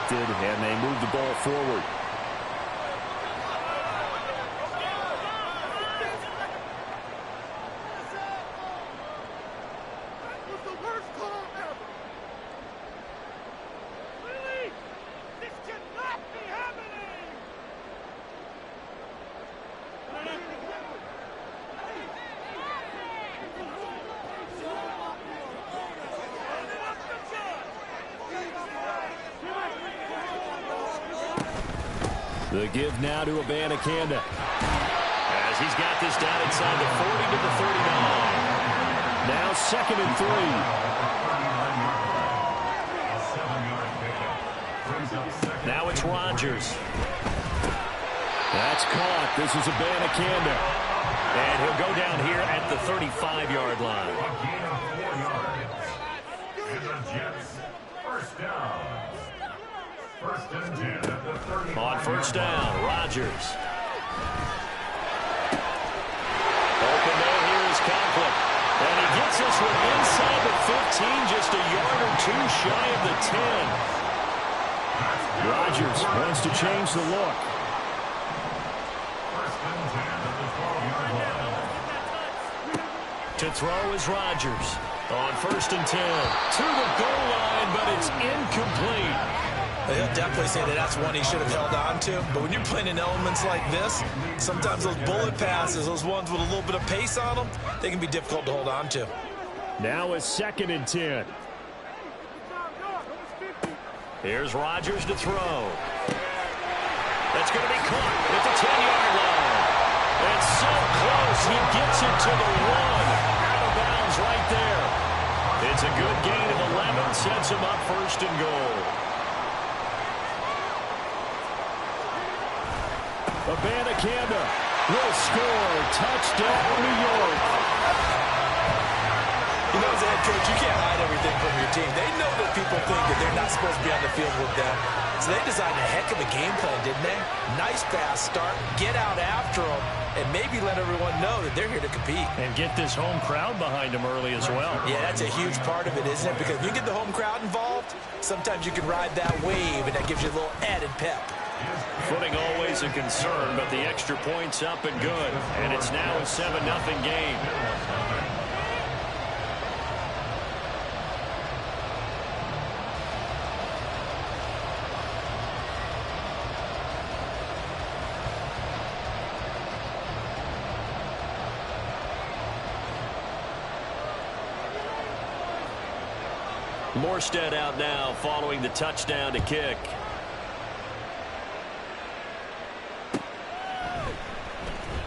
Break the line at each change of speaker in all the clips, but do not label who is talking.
expected, and they move the ball forward.
The give now to Abanikanda. As he's got this down inside the 40 to the 39. Now 2nd and 3. Now it's Rodgers. That's caught. This is Abanikanda. And he'll go down here at the 35-yard line.
And the Jets, first down. First and 10 at the 30.
On first down, Rodgers. Open there, here is Conklin. And he gets this one inside the 15, just a yard or two shy of the 10.
Rodgers wants to change the look.
First and 10 at the 12-yard line.
To throw is Rodgers. On first and 10. To the goal line, but it's incomplete.
He'll definitely say that that's one he should have held on to. But when you're playing in elements like this, sometimes those bullet passes, those ones with a little bit of pace on them, they can be difficult to hold on to.
Now a 2nd and 10.
Here's Rodgers to throw. That's going to be caught at the 10-yard line. It's so close, he gets it to the 1. Out of bounds right there. It's a good gain of 11, sets him up first and goal.
Abanikanda will score. Touchdown, New York.
You know, as a head coach, you can't hide everything from your team. They know that people think that they're not supposed to be on the field with them. So they designed a heck of a game plan, didn't they? Nice pass start, get out after them, and maybe let everyone know that they're here to compete.
And get this home crowd behind them early as well.
Yeah, that's a huge part of it, isn't it? Because when you get the home crowd involved, sometimes you can ride that wave, and that gives you a little added pep.
Footing always a concern, but the extra point's up and good. And it's now a 7-0 game. Morstead out now following the touchdown to kick.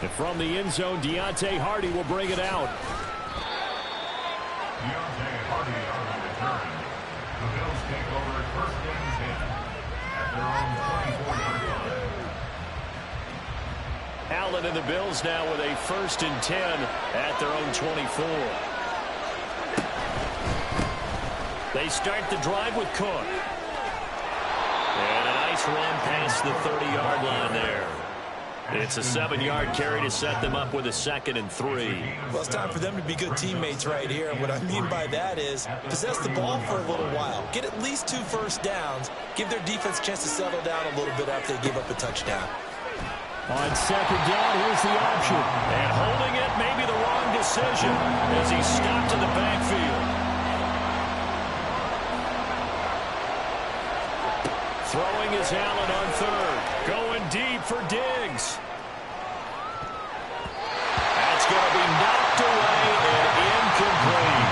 And from the end zone, Deontay Hardy will bring it out.
Deontay Hardy on the return. The Bills take over at first and 10 at their own 24-yard line.
Allen and the Bills now with a first and 10 at their own 24. They start the drive with Cook. And a nice run past the 30-yard line there. It's a 7-yard carry to set them up with a 2nd and 3.
Well, it's time for them to be good teammates right here. And what I mean by that is possess the ball for a little while. Get at least 2 first downs. Give their defense a chance to settle down a little bit after they give up a touchdown.
On 2nd down, here's the option.
And holding it may be the wrong decision as he's stopped in the backfield. Throwing is Allen on 3rd. Going deep for Diggs. That's going to be knocked away and incomplete.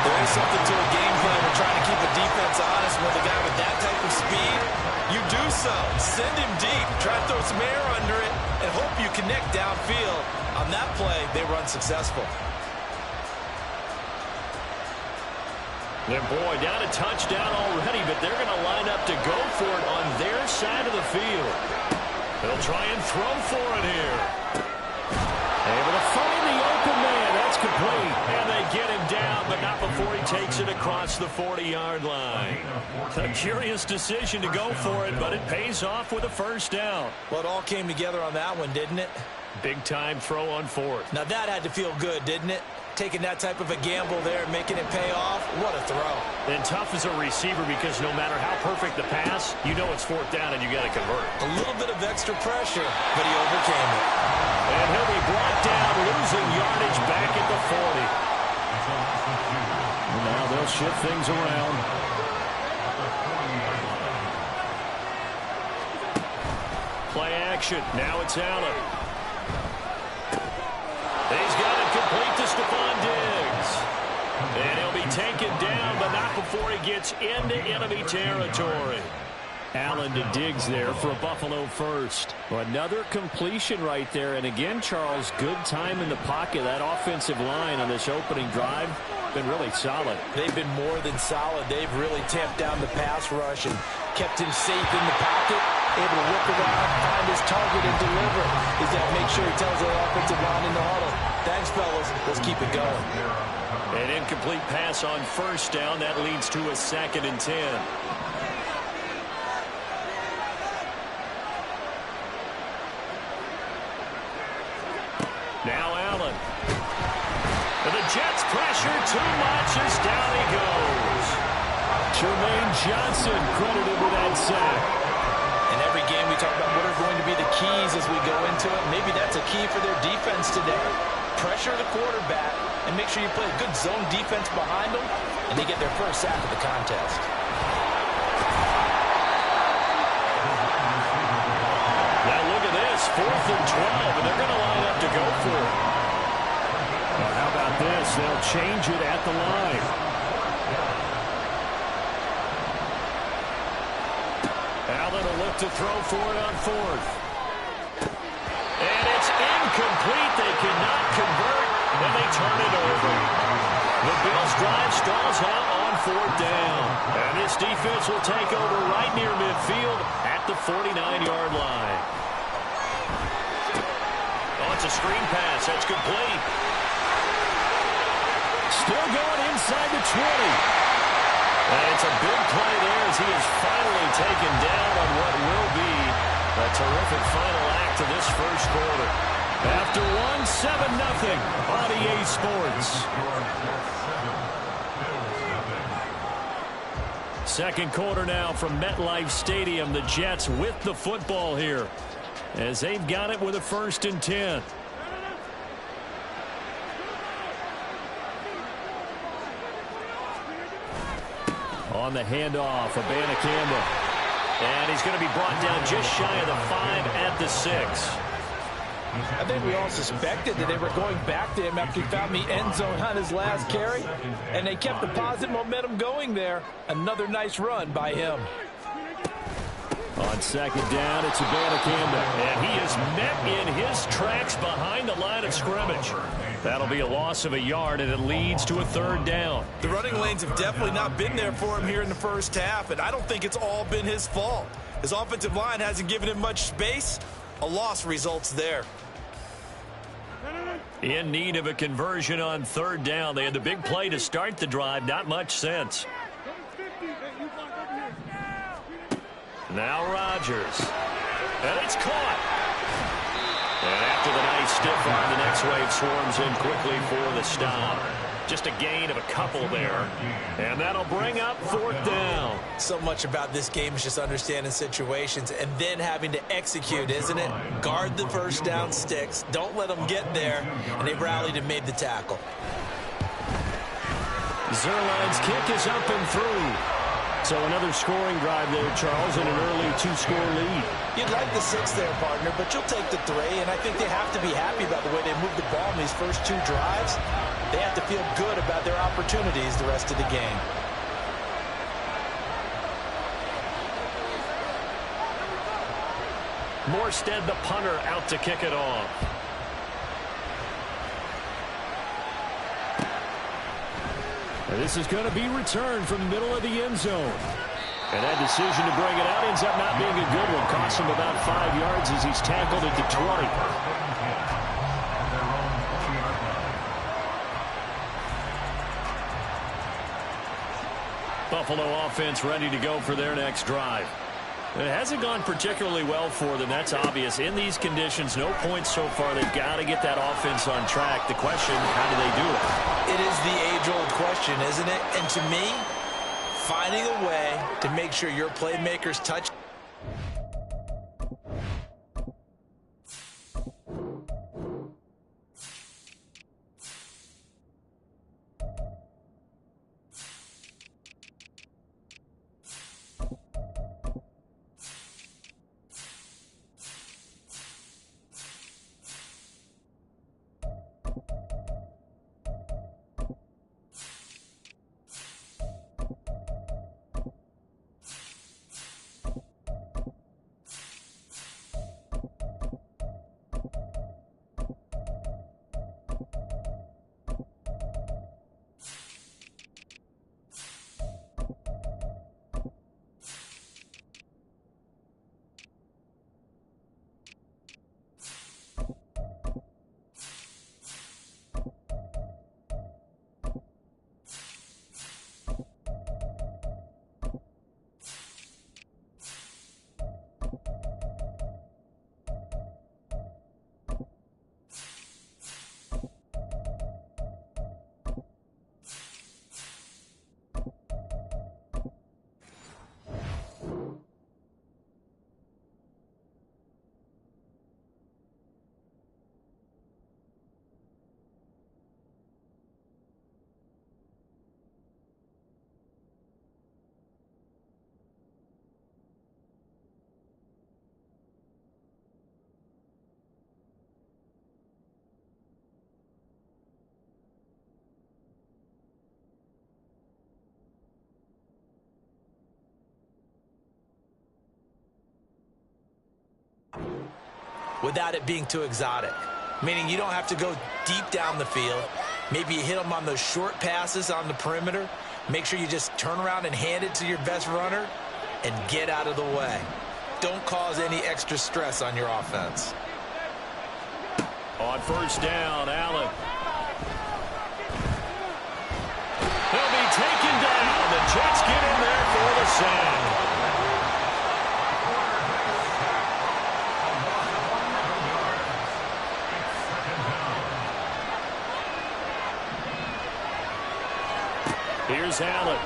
There is something to a game plan of trying to keep the defense honest with a guy with that type of speed. You do so. Send him deep. Try to throw some air under it and hope you connect downfield. On that play, they were unsuccessful.
And boy, down a touchdown already, but they're going to line up to go for it on their side of the field. They'll try and throw for it here.
Able to find the open man. That's complete.
And they get him down, but not before he takes it across the 40-yard line. A curious decision to go for it, but it pays off with a first down.
Well, it all came together on that one, didn't it?
Big-time throw on fourth.
Now that had to feel good, didn't it? Taking that type of a gamble there and making it pay off. What a throw.
And tough as a receiver because no matter how perfect the pass, you know it's fourth down and you got to convert.
A little bit of extra pressure, but he overcame it.
And he'll be brought down, losing yardage back at the 40.
And now they'll shift things around.
Play action. Now it's Allen. He's got it complete to Stephon Diggs. And he'll be taken down, but not before he gets into enemy territory.
Allen to Diggs there for a Buffalo first. Another completion right there. And again, Charles, good time in the pocket. That offensive line on this opening drive been really solid.
They've been more than solid. They've really tamped down the pass rush and kept him safe in the pocket, able to whip around, find his target, and deliver. He's got to make sure he tells the offensive line in the huddle, thanks, fellas. Let's keep it going.
An incomplete pass on first down. That leads to a 2nd and 10. Now Allen. And the Jets pressure too much as down he goes.
Jermaine Johnson credited with that sack.
In every game we talk about what are going to be the keys as we go into it. Maybe that's a key for their defense today. Pressure the quarterback and make sure you play a good zone defense behind them, and they get their first sack of the contest.
Now look at this, 4th and 12, and they're going to line up to go for it.
Well, how about this? They'll change it at the line.
Allen will look to throw for it on 4th. And it's incomplete. They cannot convert, and they turn it over. The Bills drive stalls out on 4th down. And this defense will take over right near midfield at the 49-yard line. Oh, it's a screen pass. That's complete.
Still going inside the 20.
And it's a big play there as he is finally taken down on what will be a terrific final act of this first quarter.
After 7-0 on EA Sports. Second quarter now from MetLife Stadium. The Jets with the football here as they've got it with a 1st and 10. On the handoff, Abanikanda.
And he's going to be brought down just shy of the 5 at the 6.
I think we all suspected that they were going back to him after he found the end zone on his last carry, and they kept the positive momentum going there. Another nice run by him.
On 2nd down, it's Abanikanda.
And he is met in his tracks behind the line of scrimmage. That'll be a loss of a yard, and it leads to a 3rd down.
The running lanes have definitely not been there for him here in the first half, and I don't think it's all been his fault. His offensive line hasn't given him much space. A loss results there.
In need of a conversion on 3rd down. They had the big play to start the drive. Not much sense. Now Rodgers. And it's caught. And after the nice stiff arm, the next wave swarms in quickly for the stop. Just a gain of a couple there. And that'll bring up 4th down.
So much about this game is just understanding situations and then having to execute, isn't it? Guard the first down sticks. Don't let them get there. And they rallied and made the tackle.
Zuerlein's kick is up and through. So another scoring drive there, Charles, and an early 2-score lead.
You'd like the 6 there, partner, but you'll take the 3, and I think they have to be happy about the way they moved the ball in these first 2 drives. They have to feel good about their opportunities the rest of the game.
Morstead, the punter, out to kick it off.
And this is going to be returned from the middle of the end zone. And that decision to bring it out ends up not being a good one. Costs him about 5 yards as he's tackled at the 20. Buffalo offense ready to go for their next drive. It hasn't gone particularly well for them. That's obvious. In these conditions, no points so far. They've got to get that offense on track. The question, how do they do it?
It is the age-old question, isn't it? And to me, finding a way to make sure your playmakers touch. Without it being too exotic, meaning you don't have to go deep down the field. Maybe you hit them on those short passes on the perimeter. Make sure you just turn around and hand it to your best runner and get out of the way. Don't cause any extra stress on your offense.
On first down, Allen. He'll be taken down. The Jets get in there for the sack. Here's Allen.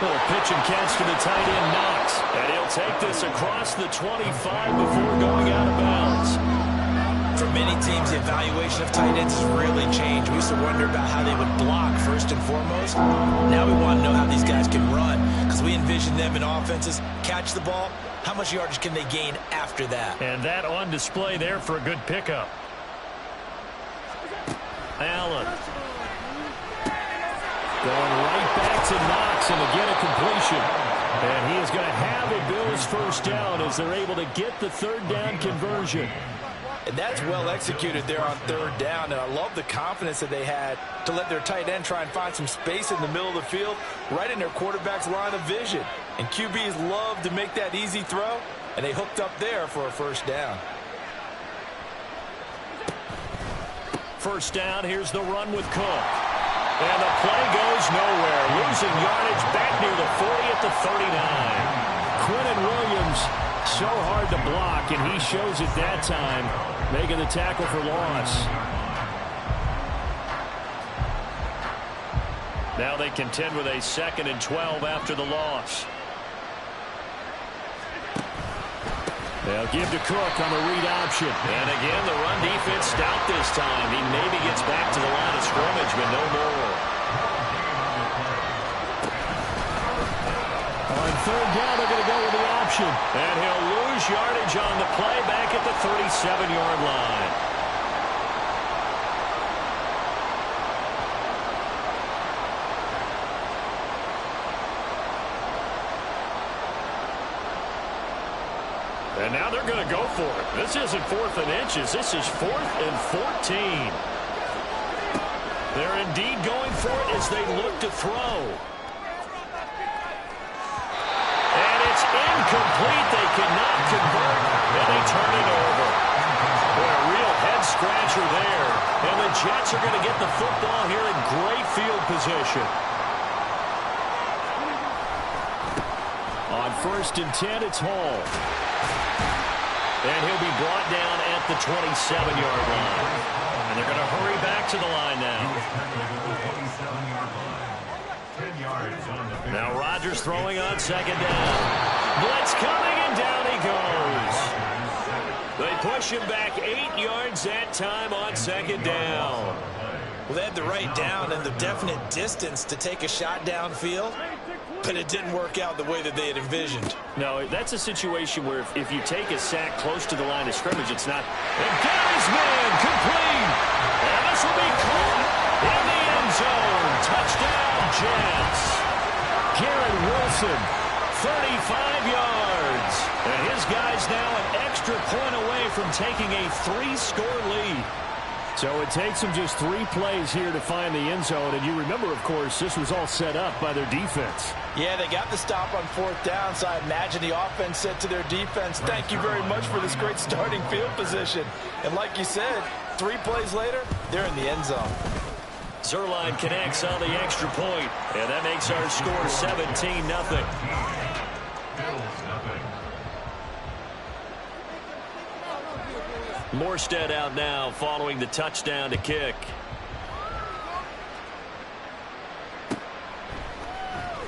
Little pitch and catch to the tight end, Knox. And he'll take this across the 25 before going out of bounds.
For many teams, the evaluation of tight ends has really changed. We used to wonder about how they would block first and foremost. Now we want to know how these guys can run, because we envision them in offenses. Catch the ball, how much yardage can they gain after that?
And that on display there for a good pickup. Allen. Going right back to Knox, and again a completion. And he is going to have a Bills first down as they're able to get the third down conversion.
And that's well executed there on third down. And I love the confidence that they had to let their tight end try and find some space in the middle of the field, right in their quarterback's line of vision. And QBs love to make that easy throw, and they hooked up there for a first down.
First down, here's the run with Cook. And the play goes nowhere. Losing yardage back near the 40 at the 39. Quinnen Williams, so hard to block, and he shows it that time, making the tackle for loss. Now they contend with a 2nd and 12 after the loss. They'll give to Cook on the read option. And again, the run defense stout this time. He maybe gets back to the line of scrimmage, but no more. On third down, they're going to go with the option. And he'll lose yardage on the play back at the 37-yard line. And now they're going to go for it. This isn't 4th and inches. This is 4th and 14. They're indeed going for it as they look to throw. And it's incomplete. They cannot convert, and they turn it over. Boy, a real head-scratcher there. And the Jets are going to get the football here in great field position. On first and 10. It's Hall.
And he'll be brought down at the 27-yard line. And they're going to hurry back to the line now. Now Rodgers throwing on second down. Blitz coming, and down he goes. They push him back 8 yards that time on second down.
Well, they had the right down and the definite distance to take a shot downfield, but it didn't work out the way that they had envisioned.
No, that's a situation where if you take a sack close to the line of scrimmage, it's not.
And got his man complete. And this will be caught in the end zone. Touchdown, Jets.
Garrett Wilson,
35 yards. And his guy's now an extra point away from taking a 3-score lead.
so it takes them just 3 plays here to find the end zone. And you remember, of course, this was all set up by their defense.
Yeah, they got the stop on 4th down, so I imagine the offense said to their defense, thank you very much for this great starting field position. And like you said, 3 plays later, they're in the end zone.
Zuerlein connects on the extra point, and that makes our score 17-0. Morstead out now following the touchdown to kick.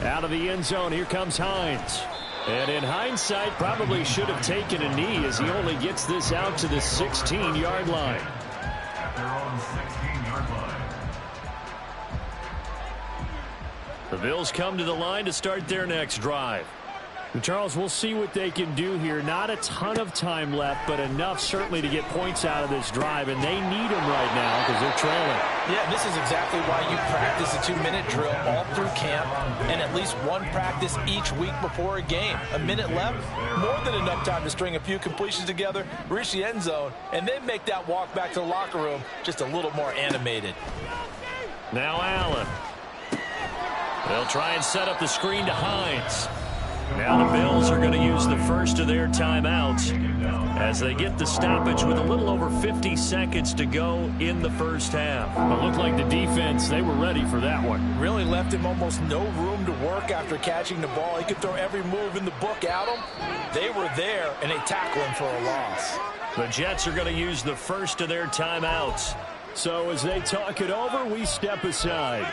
Out of the end zone, here comes Hines. And in hindsight, probably should have taken a knee as he only gets this out to the 16-yard line.
At their own 16-yard line.
The Bills come to the line to start their next drive. And Charles, we'll see what they can do here. Not a ton of time left, but enough certainly to get points out of this drive. And they need them right now because they're trailing.
Yeah, this is exactly why you practice a 2-minute drill all through camp and at least one practice each week before a game. A minute left, more than enough time to string a few completions together, reach the end zone, and then make that walk back to the locker room just a little more animated.
Now Allen. They'll try and set up the screen to Hines. Now the Bills are going to use the first of their timeouts as they get the stoppage with a little over 50 seconds to go in the first half.
It looked like the defense, they were ready for that one.
Really left him almost no room to work after catching the ball. He could throw every move in the book at him. They were there, and they tackle him for a loss.
The Jets are going to use the first of their timeouts.
So as they talk it over, we step aside.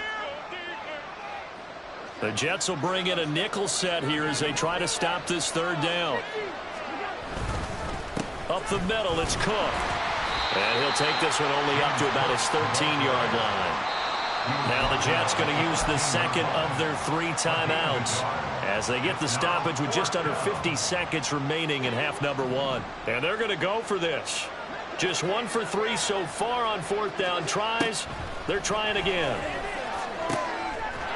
The Jets will bring in a nickel set here as they try to stop this third down. Up the middle, it's Cook. And he'll take this one only up to about his 13-yard line. Now the Jets going to use the second of their 3 timeouts as they get the stoppage with just under 50 seconds remaining in half number 1. And they're going to go for this. Just 1 for 3 so far on 4th down tries. They're trying again.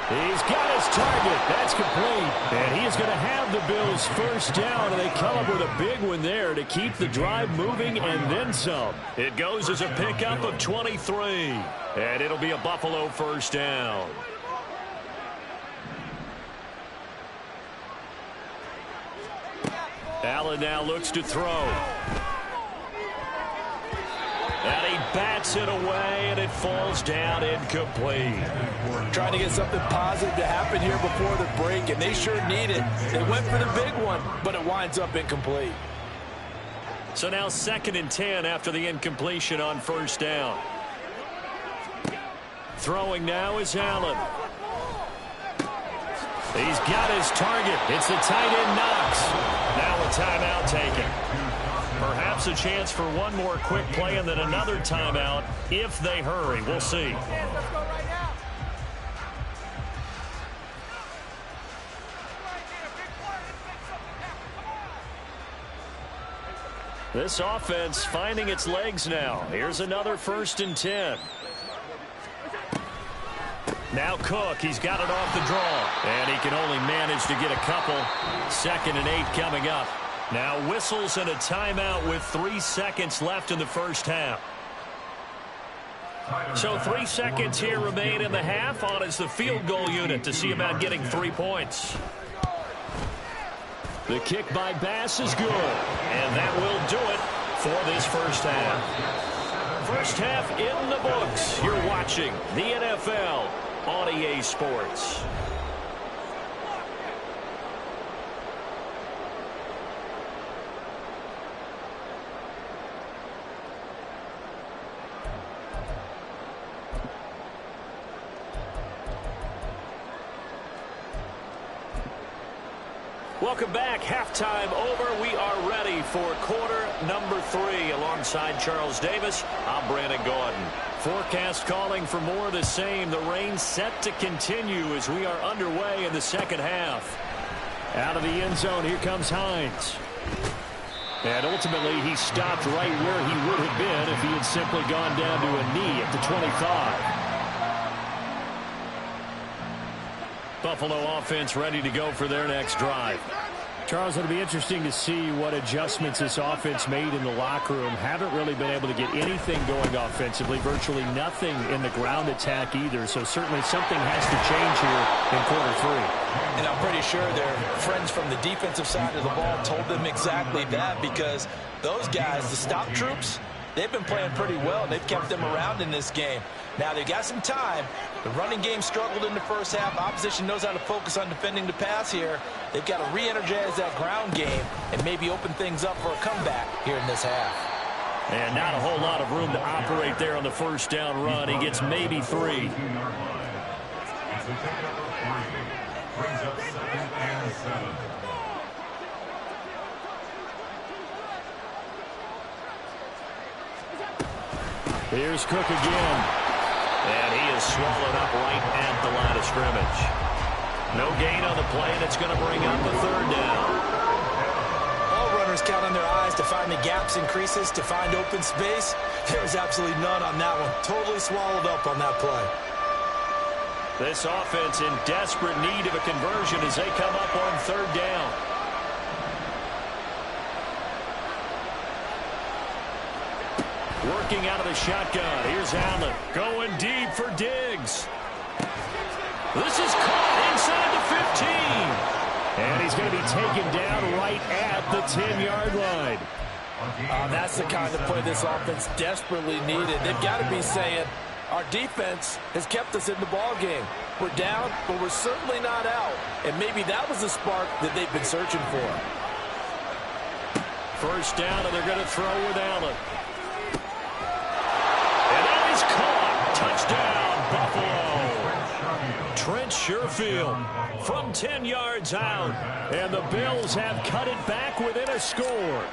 He's got his target. That's complete. And he is going to have the Bills first down, and they come up with a big one there to keep the drive moving and then some.
It goes as a pickup of 23. And it'll be a Buffalo first down. Allen now looks to throw. And he bats it away, and it falls down incomplete.
Trying to get something positive to happen here before the break, and they sure need it. They went for the big one, but it winds up incomplete.
So now 2nd and 10 after the incompletion on first down. Throwing now is Allen. He's got his target. It's the tight end Knox. Now a timeout taken. Perhaps a chance for one more quick play and then another timeout if they hurry. We'll see. This offense finding its legs now. Here's another 1st and 10. Now Cook, he's got it off the draw. And he can only manage to get a couple. 2nd and 8 coming up. Now whistles and a timeout with 3 seconds left in the first half. So 3 seconds here remain in the half. On is the field goal unit to see about getting 3 points.
The kick by Bass is good.
And that will do it for this first half. First half in the books. You're watching the NFL on EA Sports. Welcome back. Halftime over. We are ready for quarter number 3. Alongside Charles Davis, I'm Brandon Gaudin.
Forecast calling for more of the same. The rain set to continue as we are underway in the second half. Out of the end zone, here comes Hines. And ultimately, he stopped right where he would have been if he had simply gone down to a knee at the 25. Buffalo offense ready to go for their next drive. Charles, it'll be interesting to see what adjustments this offense made in the locker room. Haven't really been able to get anything going offensively. Virtually nothing in the ground attack either. So certainly something has to change here in quarter 3.
And I'm pretty sure their friends from the defensive side of the ball told them exactly that, because those guys, the stop troops, they've been playing pretty well. They've kept them around in this game. Now, they've got some time. The running game struggled in the first half. Opposition knows how to focus on defending the pass here. They've got to re-energize that ground game and maybe open things up for a comeback here in this half.
And not a whole lot of room to operate there on the first down run. He gets maybe 3.
Brings up 2nd and 7.
Here's Cook again.
And he is swallowed up right at the line of scrimmage. No gain on the play, and it's going to bring up a 3rd down.
All runners count on their eyes to find the gaps and creases, to find open space. There was absolutely none on that one. Totally swallowed up on that play.
This offense in desperate need of a conversion as they come up on 3rd down. Working out of the shotgun. Here's Allen going deep for Diggs. This is caught inside the 15. And he's going to be taken down right at the 10-yard line.
That's the kind of play this offense desperately needed. They've got to be saying, our defense has kept us in the ball game. We're down, but we're certainly not out. And maybe that was the spark that they've been searching for.
First down, and they're going to throw with Allen. And that is caught. Touchdown, Buffalo. Trent Sherfield from 10 yards out. And the Bills have cut it back within a score.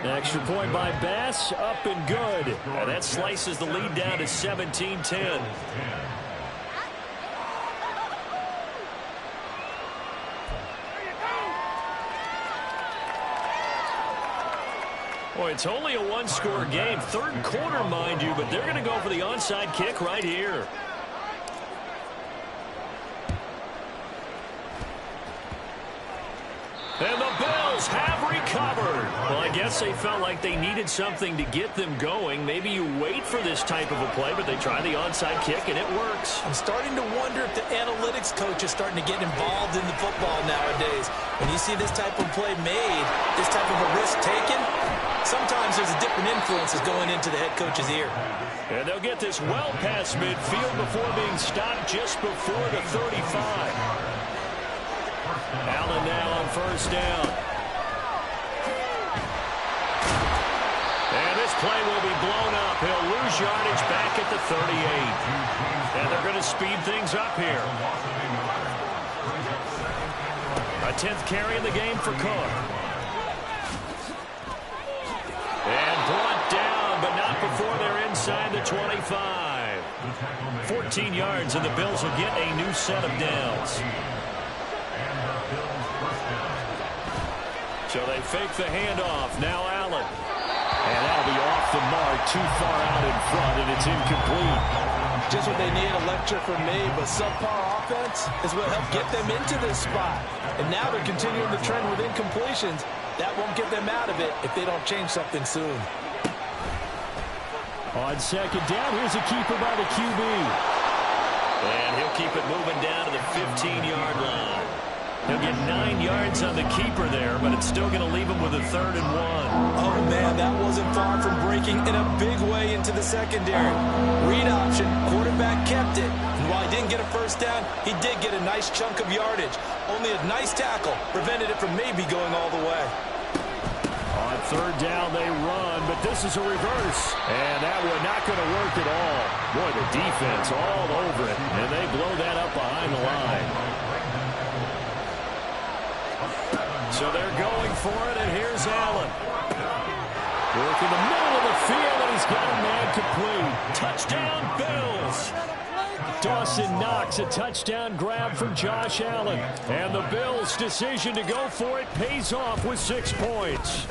Extra point by Bass, up and good. And that slices the lead down to 17-10. Boy, it's only a one-score game. 3rd quarter, mind you, but they're going to go for the onside kick right here. And the Bills have recovered. Well, I guess they felt like they needed something to get them going. Maybe you wait for this type of a play, but they try the onside kick, and it works.
I'm starting to wonder if the analytics coach is starting to get involved in the football nowadays. When you see this type of play made, this type of a risk taken, sometimes there's a different influence that's going into the head coach's ear.
And they'll get this well past midfield before being stopped just before the 35. Allen now on first down. And this play will be blown up. He'll lose yardage back at the 38. And they're going to speed things up here. A 10th carry in the game for Cook. And brought down, but not before they're inside the 25. 14 yards, and the Bills will get a new set of downs. So they fake the handoff. Now Allen. And that'll be off the mark, too far out in front, and it's incomplete.
Just what they need, a lecture from me, but subpar offense is what helped get them into this spot. And now they're continuing the trend with incompletions. That won't get them out of it if they don't change something soon.
On second down, here's a keeper by the QB.
And he'll keep it moving down to the 15-yard line.
He'll get 9 yards on the keeper there, but it's still going to leave him with a 3rd and 1.
Oh, man, that wasn't far from breaking in a big way into the secondary. Read option, quarterback kept it. And while he didn't get a first down, he did get a nice chunk of yardage. Only a nice tackle prevented it from maybe going all the way.
On 3rd down, they run, but this is a reverse. And that one not going to work at all. Boy, the defense all over it, and they blow that up behind the line. So they're going for it, and here's Allen. Work in the middle of the field, and he's got a man complete. Touchdown, Bills. Dawson Knox, a touchdown grab from Josh Allen. And the Bills' decision to go for it pays off with 6 points.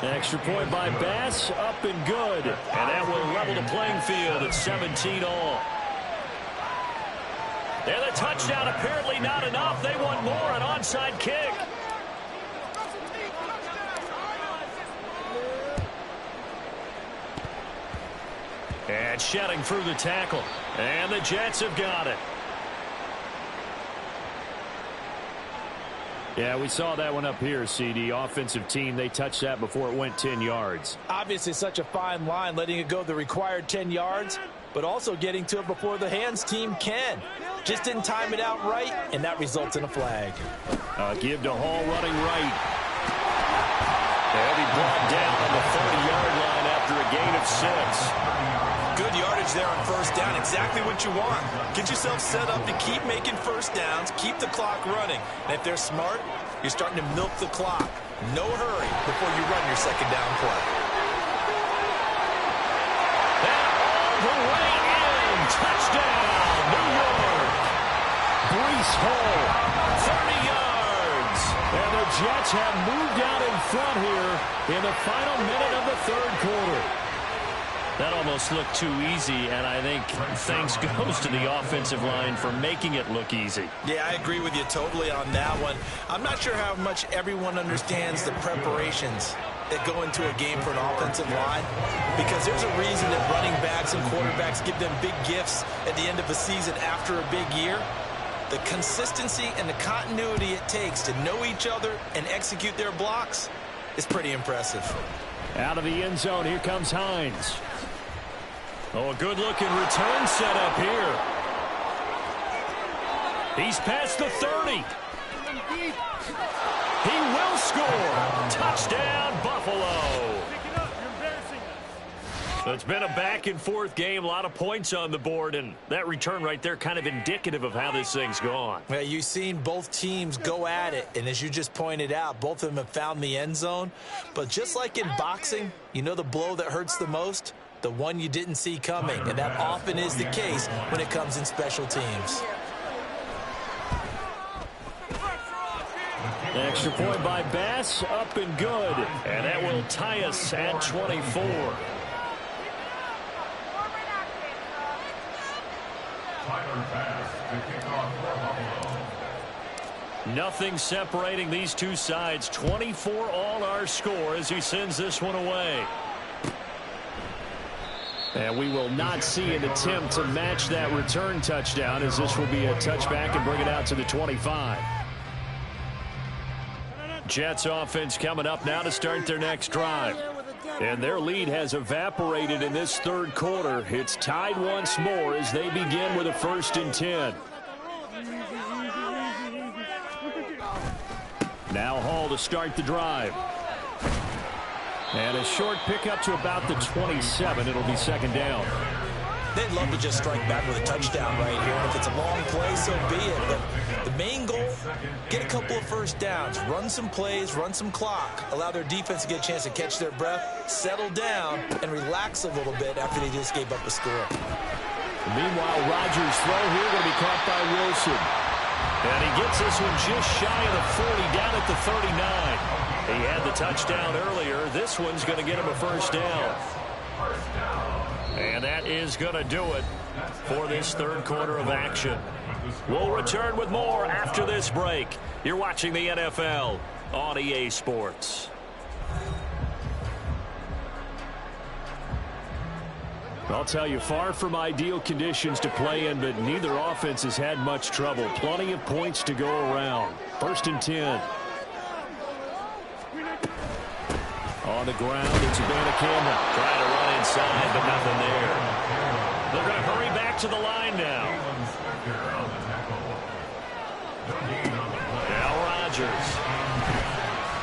Extra point by Bass, up and good. And that will level the playing field at 17 all. And the touchdown apparently not enough. They want more, an onside kick. And shedding through the tackle. And the Jets have got it. Yeah, we saw that one up here, CD. Offensive team, they touched that before it went 10 yards.
Obviously such a fine line, letting it go the required 10 yards, but also getting to it before the hands team can. Just didn't time it out right, and that results in a flag.
Give to Hall running right. They'll be brought down on the 30-yard line after a gain of 6.
Good yardage there on first down. Exactly what you want. Get yourself set up to keep making first downs, keep the clock running. And if they're smart, you're starting to milk the clock. No hurry before you run your second down play.
And all the way in. Touchdown, New York. Breece Hall, 30 yards. And the Jets have moved out in front here in the final minute of the third quarter. That almost looked too easy, and I think thanks goes to the offensive line for making it look easy.
Yeah, I agree with you totally on that one. I'm not sure how much everyone understands the preparations that go into a game for an offensive line, because there's a reason that running backs and quarterbacks give them big gifts at the end of a season after a big year. The consistency and the continuity it takes to know each other and execute their blocks is pretty impressive.
Out of the end zone, here comes Hines. Oh, a good-looking return set up here. He's past the 30. He will score. Touchdown, Buffalo. So it's been a back-and-forth game, a lot of points on the board, and that return right there kind of indicative of how this thing's gone.
Well, you've seen both teams go at it, and as you just pointed out, both of them have found the end zone. But just like in boxing, you know the blow that hurts the most? The one you didn't see coming, and that often is the case when it comes in special teams.
Extra point by Bass, up and good. And that will tie us at 24. Nothing separating these two sides. 24 all our score as he sends this one away. And we will not see an attempt to match that return touchdown, as this will be a touchback and bring it out to the 25. Jets offense coming up now to start their next drive. And their lead has evaporated in this third quarter. It's tied once more as they begin with a 1st and 10. Now Hall to start the drive. And a short pickup to about the 27. It'll be second down.
They'd love to just strike back with a touchdown right here. And if it's a long play, so be it. But the main goal, get a couple of first downs, run some plays, run some clock, allow their defense to get a chance to catch their breath, settle down, and relax a little bit after they just gave up a score.
Meanwhile, Rodgers' throw here going to be caught by Wilson. And he gets this one just shy of the 40, down at the 39. He had the touchdown earlier. This one's going to get him a first down. And that is going to do it for this third quarter of action. We'll return with more after this break. You're watching the NFL on EA Sports. I'll tell you, far from ideal conditions to play in, but neither offense has had much trouble. Plenty of points to go around. 1st and 10. On the ground, it's Abanikanda. Trying to run inside, but nothing there. They're going to hurry back to the line now. Now Rodgers.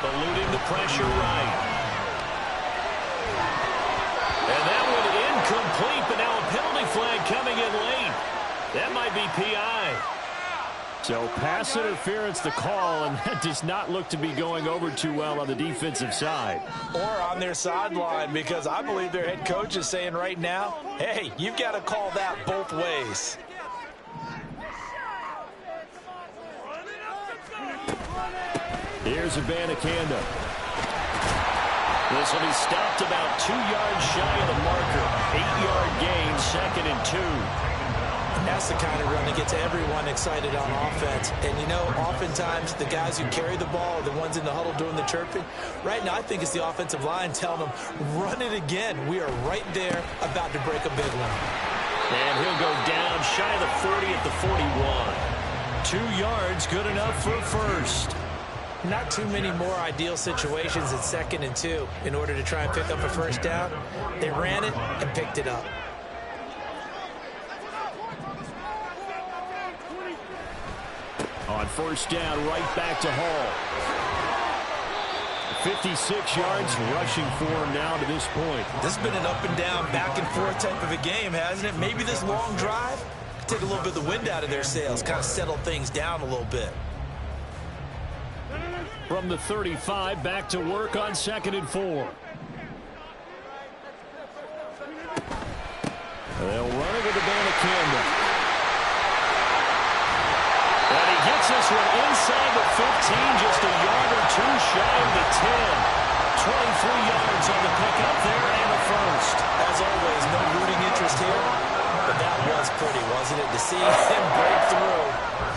Eluding the pressure right. And that one incomplete, but now a penalty flag coming in late. That might be PI. So pass interference the call, and that does not look to be going over too well on the defensive side.
Or on their sideline, because I believe their head coach is saying right now, hey, you've got to call that both ways.
Here's Abanikanda.
This will be stopped about 2 yards shy of the marker. 8-yard gain, 2nd and 2.
That's the kind of run that gets everyone excited on offense. And, you know, oftentimes the guys who carry the ball are the ones in the huddle doing the chirping. Right now, I think it's the offensive line telling them, run it again. We are right there about to break a big one.
And he'll go down shy of the 40 at the 41.
2 yards, good enough for a first.
Not too many more ideal situations at 2nd and 2 in order to try and pick up a first down. They ran it and picked it up.
On first down, right back to Hall. 56 yards rushing for him now to this point.
This has been an up and down, back and forth type of a game, hasn't it? Maybe this long drive could take a little bit of the wind out of their sails, kind of settle things down a little bit.
From the 35, back to work on 2nd and 4. They'll run it with Abanikanda.
And he gets this one inside the 15, just a yard or two shy of the 10. 23 yards on the pickup there and a first.
As always, no rooting interest here, but that was pretty, wasn't it? To see him break through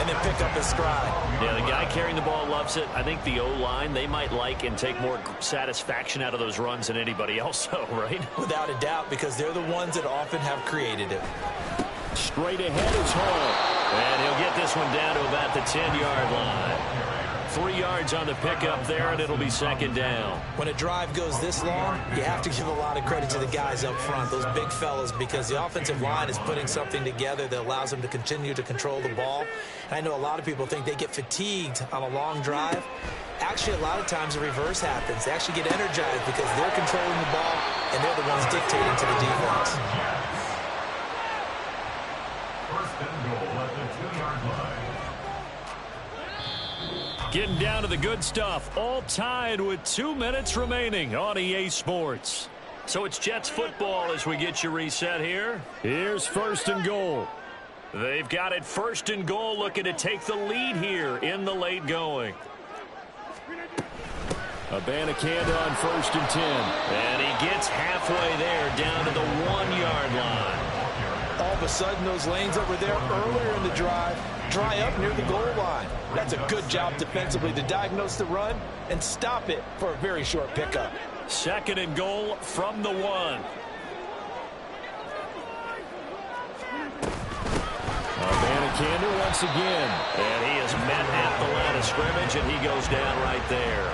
and then pick up his stride.
Yeah, the guy carrying the ball loves it. I think the O-line, they might like and take more satisfaction out of those runs than anybody else, though, right?
Without a doubt, because they're the ones that often have created it.
Straight ahead is Hall.
And he'll get this one down to about the 10-yard line. 3 yards on the pickup there, and it'll be 2nd down.
When a drive goes this long, you have to give a lot of credit to the guys up front, those big fellas, because the offensive line is putting something together that allows them to continue to control the ball. And I know a lot of people think they get fatigued on a long drive. Actually, a lot of times the reverse happens. They actually get energized because they're controlling the ball, and they're the ones dictating to the defense.
First and goal at the 2-yard line.
Getting down to the good stuff. All tied with 2 minutes remaining on EA Sports.
So it's Jets football as we get you reset here.
Here's 1st and goal.
They've got it 1st and goal, looking to take the lead here in the late going.
Abanikanda on 1st and 10.
And he gets halfway there, down to the 1-yard line.
All of a sudden, those lanes that were there earlier in the drive dry up near the goal line. That's a good job defensively to diagnose the run and stop it for a very short pickup.
2nd and goal from the 1.
Abanikanda once again.
And he is met at the line of scrimmage, and he goes down right there.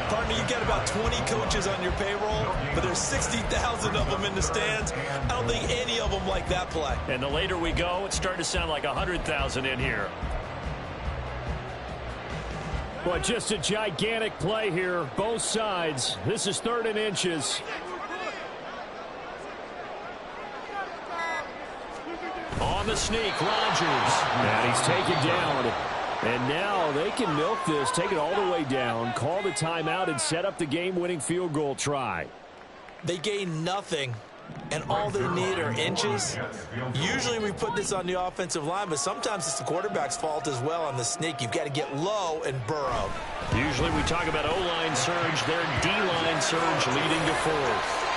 Partner, you've got about 20 coaches on your payroll, but there's 60,000 of them in the stands. I don't think any of them like that play.
And the later we go, it's starting to sound like 100,000 in here.
But just a gigantic play here, both sides. This is 3rd and inches.
On the sneak, Rodgers.
And he's taken down. And now they can milk this, take it all the way down, call the timeout, and set up the game-winning field goal try.
They gain nothing, and all they need are inches. Usually we put this on the offensive line, but sometimes it's the quarterback's fault as well on the sneak. You've got to get low and burrow.
Usually we talk about O-line surge, their D-line surge leading to 4th.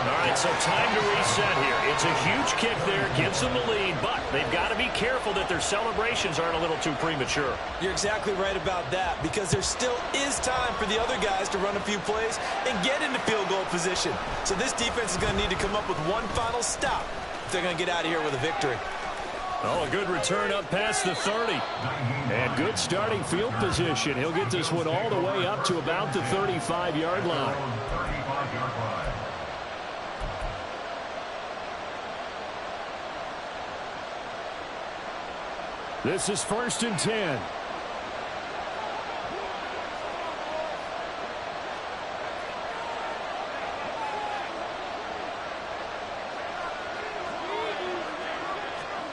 All right, so time to reset here. It's a huge kick there, gives them the lead, but they've got to be careful that their celebrations aren't a little too premature.
You're exactly right about that, because there still is time for the other guys to run a few plays and get into field goal position. So this defense is going to need to come up with one final stop if they're going to get out of here with a victory.
Oh, a good return up past the 30. And good starting field position. He'll get this one all the way up to about the 35-yard line. This is 1st and 10.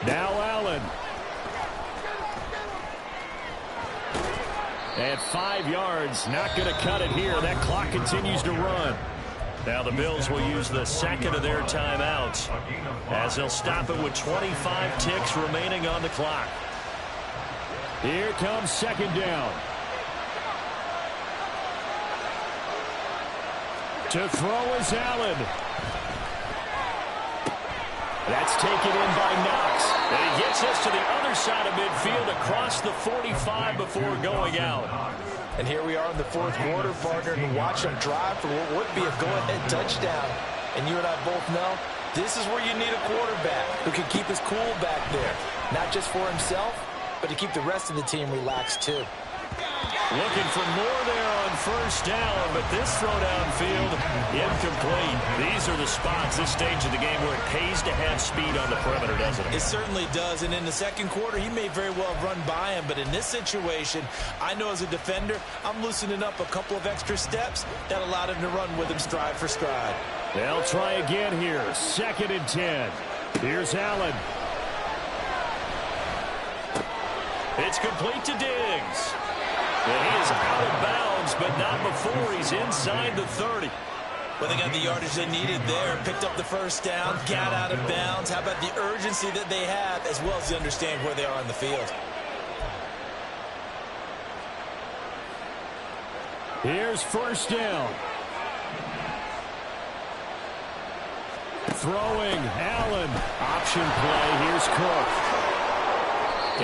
Now Allen. At 5 yards, not going to cut it here. That clock continues to run.
Now the Bills will use the second of their timeouts as they'll stop it with 25 ticks remaining on the clock.
Here comes second down. To throw is Allen. That's taken in by Knox.
And he gets us to the other side of midfield across the 45 before going out.
And here we are in the fourth quarter, partner, and watch them drive for what would be a go-ahead touchdown. And you and I both know this is where you need a quarterback who can keep his cool back there. Not just for himself, but to keep the rest of the team relaxed too.
Looking for more there on first down, but this throw downfield, incomplete. These are the spots, this stage of the game, where it pays to have speed on the perimeter, doesn't it?
It certainly does, and in the second quarter, he may very well have run by him, but in this situation, I know as a defender, I'm loosening up a couple of extra steps that allowed him to run with him stride for stride.
They'll try again here, 2nd and 10. Here's Allen.
It's complete to Diggs. And he is out of bounds, but not before he's inside the 30.
Well, they got the yardage they needed there, picked up the first down, got out of bounds. How about the urgency that they have, as well as to understand where they are on the field?
Here's first down. Throwing, Allen. Option play, here's Cook.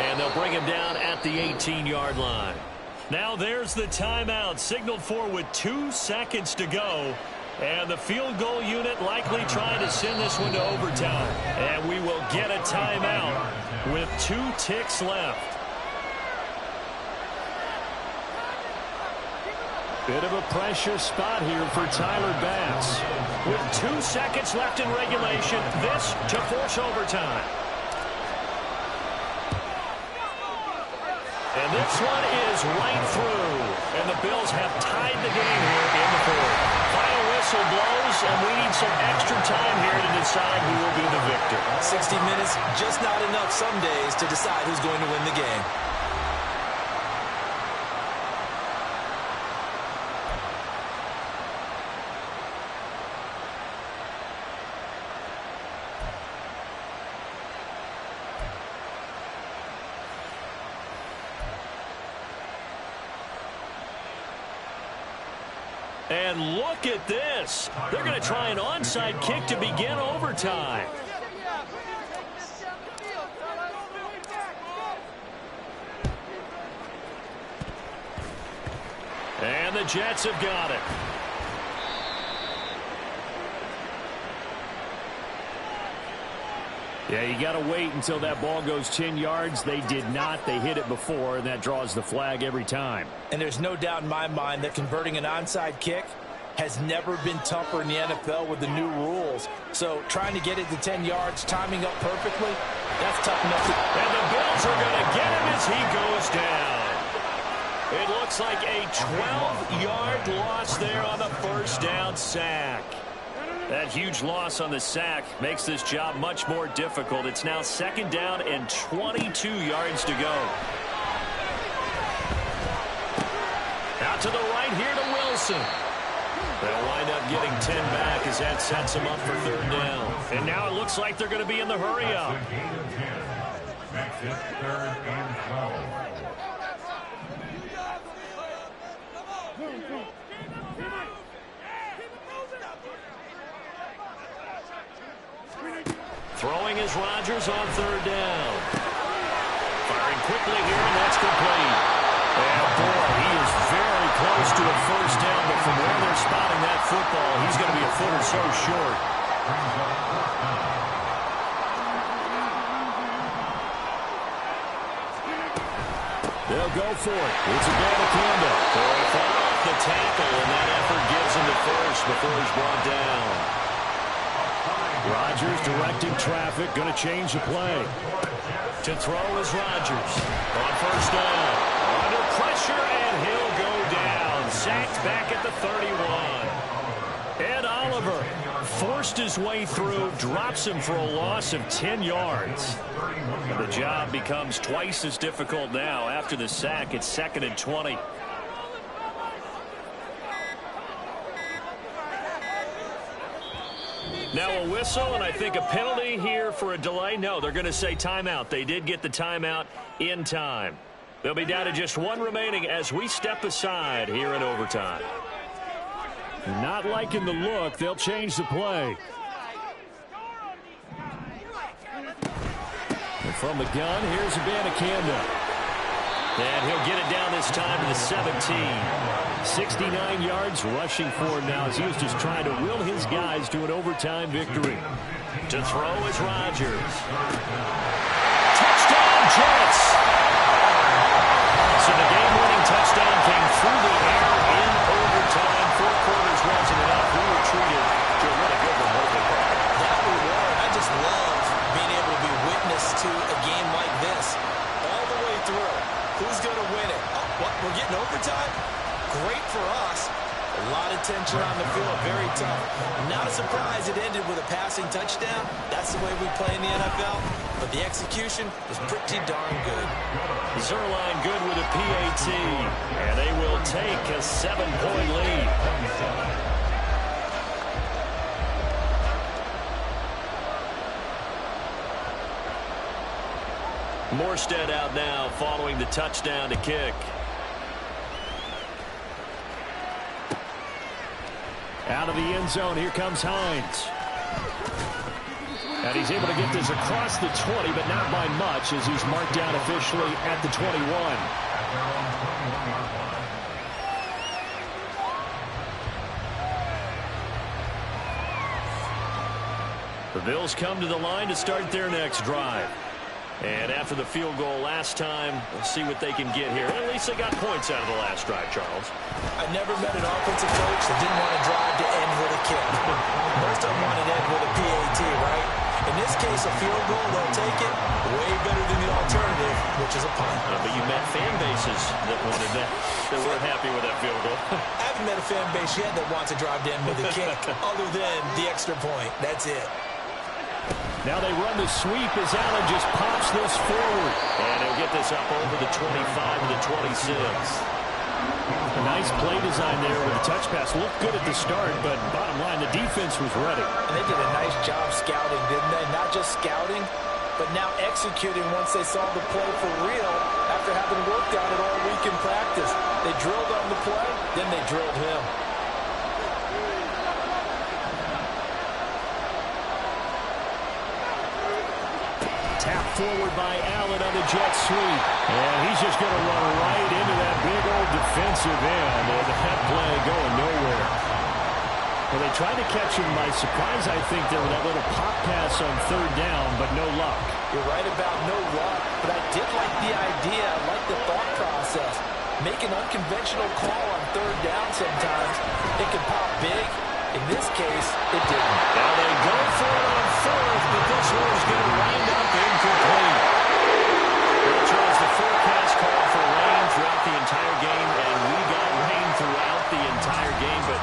And they'll bring him down at the 18-yard line. Now there's the timeout signaled for with 2 seconds to go. And the field goal unit likely trying to send this one to overtime. And we will get a timeout with 2 ticks left.
Bit of a pressure spot here for Tyler Bass.
With 2 seconds left in regulation, this to force overtime. And this one is right through. And the Bills have tied the game here in the fourth. Final whistle blows, and we need some extra time here to decide who will be the victor.
60 minutes, just not enough some days to decide who's going to win the game.
And look at this. They're going to try an onside kick to begin overtime. And the Jets have got it.
Yeah, you got to wait until that ball goes 10 yards. They did not. They hit it before, and that draws the flag every time.
And there's no doubt in my mind that converting an onside kick has never been tougher in the NFL with the new rules. So trying to get it to 10 yards, timing up perfectly, that's tough enough.
And the Bills are going to get him as he goes down. It looks like a 12-yard loss there on the first down sack. That huge loss on the sack makes this job much more difficult. It's now 2nd down and 22 yards to go. Out to the right here to Wilson. They'll wind up getting 10 back as that sets them up for 3rd down. And now it looks like they're going to be in the hurry up.
Makes it 3rd and 12.
Throwing is Rodgers on 3rd down. Firing quickly here, and that's complete. And boy, he is very close to a first down, but from where they're spotting that football, he's going to be a foot or so short.
They'll go for it. It's a ball to Campbell.
So he fell off the tackle, and that effort gives him the first before he's brought down.
Rodgers directing traffic, going to change the play.
To throw is Rodgers. On first down. Under pressure, and he'll go down. Sacked back at the 31.
Ed Oliver forced his way through, drops him for a loss of 10 yards. And the job becomes twice as difficult now after the sack. It's 2nd and 20. Now a whistle, and I think a penalty here for a delay. No, they're going to say timeout. They did get the timeout in time. They'll be down to just one remaining as we step aside here in overtime. Not liking the look. They'll change the play. And from the gun, here's Abanikanda. And he'll get it down this time to the 17. 69 yards rushing for him now as he was just trying to will his guys to an overtime victory. To throw is Rodgers. Touchdown, Jets! So the game-winning touchdown came through the air in overtime. 4 quarters wasn't enough. We were treated to a really good one.
That we were. I just love being able to be witness to a game like this all the way through. Who's going to win it? Oh, what? We're getting overtime? Great for us. A lot of tension on the field. Very tough. Not a surprise it ended with a passing touchdown. That's the way we play in the NFL. But the execution was pretty darn good.
Zuerlein good with a PAT. And they will take a 7-point lead. Morstead out now following the touchdown to kick. Out of the end zone, here comes Hines. And he's able to get this across the 20, but not by much as he's marked down officially at the 21. The Bills come to the line to start their next drive. And after the field goal last time, we'll see what they can get here. At least they got points out of the last drive, Charles.
I never met an offensive coach that didn't want to drive to end with a kick. Most of them want to end with a PAT, right? In this case, a field goal, they'll take it way better than the alternative, which is a punt.
But you met fan bases that wanted that, that weren't happy with that field goal.
I haven't met a fan base yet that wants to drive to end with a kick, other than the extra point. That's it.
Now they run the sweep as Allen just pops this forward. And he'll get this up over the 25 to the 26. A nice play design there with the touch pass. Looked good at the start, but bottom line, the defense was ready.
And they did a nice job scouting, didn't they? Not just scouting, but now executing once they saw the play for real after having worked on it all week in practice. They drilled on the play, then they drilled him.
Tap forward by Allen on the jet sweep. And he's just going to run right into that big old defensive end. And that play going nowhere. Well, they tried to catch him by surprise, I think, there with that little pop pass on 3rd down, but no luck.
You're right about no luck, but I did like the idea. I like the thought process. Make an unconventional call on 3rd down sometimes. It can pop big. In this case, it didn't.
Now they go for it on 4th, but this one is going to wind up incomplete. Well, Charles, the forecast called for rain throughout the entire game, and we got rain throughout the entire game. But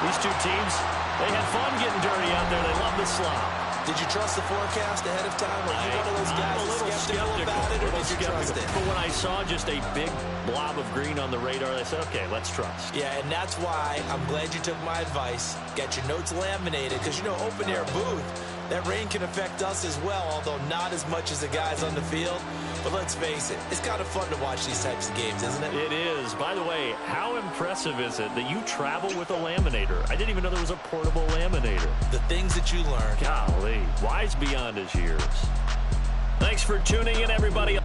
these two teams, they had fun getting dirty out there. They love the slop.
Did you trust the forecast ahead of time? Are you one of those guys that's skeptical about it, or did you trust it?
But when I saw just a big blob of green on the radar, I said, okay, let's trust.
Yeah, and that's why I'm glad you took my advice. Get your notes laminated, because, you know, open-air booth, that rain can affect us as well, although not as much as the guys on the field. But let's face it, it's kind of fun to watch these types of games, isn't it?
It is. By the way, how impressive is it that you travel with a laminator? I didn't even know there was a portable laminator.
The things that you learn.
Golly, wise beyond his years. Thanks for tuning in, everybody.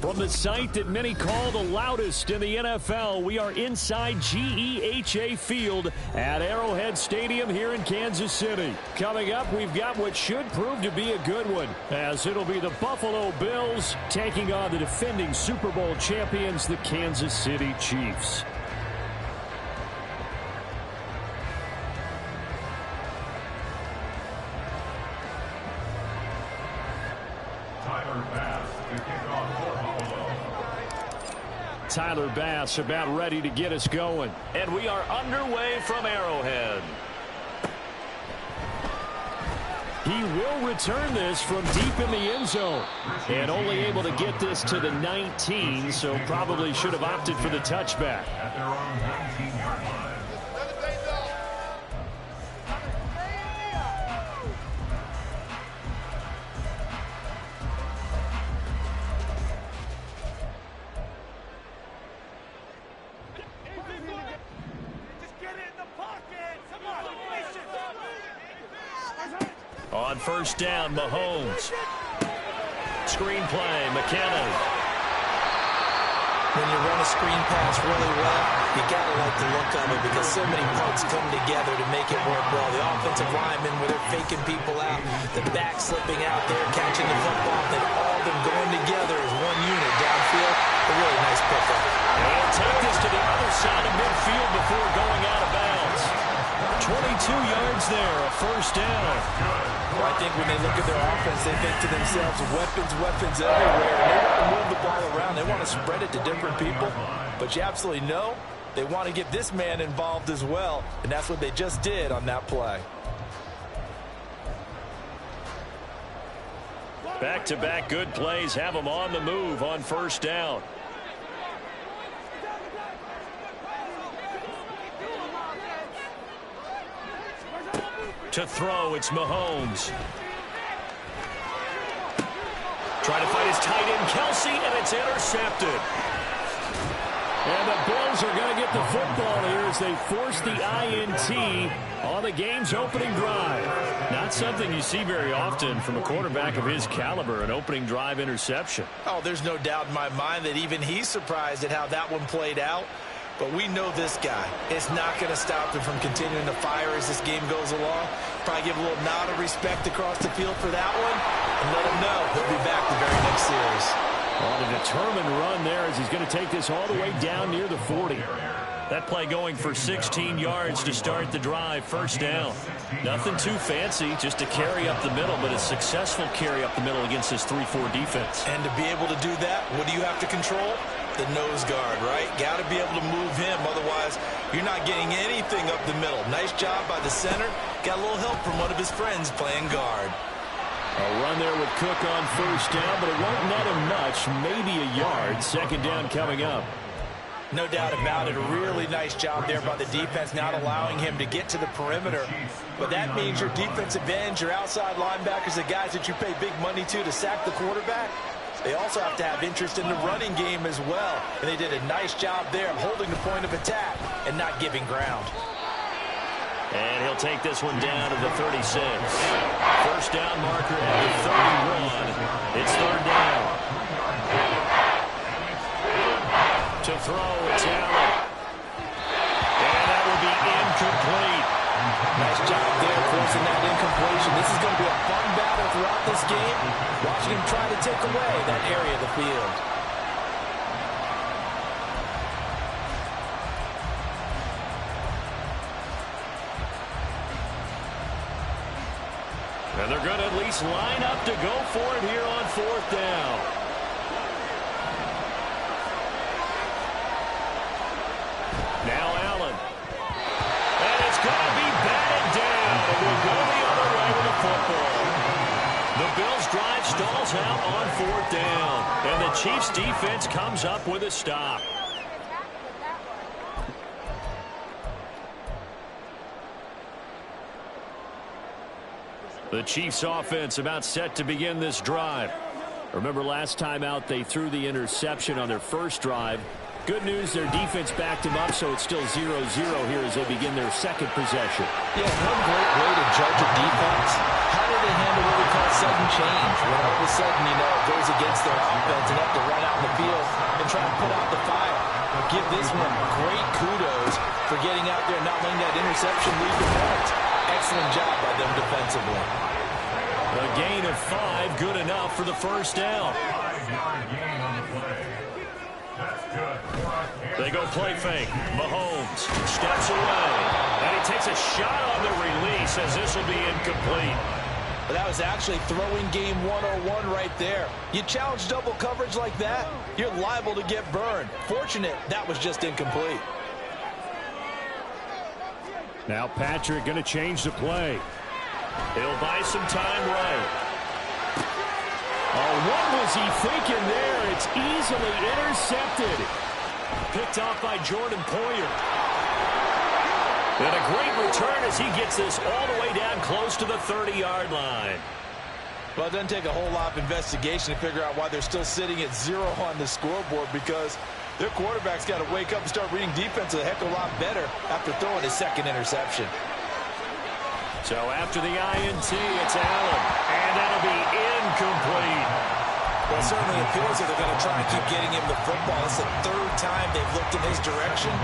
From the site that many call the loudest in the NFL, we are inside GEHA Field at Arrowhead Stadium here in Kansas City. Coming up, we've got what should prove to be a good one, as it'll be the Buffalo Bills taking on the defending Super Bowl champions, the Kansas City Chiefs. Tyler Bass about ready to get us going.
And we are underway from Arrowhead.
He will return this from deep in the end zone. And only able to get this to the 19, so probably should have opted for the touchback.
At their own 19-yard line.
On first down, Mahomes. Screen play, McKinnon.
When you run a screen pass really well, you got to like the look of it because so many parts come together to make it work well. The offensive linemen, where they're faking people out, the back slipping out there, catching the football, then all of them going together as one unit downfield. A really nice pickup.
They'll take this to the other side of midfield before going out of bounds. 22 yards there, a first down.
Well, I think when they look at their offense, they think to themselves, weapons everywhere. And they want to move the ball around. They want to spread it to different people. But you absolutely know they want to get this man involved as well. And that's what they just did on that play.
Back-to-back good plays have them on the move on first down. To throw, it's Mahomes. Trying to find his tight end, Kelsey, and it's intercepted.
And the Bills are going to get the football here as they force the INT on the game's opening drive. Not something you see very often from a quarterback of his caliber, an opening drive interception.
Oh, there's no doubt in my mind that even he's surprised at how that one played out. But we know this guy. It's not going to stop him from continuing to fire as this game goes along. Probably give a little nod of respect across the field for that one and let him know he'll be back the very next series.
On a determined run there as he's going to take this all the way down near the 40.
That play going for 16 yards to start the drive, first down. Nothing too fancy, just a carry up the middle, but a successful carry up the middle against this 3-4 defense.
And to be able to do that, what do you have to control? The nose guard, right? Got to be able to move him. Otherwise, you're not getting anything up the middle. Nice job by the center. Got a little help from one of his friends playing guard.
A run there with Cook on first down, but it won't net him much. Maybe a yard. Second down coming up.
No doubt about it. A really nice job there by the defense, not allowing him to get to the perimeter. But that means your defensive ends, your outside linebackers, the guys that you pay big money to sack the quarterback, they also have to have interest in the running game as well. And they did a nice job there of holding the point of attack and not giving ground.
And he'll take this one down to the 36. First down marker at the 31. It's third down. To throw, it's Allen. And that will be incomplete.
Nice job there forcing that incompletion. This is going to be a fun battle throughout this game. Watching him try to take away that area of the field.
And they're going to at least line up to go for it here on fourth down. Now Allen. And it's going to be batted down. And we'll go the other way with the football. The Bills' drive stalls out on fourth down. And the Chiefs' defense comes up with a stop. The Chiefs offense about set to begin this drive. Remember last time out they threw the interception on their first drive.
good news, their defense backed them up, so it's still 0-0 here as they begin their second possession.
Yeah, one great way to judge a defense. How do they handle what we call sudden change? When all of a sudden, it goes against their offense and have to run out in the field and try to put out the fire. Give this one great kudos for getting out there and not letting that interception lead the points. Excellent job by them defensively.
A gain of 5, good enough for the first down.
5-yard gain on the play. That's good.
They go play fake. Mahomes steps away. And he takes a shot on the release as this will be incomplete.
But that was actually throwing game 101 right there. You challenge double coverage like that, you're liable to get burned. Fortunate that was just incomplete.
Now Patrick going to change the play. He'll buy some time right. Oh, what was he thinking there? It's easily intercepted. Picked off by Jordan Poyer. And a great return as he gets this all the way down close to the 30-yard line.
Well, it doesn't take a whole lot of investigation to figure out why they're still sitting at 0 on the scoreboard, because their quarterback's got to wake up and start reading defense a heck of a lot better after throwing his second interception.
So after the INT, it's Allen. And that'll be incomplete.
Well, it certainly appears that they're going to try and keep getting him the football. It's the third time they've looked in his direction.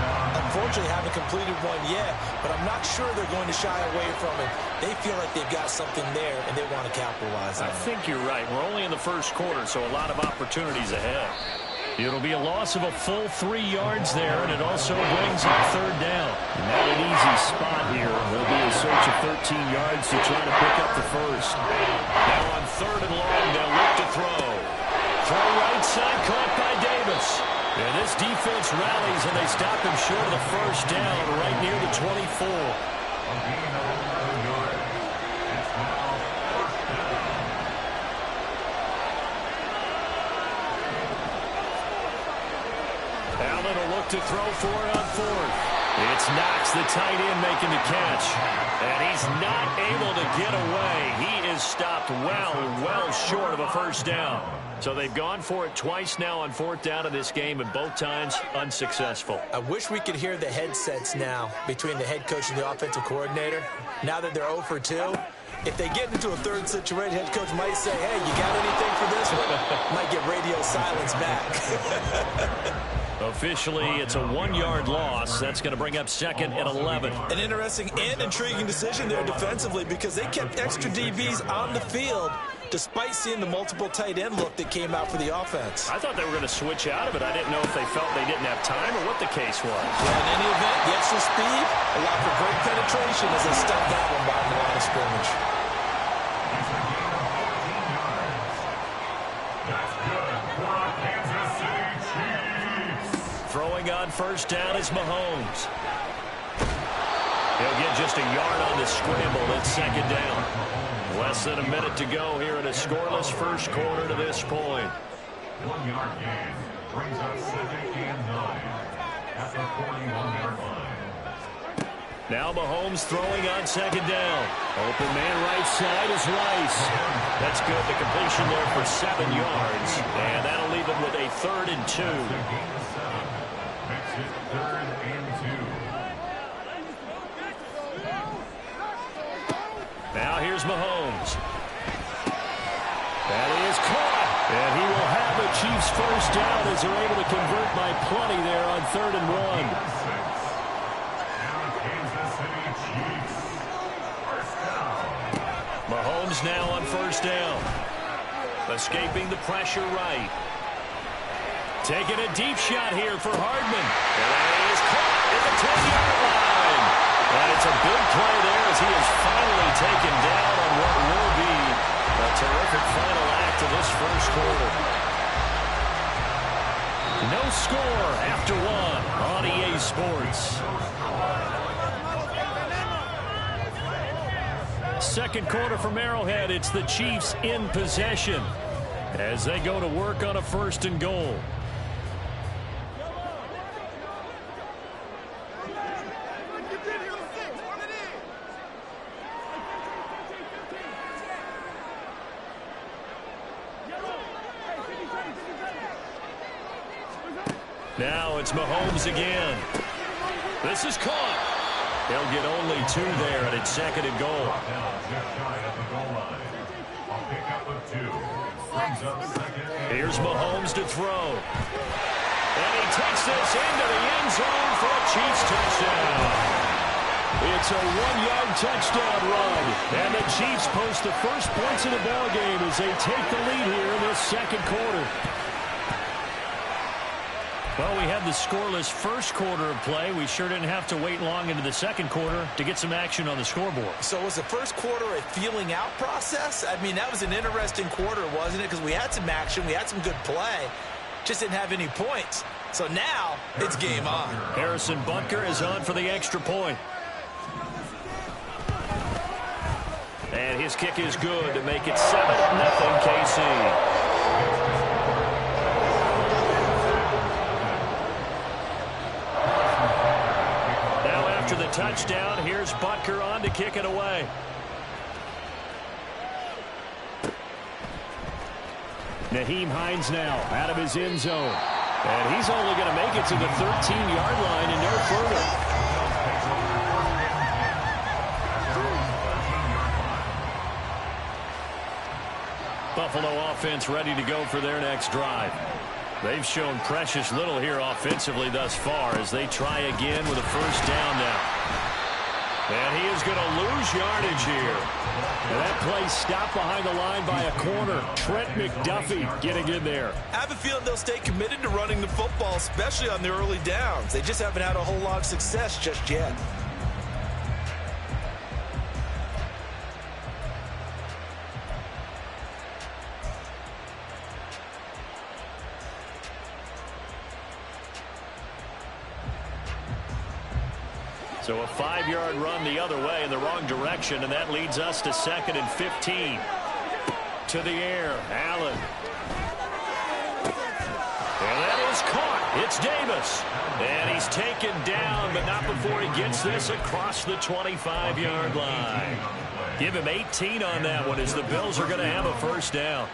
Unfortunately, haven't completed one yet, but I'm not sure they're going to shy away from it. They feel like they've got something there, and they want to capitalize on it.
I think you're right. We're only in the first quarter, so a lot of opportunities ahead. It'll be a loss of a full 3 yards there, and it also brings up third down. Not an easy spot here. There'll be a search of 13 yards to try to pick up the first. Now on third and long, they'll look to throw. Throw right side, caught by Davis. And this defense rallies, and they stop him short of the first down right near the 24. Allen will look to throw for it on fourth. It's Knox, the tight end, making the catch. And he's not able to get away. He is stopped well short of a first down. So they've gone for it twice now on fourth down in this game, and both times unsuccessful.
I wish we could hear the headsets now between the head coach and the offensive coordinator. Now that they're 0 for 2, if they get into a third situation, head coach might say, hey, you got anything for this one? Might get radio silence back.
Officially, it's a 1-yard loss. That's going to bring up second and 11.
An interesting and intriguing decision there defensively, because they kept extra DBs on the field despite seeing the multiple tight end look that came out for the offense.
I thought they were going to switch out of it. I didn't know if they felt they didn't have time or what the case was.
Well, in any event, the extra speed allowed for great penetration as they stuffed that one by the line of scrimmage.
Throwing on first down is Mahomes. He'll get just a yard on the scramble. It's second down. Less than a minute to go here in a scoreless first quarter to this point.
1-yard gain brings up second and 9 at the 41-yard line.
Now Mahomes throwing on second down. Open man right side is Rice. That's good. The completion there for 7 yards. And that'll leave him with a 3rd and 2.
Makes it 3rd and 2.
Now here's Mahomes. That is caught. And he will have the Chiefs first down as they're able to convert by plenty there on 3rd and 1. Mahomes now on first down. Escaping the pressure right. Taking a deep shot here for Hardman. And that is caught at the 10-yard line. And it's a big play there as he is finally taken down on what will be a terrific final act of this first quarter. No score after 1 on EA Sports. Second quarter from Arrowhead, it's the Chiefs in possession as they go to work on a 1st and goal.
Now it's Mahomes again. This is caught. They'll get only 2 there, and it's 2nd and goal.
Just shy of the goal line. A pickup of 2. Brings up 2nd and
Here's Mahomes to throw. And he takes this into the end zone for a Chiefs touchdown.
It's a 1-yard touchdown run. And the Chiefs post the first points of the ballgame as they take the lead here in this 2nd quarter.
Well, we had the scoreless first quarter of play. We sure didn't have to wait long into the 2nd quarter to get some action on the scoreboard.
So was the first quarter a feeling out process? I mean, that was an interesting quarter, wasn't it? Because we had some action, we had some good play, just didn't have any points. So now it's game on.
Harrison Butker is on for the extra point. And his kick is good to make it 7-0 KC. After the touchdown, here's Butker on to kick it away.
Nyheim Hines now out of his end zone. And he's only going to make it to the 13-yard line and no further. Buffalo offense ready to go for their next drive. They've shown precious little here offensively thus far as they try again with a first down now. And he is going to lose yardage here. And that play stopped behind the line by a corner. Trent McDuffie getting in there.
I have a feeling they'll stay committed to running the football, especially on the early downs. They just haven't had a whole lot of success just yet.
So a 5-yard run the other way in the wrong direction, and that leads us to 2nd and 15. To the air, Allen. And that is caught. It's Davis. And he's taken down, but not before he gets this across the 25-yard line. Give him 18 on that one as the Bills are going to have a first down.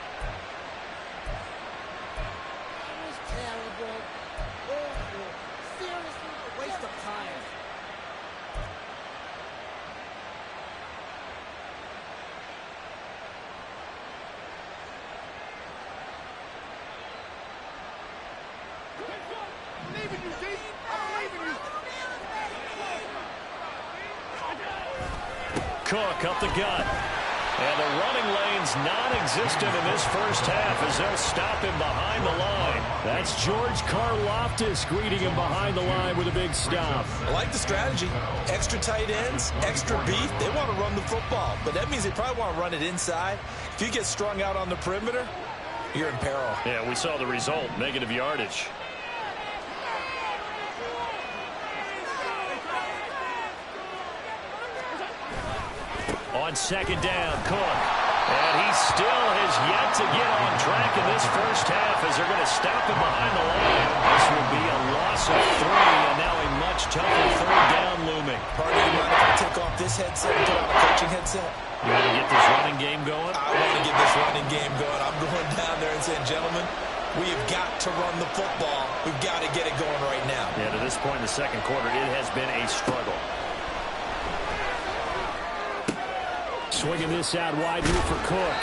Cook up the gut. And the running lane's non-existent in this first half as they'll stop him behind the line.
That's George Karlaftis greeting him behind the line with a big stop.
I like the strategy. Extra tight ends, extra beef. They want to run the football, but that means they probably want to run it inside. If you get strung out on the perimeter, you're in peril.
Yeah, we saw the result, negative yardage. On 2nd down, Cook. And he still has yet to get on track in this first half as they're going to stop him behind the line. This will be a loss of 3 and now a much tougher 3rd down looming.
Pardon me, mind if I take off this headset and put on a coaching headset?
You want to get this running game going?
I want to get this running game going. I'm going down there and saying, gentlemen, we have got to run the football. We've got to get it going right now.
Yeah, to this point in the 2nd quarter, it has been a struggle.
Swinging this out wide here for Cook.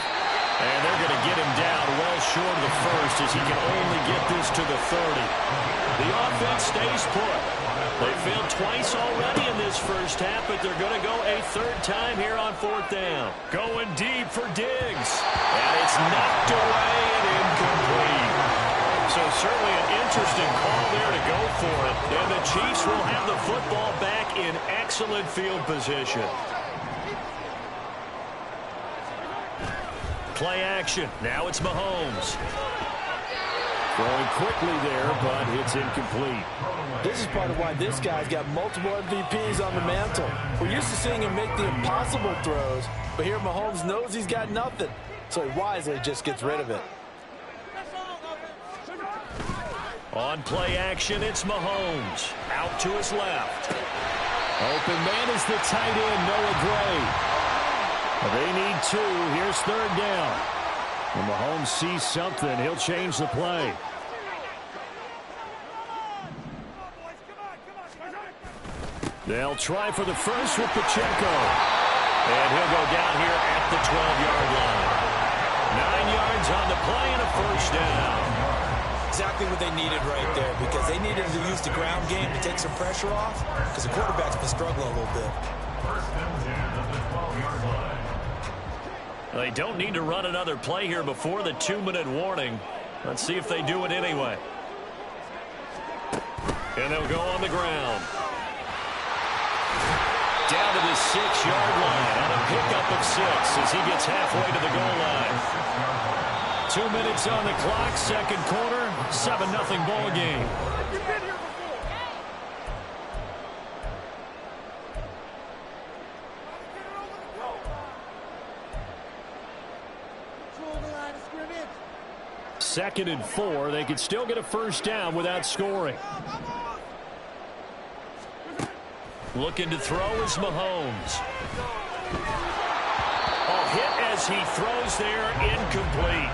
And they're going to get him down well short of the first as he can only get this to the 30. The offense stays put. They failed twice already in this first half, but they're going to go a 3rd time here on 4th down. Going deep for Diggs. And it's knocked away and incomplete. So certainly an interesting call there to go for it. And the Chiefs will have the football back in excellent field position. Play action. Now it's Mahomes. Going quickly there, but it's incomplete.
This is part of why this guy's got multiple MVPs on the mantle. We're used to seeing him make the impossible throws, but here Mahomes knows he's got nothing, so he wisely just gets rid of it.
On play action, it's Mahomes. Out to his left.
Open man is the tight end, Noah Gray. They need 2. Here's 3rd down. When Mahomes sees something, he'll change the play. They'll try for the first with Pacheco. And he'll go down here at the 12-yard line. 9 yards on the play and a first down.
Exactly what they needed right there, because they needed to use the ground game to take some pressure off, because the quarterback's been struggling a little bit.
First and 10 at the 12-yard line.
They don't need to run another play here before the 2-minute warning. Let's see if they do it anyway. And they'll go on the ground. Down to the 6-yard line on a pickup of 6 as he gets halfway to the goal line. 2 minutes on the clock, second quarter, 7-0 ball game. Second and 4. They could still get a first down without scoring. Looking to throw is Mahomes. Hit as he throws there, incomplete.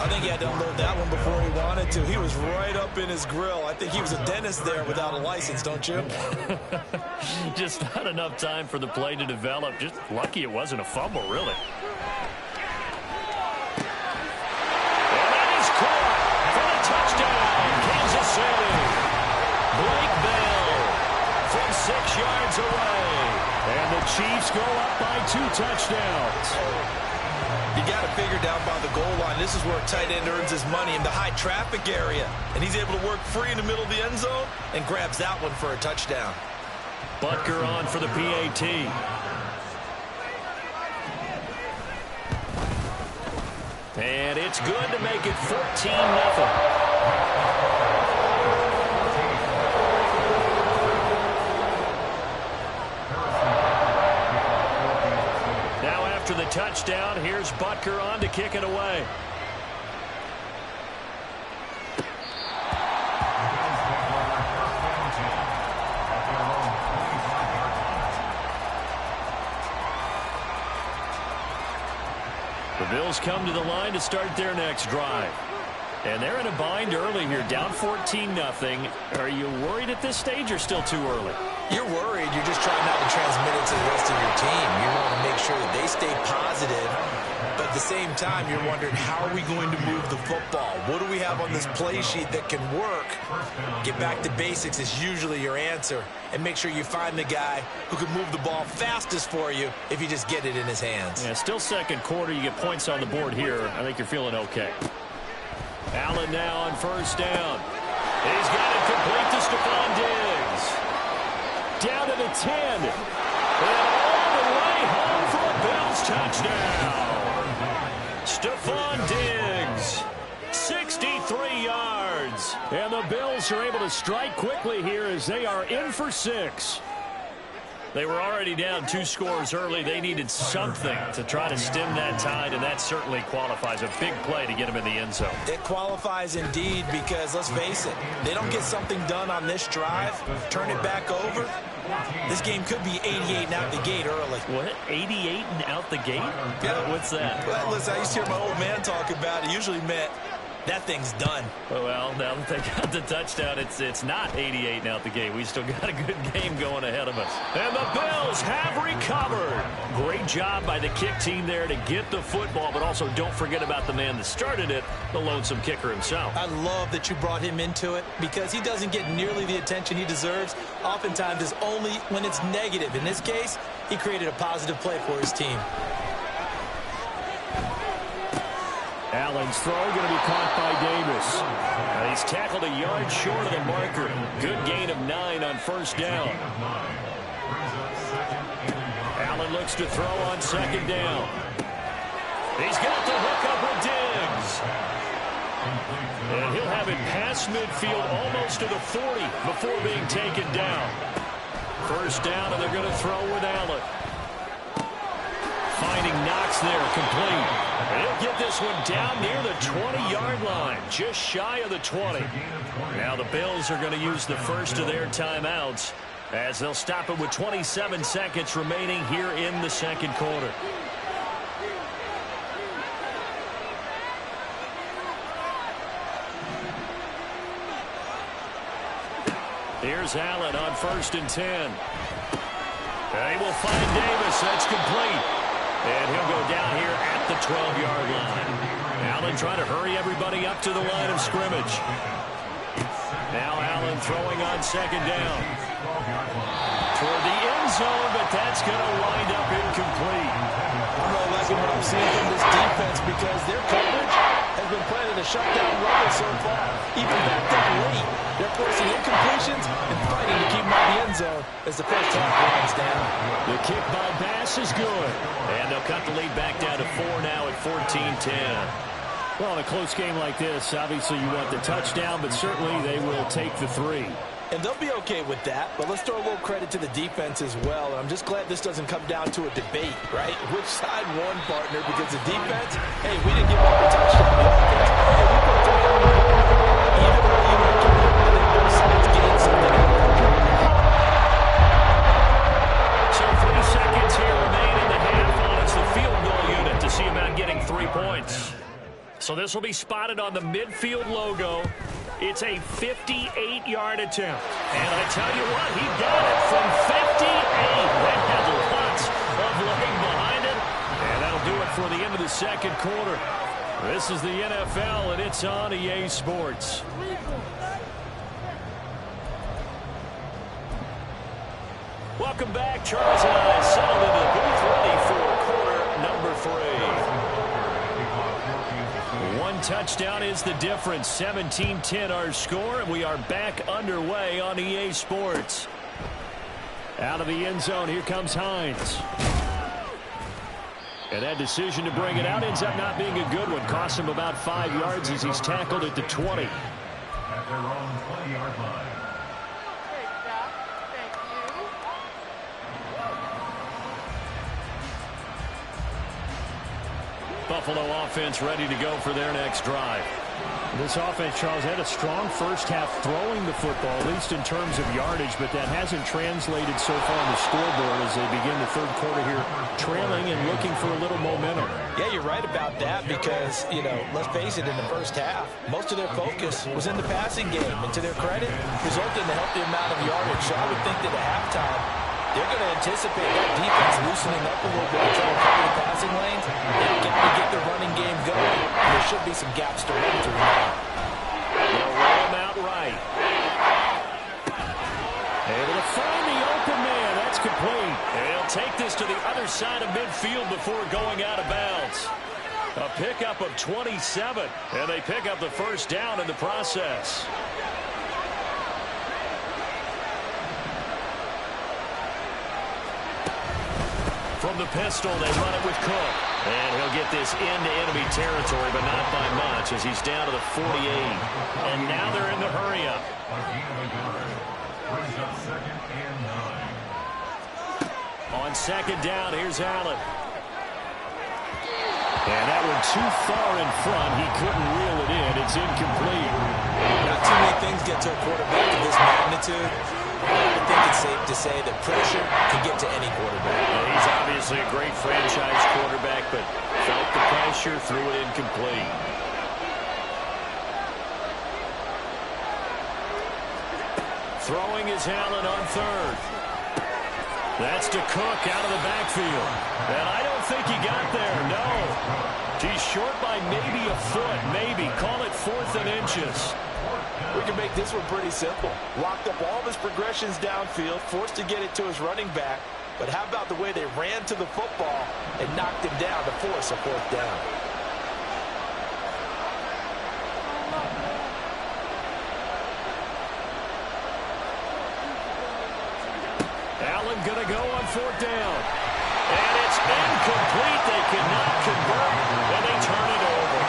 I think he had to unload that one before he wanted to. He was right up in his grill. I think he was a dentist there without a license, don't you?
Just not enough time for the play to develop. Just lucky it wasn't a fumble, really. And that is caught for a touchdown, Kansas City. Blake Bell from 6 yards away. And the Chiefs go up by 2 touchdowns.
You got to figure down by the goal line. This is where a tight end earns his money, in the high traffic area. And he's able to work free in the middle of the end zone and grabs that one for a touchdown.
Butker on for the PAT. And it's good to make it 14-0. After the touchdown, here's Butker on to kick it away. The Bills come to the line to start their next drive. And they're in a bind early here, down 14-0. Are you worried at this stage or still too early?
You're worried. You're just trying not to transmit it to the rest of your team. You want to make sure that they stay positive. But at the same time, you're wondering, how are we going to move the football? What do we have on this play sheet that can work? Get back to basics is usually your answer. And make sure you find the guy who can move the ball fastest for you if you just get it in his hands.
Yeah, still second quarter. You get points on the board here. I think you're feeling okay. Allen now on first down. He's got it complete to Stephon Diggs. Down to the 10. And all the way home for a Bills touchdown. Stephon Diggs. 63 yards. And the Bills are able to strike quickly here as they are in for 6. They were already down 2 scores early. They needed something to try to stem that tide, and that certainly qualifies. A big play to get them in the end zone.
It qualifies indeed, because let's face it, they don't get something done on this drive, turn it back over, this game could be 88 and out the gate early.
What? 88 and out the gate?
Yeah.
What's that?
Well, listen, I used to hear my old man talk about it. Usually meant that thing's done.
Well, now that they got the touchdown, it's not 88 and out the gate. We still got a good game going ahead of us. And the Bills have recovered. Great job by the kick team there to get the football, but also don't forget about the man that started it, the lonesome kicker himself.
I love that you brought him into it, because he doesn't get nearly the attention he deserves. Oftentimes it's only when it's negative. In this case, he created a positive play for his team.
Allen's throw going to be caught by Davis. He's tackled a yard short of the marker. Good gain of 9 on first down. Allen looks to throw on second down. He's got the hook up with Diggs. And he'll have it past midfield almost to the 40 before being taken down. First down, and they're going to throw with Allen. Finding Knox there, complete. And he'll get this one down near the 20-yard line, just shy of the 20. Now the Bills are going to use the first of their timeouts as they'll stop it with 27 seconds remaining here in the second quarter.
Here's Allen on 1st and 10. They will find Davis. That's complete. And he'll go down here at the 12-yard line. Allen trying to hurry everybody up to the line of scrimmage. Now Allen throwing on 2nd down. Toward the end zone, but that's going to wind up incomplete.
I'm really liking what I'm seeing from this defense because their coverage has been playing at a shutdown level so far. Even back down late, they're forcing incompletions and fighting to keep them out of the end zone as the first half winds down.
The kick by Bass is good. And they'll cut the lead back down to 4 now at 14-10.
Well, in a close game like this, obviously you want the touchdown, but certainly they will take the 3.
And they'll be okay with that, but let's throw a little credit to the defense as well. I'm just glad this doesn't come down to a debate, right? Which side won, partner? Because the defense, hey, we didn't give up a touchdown. The offense, hey, we put 3 on the board. Either way you look at it, I think both sides gained something out of it.
So 3 seconds here remain in the half. On it's the field goal unit to see about getting 3 points. So this will be spotted on the midfield logo. It's a 58-yard attempt. And I tell you what, he got it from 58. That had lots of leg behind it. And that'll do it for the end of the 2nd quarter. This is the NFL, and it's on EA Sports. Welcome back. Charles and I settled into the booth ready for quarter number 3. 1 touchdown is the difference. 17-10 our score, and we are back underway on EA Sports. Out of the end zone, here comes Hines. And that decision to bring it out ends up not being a good one. Costs him about 5 yards as he's tackled at the 20.
At their own 20-yard line.
Buffalo offense ready to go for their next drive.
This offense, Charles, had a strong first half throwing the football, at least in terms of yardage, but that hasn't translated so far on the scoreboard as they begin the 3rd quarter here, trailing and looking for a little momentum.
Yeah, you're right about that because, you know, let's face it, in the first half, most of their focus was in the passing game. And to their credit, resulted in a healthy amount of yardage. So I would think that at halftime, they're going to anticipate that defense loosening up a little bit and trying to cover the passing lanes. They've got to get the running game going. There should be some gaps to run through now.
They'll roll him out right. Able to find the open man. That's complete. And he'll take this to the other side of midfield before going out of bounds. A pickup of 27. And they pick up the first down in the process. From the pistol, they run it with Cook. And he'll get this into enemy territory, but not by much as he's down to the 48. And now they're in the hurry-up.
Brings up 2nd and 9.
On 2nd down, here's Allen. And that one too far in front. He couldn't reel it in. It's incomplete.
Not too many things get to a quarterback of this magnitude. I think it's safe to say that pressure can get to any quarterback.
He's obviously a great franchise quarterback, but felt the pressure, threw it incomplete. Throwing is Allen on 3rd. That's to Cook out of the backfield. And I don't think he got there, no. He's short by maybe a foot, maybe. Call it 4th and inches.
We can make this one pretty simple. Locked up all of his progressions downfield, forced to get it to his running back. But how about the way they ran to the football and knocked him down to force a 4th down?
Allen going to go on 4th down. And it's incomplete. They cannot convert, and they turn it over.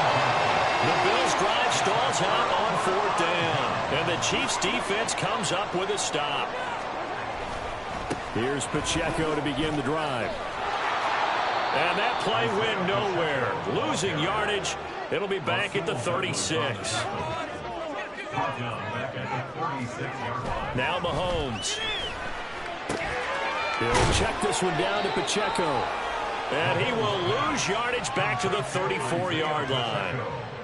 The Bills' drive stalls out on 4th down. And the Chiefs' defense comes up with a stop.
Here's Pacheco to begin the drive.
And that play went nowhere. Losing yardage. It'll be back at the 36. Now Mahomes. He'll check this one down to Pacheco. And he will lose yardage back to the 34-yard line.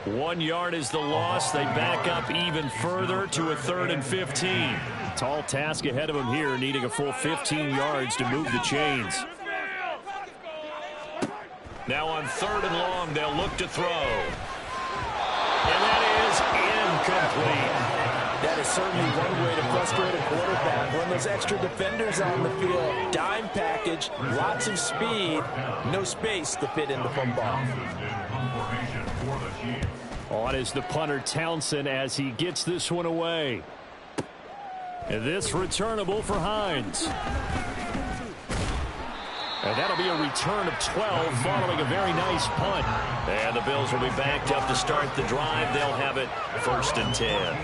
1 yard is the loss. They back up even further to a 3rd and 15. Tall task ahead of them here, needing a full 15 yards to move the chains. Now on 3rd and long, they'll look to throw. And that is incomplete.
That is certainly one way to frustrate a quarterback. Run those extra defenders on the field. Dime package, lots of speed, no space to fit in the football.
On is the punter Townsend as he gets this one away. And this returnable for Hines. And that'll be a return of 12 following a very nice punt. And the Bills will be backed up to start the drive. They'll have it 1st and 10.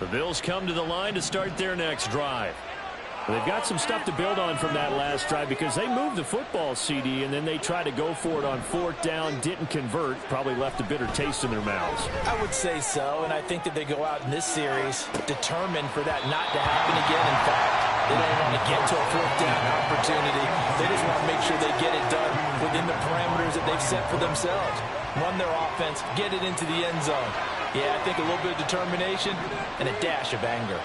The Bills come to the line to start their next drive. They've got some stuff to build on from that last drive because they moved the football, CD, and then they tried to go for it on 4th down, didn't convert, probably left a bitter taste in their mouths.
I would say so, and I think that they go out in this series determined for that not to happen again. In fact, they don't want to get to a 4th down opportunity. They just want to make sure they get it done within the parameters that they've set for themselves. Run their offense, get it into the end zone. Yeah, I think a little bit of determination and a dash of anger.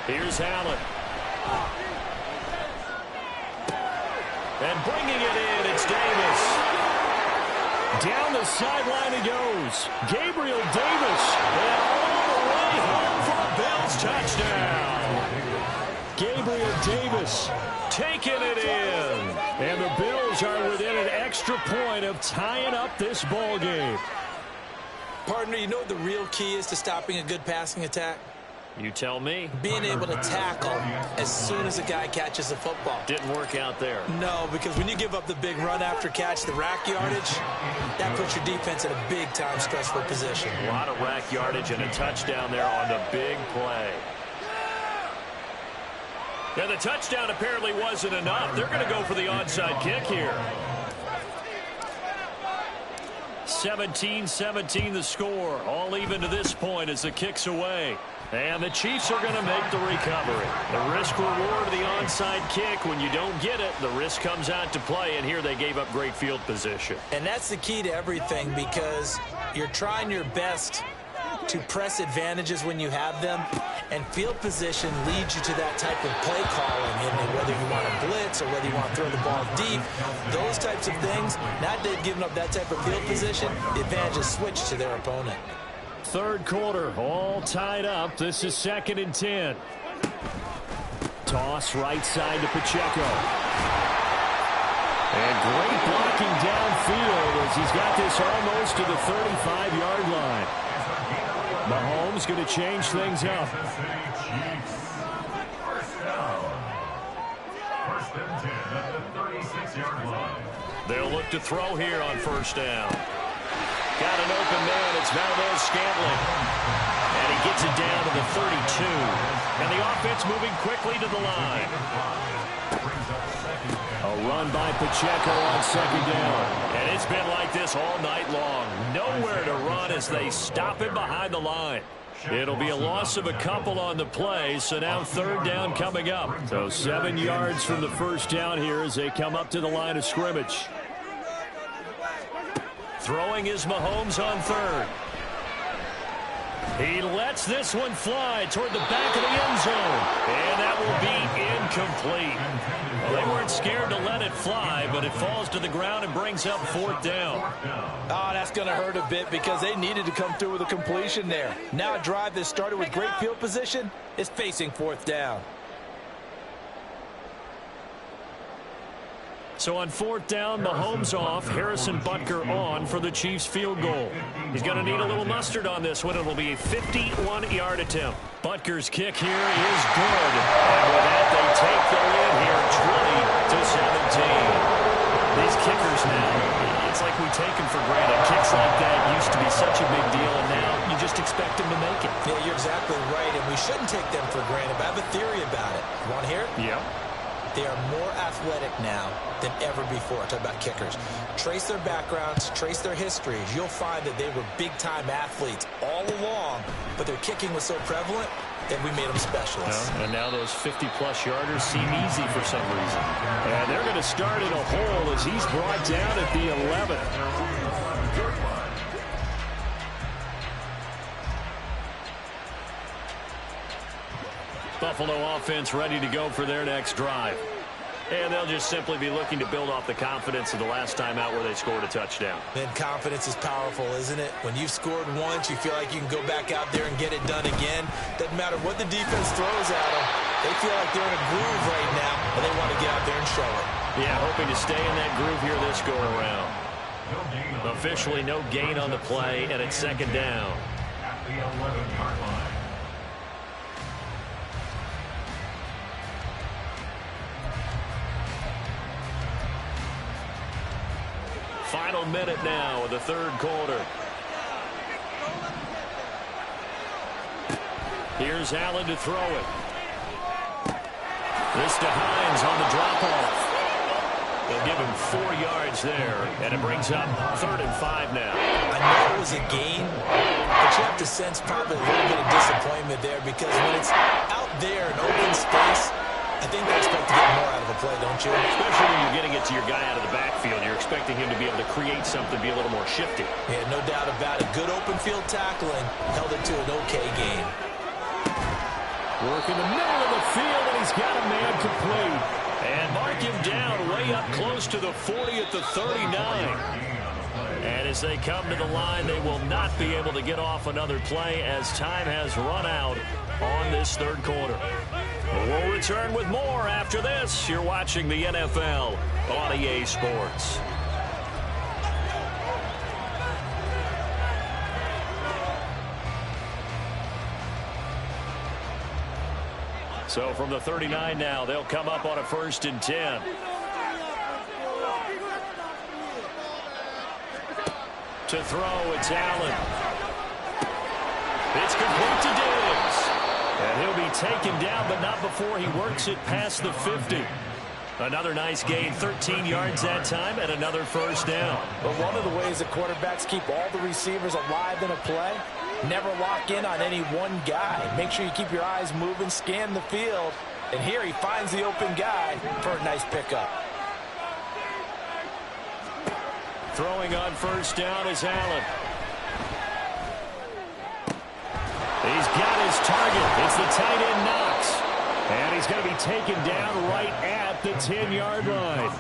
Here's Allen. And bringing it in, it's Davis. Down the sideline he goes. Gabriel Davis. And all the way home for a Bills touchdown. Gabriel Davis taking it in. And the Bills are within an extra point of tying up this ball game.
Partner, you know what the real key is to stopping a good passing attack?
You tell me.
Being able to tackle as soon as a guy catches the football.
Didn't work out there.
No, because when you give up the big run after catch, the rack yardage, that puts your defense in a big-time stressful position.
A lot of rack yardage and a touchdown there on the big play. Yeah, the touchdown apparently wasn't enough. They're going to go for the onside kick here. 17-17 the score. All even to this point as the kick's away. And the Chiefs are going to make the recovery. The risk-reward of the onside kick, when you don't get it, the risk comes out to play, and here they gave up great field position.
And that's the key to everything because you're trying your best to press advantages when you have them, and field position leads you to that type of play calling, and whether you want to blitz or whether you want to throw the ball deep, those types of things, now that they've given up that type of field position, the advantage is switched to their opponent.
3rd quarter, all tied up. This is 2nd and 10. Toss right side to Pacheco. And great blocking downfield as he's got this almost to the 35-yard line. Mahomes going to change things up. They'll look to throw here on 1st down. Got an open man. It's Valdes-Scantling. And he gets it down to the 32. And the offense moving quickly to the line. A run by Pacheco on 2nd down. And it's been like this all night long. Nowhere to run as they stop him behind the line. It'll be a loss of a couple on the play, so now 3rd down coming up. So 7 yards from the 1st down here as they come up to the line of scrimmage. Throwing is Mahomes on 3rd. He lets this one fly toward the back of the end zone. And that will be incomplete. Well, they weren't scared to let it fly, but it falls to the ground and brings up 4th down.
Oh, that's going to hurt a bit because they needed to come through with a completion there. Now a drive that started with great field position is facing 4th down.
So on 4th down, Mahomes off, Harrison Butker on for the Chiefs field goal. He's going to need a little mustard on this one. It'll be a 51-yard attempt. Butker's kick here is good. And with that, they take the lead here, 20-17. These kickers now, it's like we take them for granted. Kicks like that used to be such a big deal, and now you just expect them to make it.
Yeah, you're exactly right, and we shouldn't take them for granted. But I have a theory about it. You want to hear it?
Yeah.
They are more athletic now than ever before. Talk about kickers. Trace their backgrounds, trace their histories. You'll find that they were big-time athletes all along, but their kicking was so prevalent that we made them specialists.
And now those 50-plus yarders seem easy for some reason. And they're going to start in a hole as he's brought down at the 11th. Buffalo offense ready to go for their next drive. And they'll just simply be looking to build off the confidence of the last time out where they scored a touchdown.
Man, confidence is powerful, isn't it? When you've scored once, you feel like you can go back out there and get it done again. Doesn't matter what the defense throws at them. They feel like they're in a groove right now, and they want to get out there and show it.
Yeah, hoping to stay in that groove here this go-around. Officially no gain on the play, and it's second down.
At the 11-yard line.
Final minute now of the third quarter. Here's Allen to throw it. This to Hines on the drop-off. They'll give him 4 yards there, and it brings up 3rd and 5 now.
I know it was a gain, but you have to sense probably a little bit of disappointment there because when it's out there in open space, I think they expect to get more out of a play, don't you?
Especially when you're getting it to your guy out of the backfield. You're expecting him to be able to create something, be a little more shifty.
Yeah, no doubt about it. Good open field tackling held it to an okay gain.
Work in the middle of the field, and he's got a man complete. And mark him down way up close to the 40 at the 39. And as they come to the line, they will not be able to get off another play as time has run out on this third quarter. We'll return with more after this. You're watching the NFL on EA Sports. So from the 39 now, they'll come up on a 1st and 10. To throw, it's Allen. It's complete to Diggs. And he'll be taken down, but not before he works it past the 50. Another nice gain, 13 yards that time, and another 1st down.
But one of the ways that quarterbacks keep all the receivers alive in a play, never lock in on any one guy. Make sure you keep your eyes moving, scan the field. And here he finds the open guy for a nice pickup.
Throwing on 1st down is Allen. He's got his target. It's the tight end Knox. And he's going to be taken down right at the 10-yard line.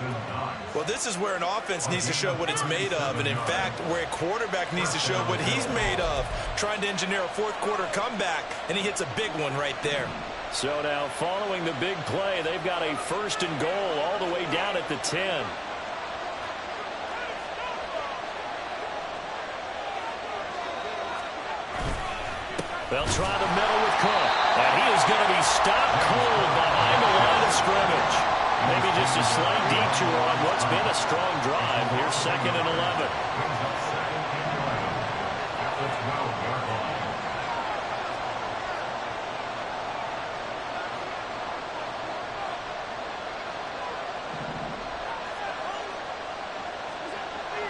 Well, this is where an offense needs to show what it's made of. And, in fact, where a quarterback needs to show what he's made of, trying to engineer a fourth-quarter comeback, and he hits a big one right there.
So now following the big play, they've got a 1st and goal all the way down at the 10. They'll try the middle with Cook. And he is going to be stopped cold behind the line of scrimmage. Maybe just a slight detour on what's been a strong drive. Here's 2nd and 11.
At the 12-yard line.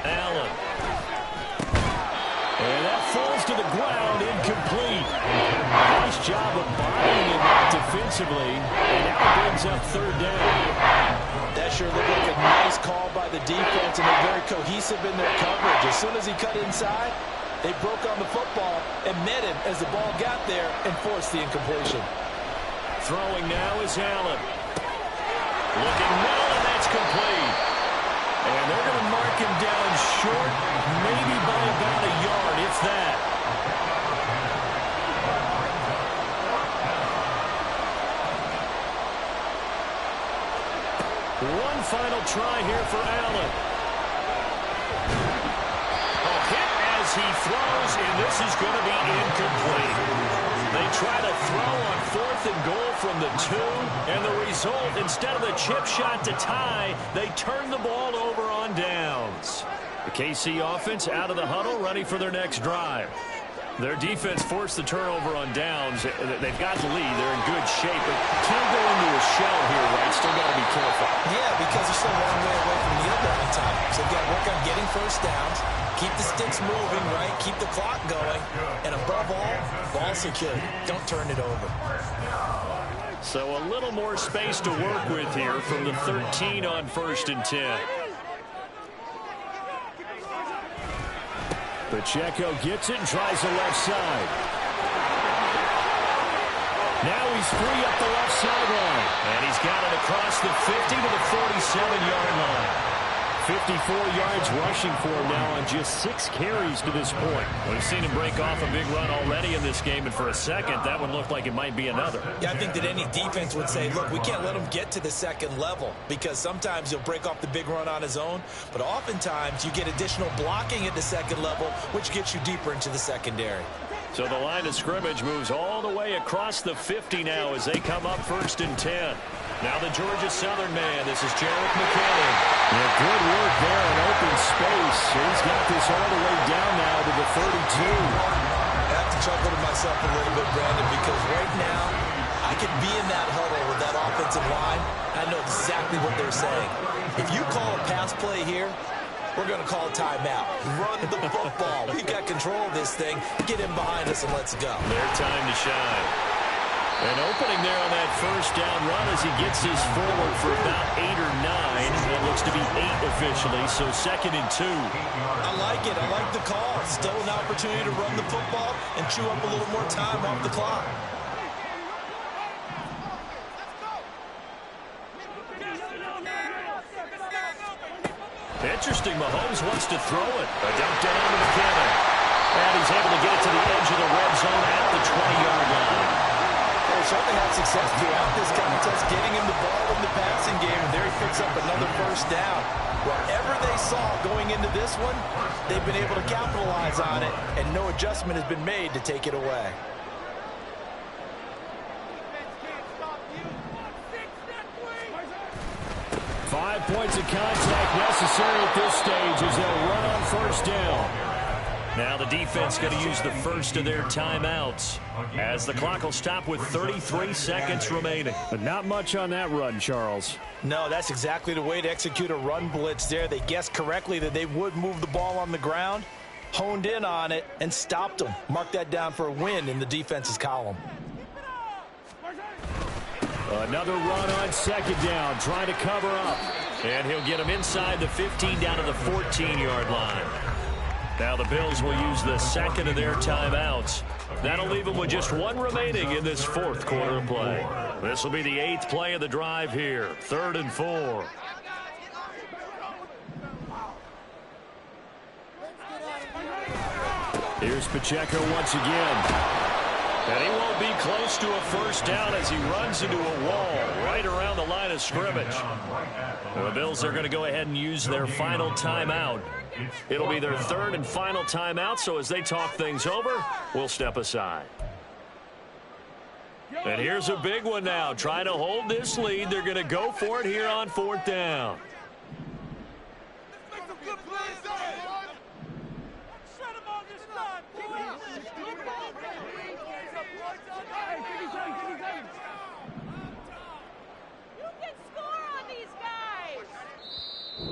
Allen. And that falls to the ground, incomplete. Nice job of bodying him up defensively, and now it brings up 3rd down.
That sure looked like a nice call by the defense, and they're very cohesive in their coverage. As soon as he cut inside, they broke on the football and met him as the ball got there and forced the incompletion.
Throwing now is Allen. Looking well, and that's complete. And they're going to mark him down short, maybe by about a yard, if that. One final try here for Allen. A hit as he throws, and this is going to be incomplete. They try to throw on 4th and goal from the 2, and the result, instead of the chip shot to tie, they turn the ball over on downs. The KC offense out of the huddle, ready for their next drive. Their defense forced the turnover on downs. They've got the lead. They're in good shape, but can't go into a shell here, right? Still got to be careful.
Yeah, because they're still a long way away from the end of the time. So they've got to work on getting 1st downs, keep the sticks moving, right? Keep the clock going. And above all, ball security. Don't turn it over.
So a little more space to work with here from the 13 on 1st and 10. Pacheco gets it and tries the left side. Now he's free up the left sideline.
And he's got it across the 50 to the 47-yard line.
54 yards rushing for him now on just 6 carries to this point.
We've seen him break off a big run already in this game, and for a second, that one looked like it might be another.
Yeah, I think that any defense would say, look, we can't let him get to the second level, because sometimes he'll break off the big run on his own, but oftentimes you get additional blocking at the second level, which gets you deeper into the secondary.
So the line of scrimmage moves all the way across the 50 now as they come up 1st and 10. Now the Georgia Southern man, this is Jerick McKinnon.
Yeah, good work there in open space. He's got this all the way down now to the 32.
I have to chuckle to myself a little bit, Brandon, because right now I could be in that huddle with that offensive line. I know exactly what they're saying. If you call a pass play here, we're going to call timeout. Run the football. We've got control of this thing. Get him behind us and let's go.
Their time to shine. An opening there on that 1st down run as he gets his forward for about 8 or 9. It looks to be 8 officially, so 2nd and 2.
I like it. I like the call. Still an opportunity to run the football and chew up a little more time off the clock.
Interesting, Mahomes wants to throw it. A dump down to McKinnon. And he's able to get it to the edge of the red zone at the 20-yard line.
Well, certainly had success throughout this contest, getting him the ball in the passing game, and there he picks up another 1st down. Whatever they saw going into this one, they've been able to capitalize on it, and no adjustment has been made to take it away.
Five points of contact necessary at this stage as they'll run on 1st down.
Now the defense going to use the first of their timeouts as the clock will stop with 33 seconds remaining.
But not much on that run, Charles.
No, that's exactly the way to execute a run blitz there. They guessed correctly that they would move the ball on the ground, honed in on it, and stopped them. Mark that down for a win in the defense's column.
Another run on 2nd down, trying to cover up.
And he'll get him inside the 15 down to the 14-yard line. Now the Bills will use the 2nd of their timeouts. That'll leave them with just 1 remaining in this 4th quarter of play. This will be the 8th play of the drive here. 3rd and 4.
Here's Pacheco once again.
And he won't be close to a 1st down as he runs into a wall right around the line of scrimmage. The Bills are going to go ahead and use their final timeout. It'll be their 3rd and final timeout, so as they talk things over, we'll step aside. And here's a big one now. Trying to hold this lead. They're going to go for it here on 4th down.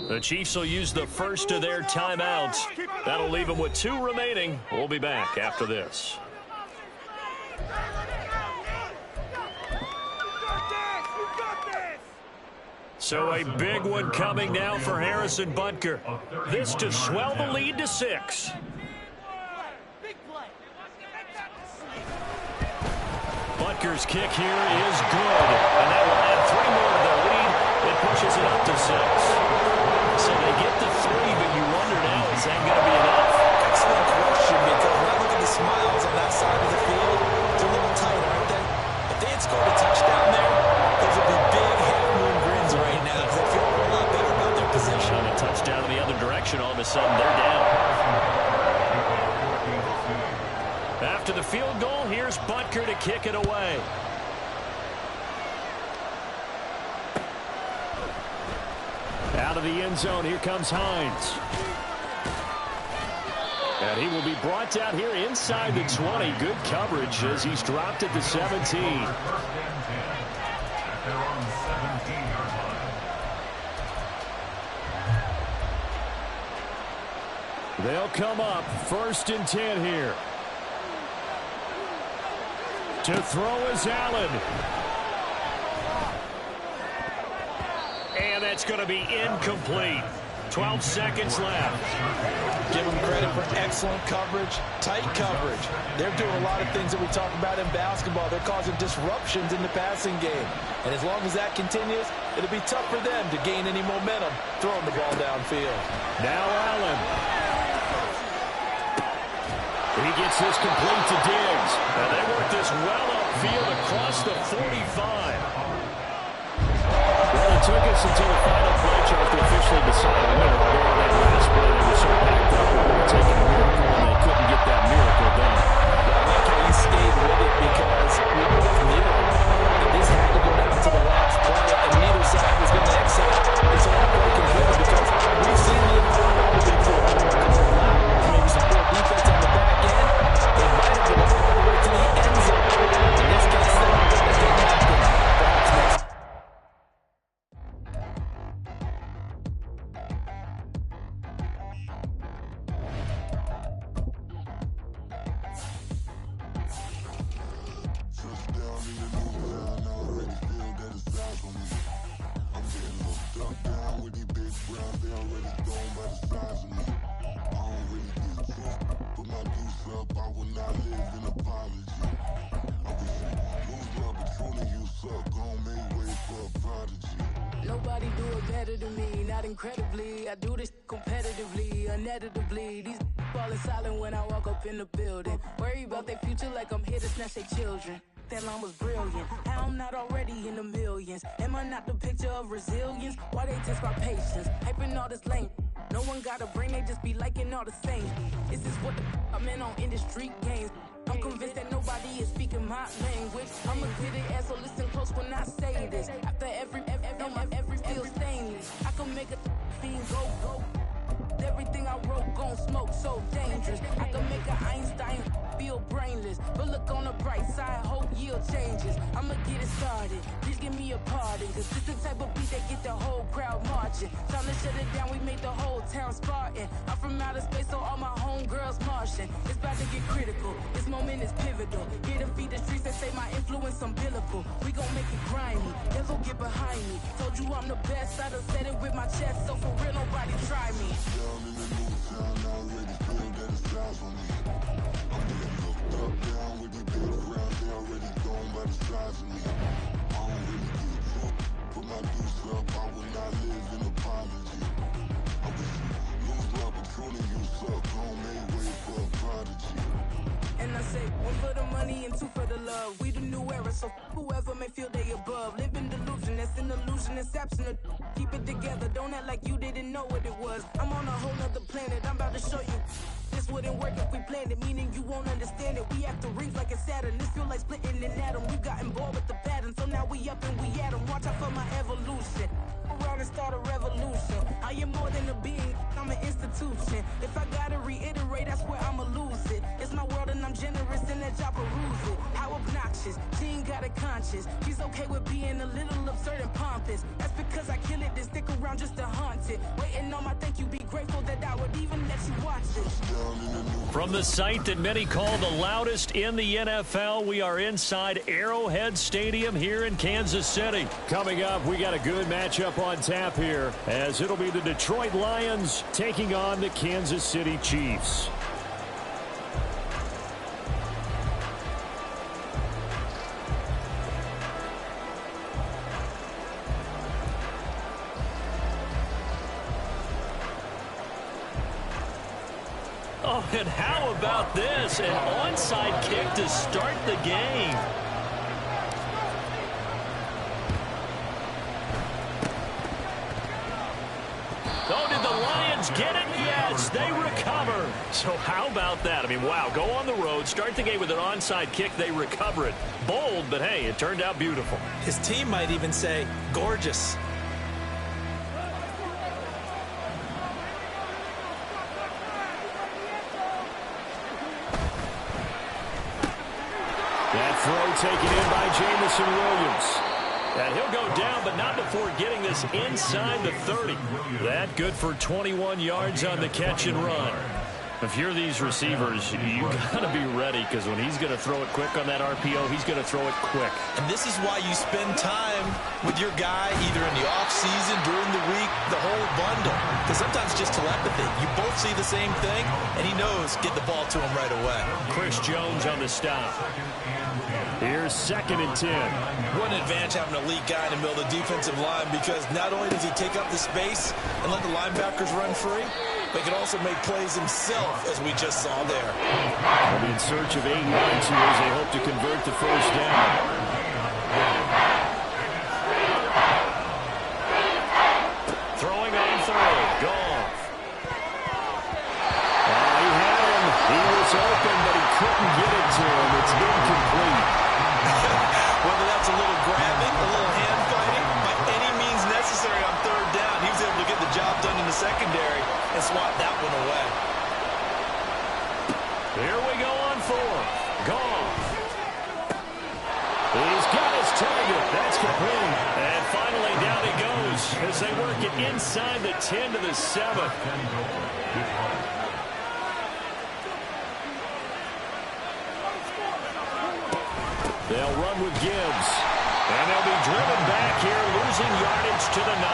The Chiefs will use the first of their timeouts. That'll leave them with 2 remaining. We'll be back after this. So a big one coming now for Harrison Butker. This to swell the lead to 6. Butker's kick here is good. And that will add 3 more to their lead. It pushes it up to 6. So they get the 3, but you wonder now, is that going to be enough?
Excellent question, because when I look at the smiles on that side of the field, it's a little tight, aren't they? If they had scored a touchdown there, those would be big half-moon grins right now, because they feel a whole lot better about their position.
On a touchdown in the other direction, all of a sudden they're down. After the field goal, here's Butker to kick it away.
Out of the end zone, here comes Hines. And he will be brought down here inside the 20. Good coverage as he's dropped at the 17. They'll come up 1st and 10 here. To throw is Allen.
And that's going to be incomplete. 12 seconds left.
Give them credit for excellent coverage, tight coverage. They're doing a lot of things that we talk about in basketball. They're causing disruptions in the passing game. And as long as that continues, it'll be tough for them to gain any momentum throwing the ball downfield.
Now Allen. He gets this complete to Diggs.
And they work this well upfield across the 45.
Well, it took us until the final play, Charles, to officially decide a winner. Although that last play, they were so backed up, we were taking a miracle, and they couldn't get that miracle done.
I like how he stayed with it because we both knew that this had to go down to the last play, and neither side was going to exit its own play completely because we've seen the big four maybe some poor defense on the back end. It might have been all the way to the end zone. In this case, that didn't happen. Perhaps next.
Nobody do it better than me, not incredibly. I do this competitively, uneditably. These falling silent when I walk up in the building. Worry about their future like I'm here to snatch their children. That line was brilliant. How I'm not already in the millions. Am I not the picture of resilience? Why they test my patience? Hyping all this lame. No one got a brain, they just be liking all the same. This is what the I'm in on industry games. I'm convinced that nobody is speaking my language. I'm a good ass, so listen close when I say this. After every feel stainless. I can make a fiend go. Everything I wrote gon' smoke, so dangerous. I can make an Einstein feel brainless. But look on the bright side, hope yield changes. I'ma get it started, please give me a pardon. Cause this the type of beat that get the whole crowd marching. Time to shut it down, we made the whole town Spartan. I'm from outer space, so all my homegirls Martian. It's about to get critical, this moment is pivotal. Here to feed the streets and say my influence umbilical. We gon' make it grimy, devil get behind me. Told you I'm the best, I done said it with my chest. So for real, nobody try me.
Down in the new town, I already feel that it's time for me. I'm getting looked up, down with the big round, they already gone by the size of me. I don't really give a fuck, put my deuce up, I will not live in apology. I wish you lose my patrolling, you suck, don't make way for a prodigy.
And I say, one for the money and two for the love. We the new era, so whoever may feel they above. Live in delusion, that's an illusion, it's absent. Keep it together, don't act like you didn't know what it was. I'm on a whole nother planet, I'm about to show you. This wouldn't work if we planned it, meaning you won't understand it. We have to rings like it's Saturn, this feel like splitting an atom. We got involved with the pattern, so now we up and we at 'em. Watch out for my evolution. Around and start a revolution. I am more than a being, I'm an institution. If I gotta reiterate, that's where I'ma lose it. It's my world and I'm generous in that job peruse it. How obnoxious, she ain't got a conscience. She's okay with being a little absurd and pompous. That's because I kill it, then stick around just to haunt it. Waiting on my thank you, be grateful that I would even let you watch it.
From the site that many call the loudest in the NFL, we are inside Arrowhead Stadium here in Kansas City.
Coming up, we got a good matchup on tap here, as it'll be the Detroit Lions taking on the Kansas City Chiefs.
Oh, and how about this? An onside kick to start the game. Oh, did the Lions get it? Yes, they recover. So how about that? I mean, wow, go on the road, start the game with an onside kick, they recover it. Bold, but hey, it turned out beautiful.
His team might even say, gorgeous.
That throw taken in by Jamison Williams.
And he'll go down, but not before getting this inside the 30. That good for 21 yards on the catch and run.
If you're these receivers, you got to be ready, because when he's going to throw it quick on that RPO, he's going to throw it quick.
And this is why you spend time with your guy either in the offseason, during the week, the whole bundle. Because sometimes it's just telepathy. You both see the same thing, and he knows get the ball to him right away.
Chris Jones on the stop. Here's 2nd and 10.
What an advantage having an elite guy in the middle of the defensive line, because not only does he take up the space and let the linebackers run free, but he can also make plays himself, as we just saw there.
They'll be in search of 8 yards here as they hope to convert the first down. Throwing on 3rd. Goff. He had him. He was open, but he couldn't get it to him. It's incomplete.
Whether that's a little grabbing, a little hand fighting, by any means necessary on 3rd down, he was able to get the job done in the secondary and swat that one away.
Here we go on 4th. Goff. He's got his target. That's complete. And finally down he goes as they work it inside the 10 to the 7. They'll run with Gibbs. And they'll be driven back here, losing yardage to the 9.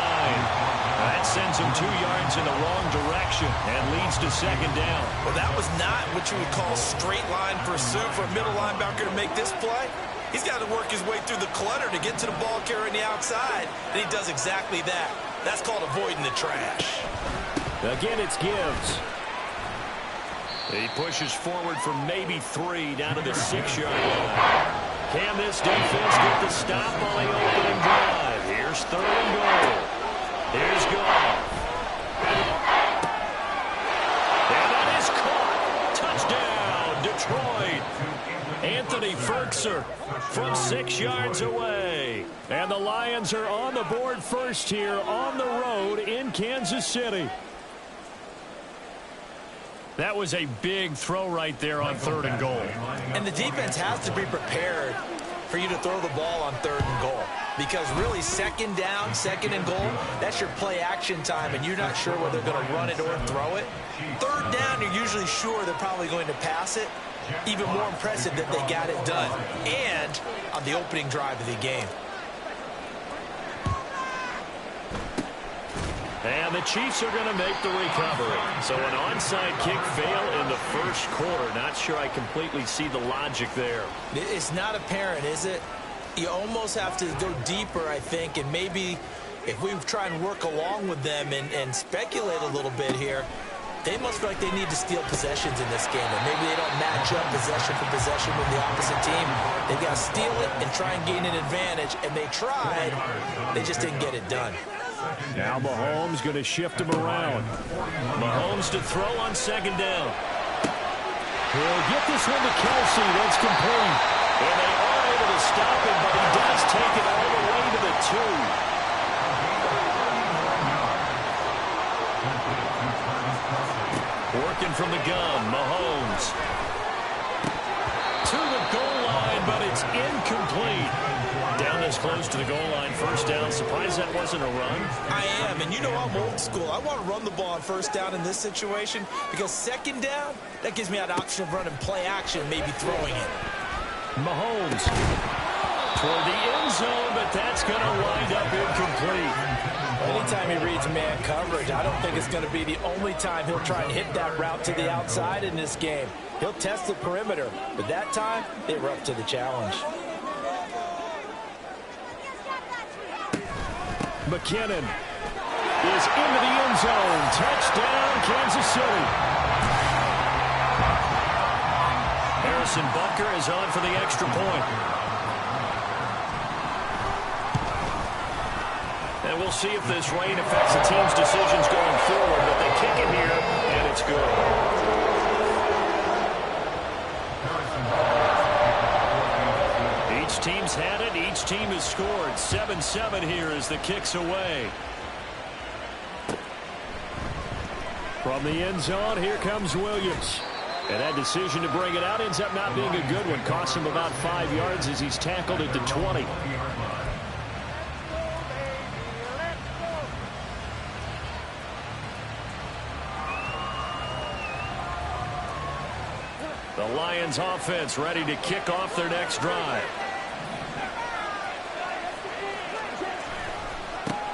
That sends him 2 yards in the wrong direction and leads to 2nd down.
Well, that was not what you would call straight line pursuit for a middle linebacker to make this play. He's got to work his way through the clutter to get to the ball carrier on the outside, and he does exactly that. That's called avoiding the trash.
Again, it's Gibbs. He pushes forward for maybe 3 down to the 6-yard line. Can this defense get the stop on the opening drive? Here's 3rd and goal. Here's Goff. And that is caught. Touchdown, Detroit. Anthony Ferkser from 6 yards away. And the Lions are on the board first here on the road in Kansas City. That was a big throw right there on 3rd and goal.
And the defense has to be prepared for you to throw the ball on 3rd and goal. Because really, 2nd down, 2nd and goal, that's your play action time, and you're not sure whether they're going to run it or throw it. 3rd down, you're usually sure they're probably going to pass it. Even more impressive that they got it done. And on the opening drive of the game.
And the Chiefs are going to make the recovery. So an onside kick fail in the first quarter. Not sure I completely see the logic there.
It's not apparent, is it? You almost have to go deeper, I think, and maybe if we try and work along with them and speculate a little bit here, they must feel like they need to steal possessions in this game, and maybe they don't match up possession for possession with the opposite team. They've got to steal it and try and gain an advantage, and they tried. They just didn't get it done.
Now Mahomes going to shift him around. Mahomes to throw on 2nd down. He'll get this one to Kelsey. That's complete. And they are able to stop him, but he does take it all the way to the 2. Working from the gun, Mahomes. To the goal line, but it's incomplete. Down this close to the goal line, 1st down. Surprised that wasn't a run?
I am, and you know I'm old school. I want to run the ball on 1st down in this situation because 2nd down, that gives me that option of running play action, maybe throwing it.
Mahomes toward the end zone, but that's going to wind up incomplete.
Anytime he reads man coverage, I don't think it's going to be the only time he'll try and hit that route to the outside in this game. He'll test the perimeter, but that time, they were up to the challenge.
McKinnon is into the end zone. Touchdown, Kansas City. Harrison Butker is on for the extra point. And we'll see if this rain affects the team's decisions going forward, but they kick it here, and it's good. Each team's had it. Each team has scored. 7-7 here as the kick's away. From the end zone, here comes Williams. And that decision to bring it out ends up not being a good one. Costs him about 5 yards as he's tackled at the 20. The Lions offense ready to kick off their next drive.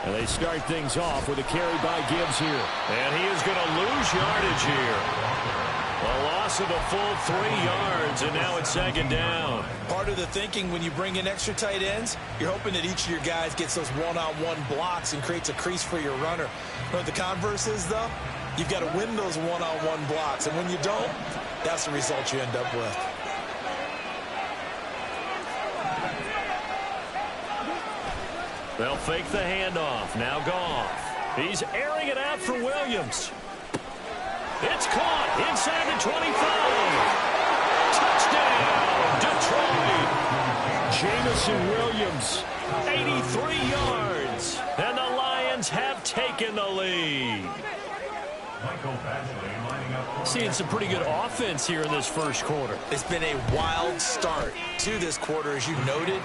And they start things off with a carry by Gibbs here.
And he is going to lose yardage here. A loss of a full 3 yards, and now it's second down.
Part of the thinking when you bring in extra tight ends, you're hoping that each of your guys gets those one-on-one blocks and creates a crease for your runner. You know what the converse is, though? You've got to win those one-on-one blocks, and when you don't, that's the result you end up with.
They'll fake the handoff. Now Goff. He's airing it out for Williams. It's caught inside the 25. Touchdown, Detroit. Jamison Williams, 83 yards. And the Lions have taken the lead.
Michael Badgley lining up.
Seeing some pretty good offense here in this first quarter.
It's been a wild start to this quarter, as you noted.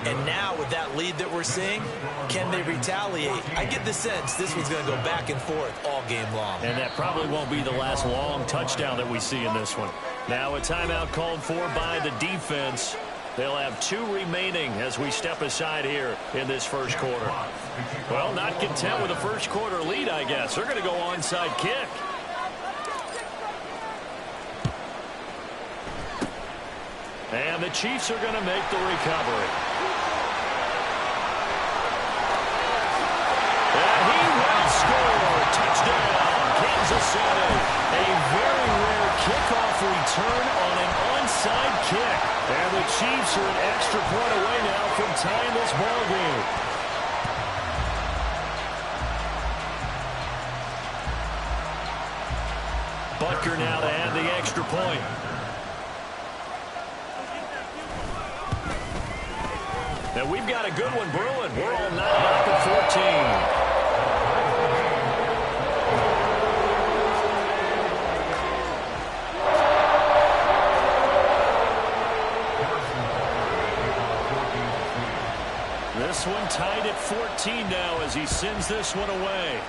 And now with that lead that we're seeing, can they retaliate? I get the sense this one's going to go back and forth all game long.
And that probably won't be the last long touchdown that we see in this one.
Now a timeout called for by the defense. They'll have 2 remaining as we step aside here in this first quarter.
Well, not content with a first quarter lead, I guess. They're going to go onside kick.
And the Chiefs are going to make the recovery. And he will score. Touchdown, Kansas City.
A very rare kickoff return on an onside kick.
And the Chiefs are an extra point away now from tying this ball game.
Butker now to add the extra point.
And we've got a good one brewing. We're all knotted up at 14. This one tied at 14 now as he sends this one away.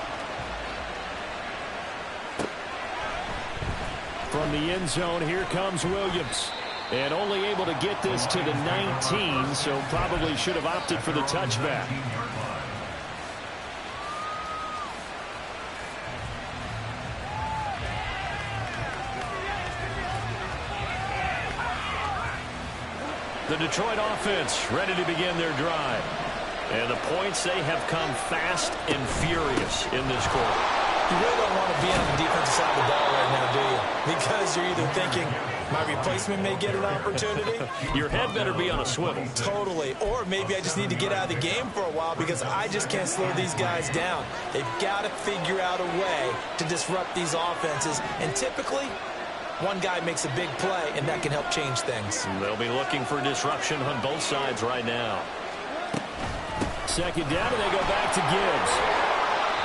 From the end zone, here comes Williams. And only able to get this to the 19, so probably should have opted for the touchback. The Detroit offense ready to begin their drive. And the points, they have come fast and furious in this quarter.
You really don't want to be on the defensive side of the ball right now, do you? Because you're either thinking, my replacement may get an opportunity.
Your head better be on a swivel.
Totally. Or maybe I just need to get out of the game for a while because I just can't slow these guys down. They've got to figure out a way to disrupt these offenses. And typically, one guy makes a big play, and that can help change things.
They'll be looking for disruption on both sides right now.
Second down, and they go back to Gibbs.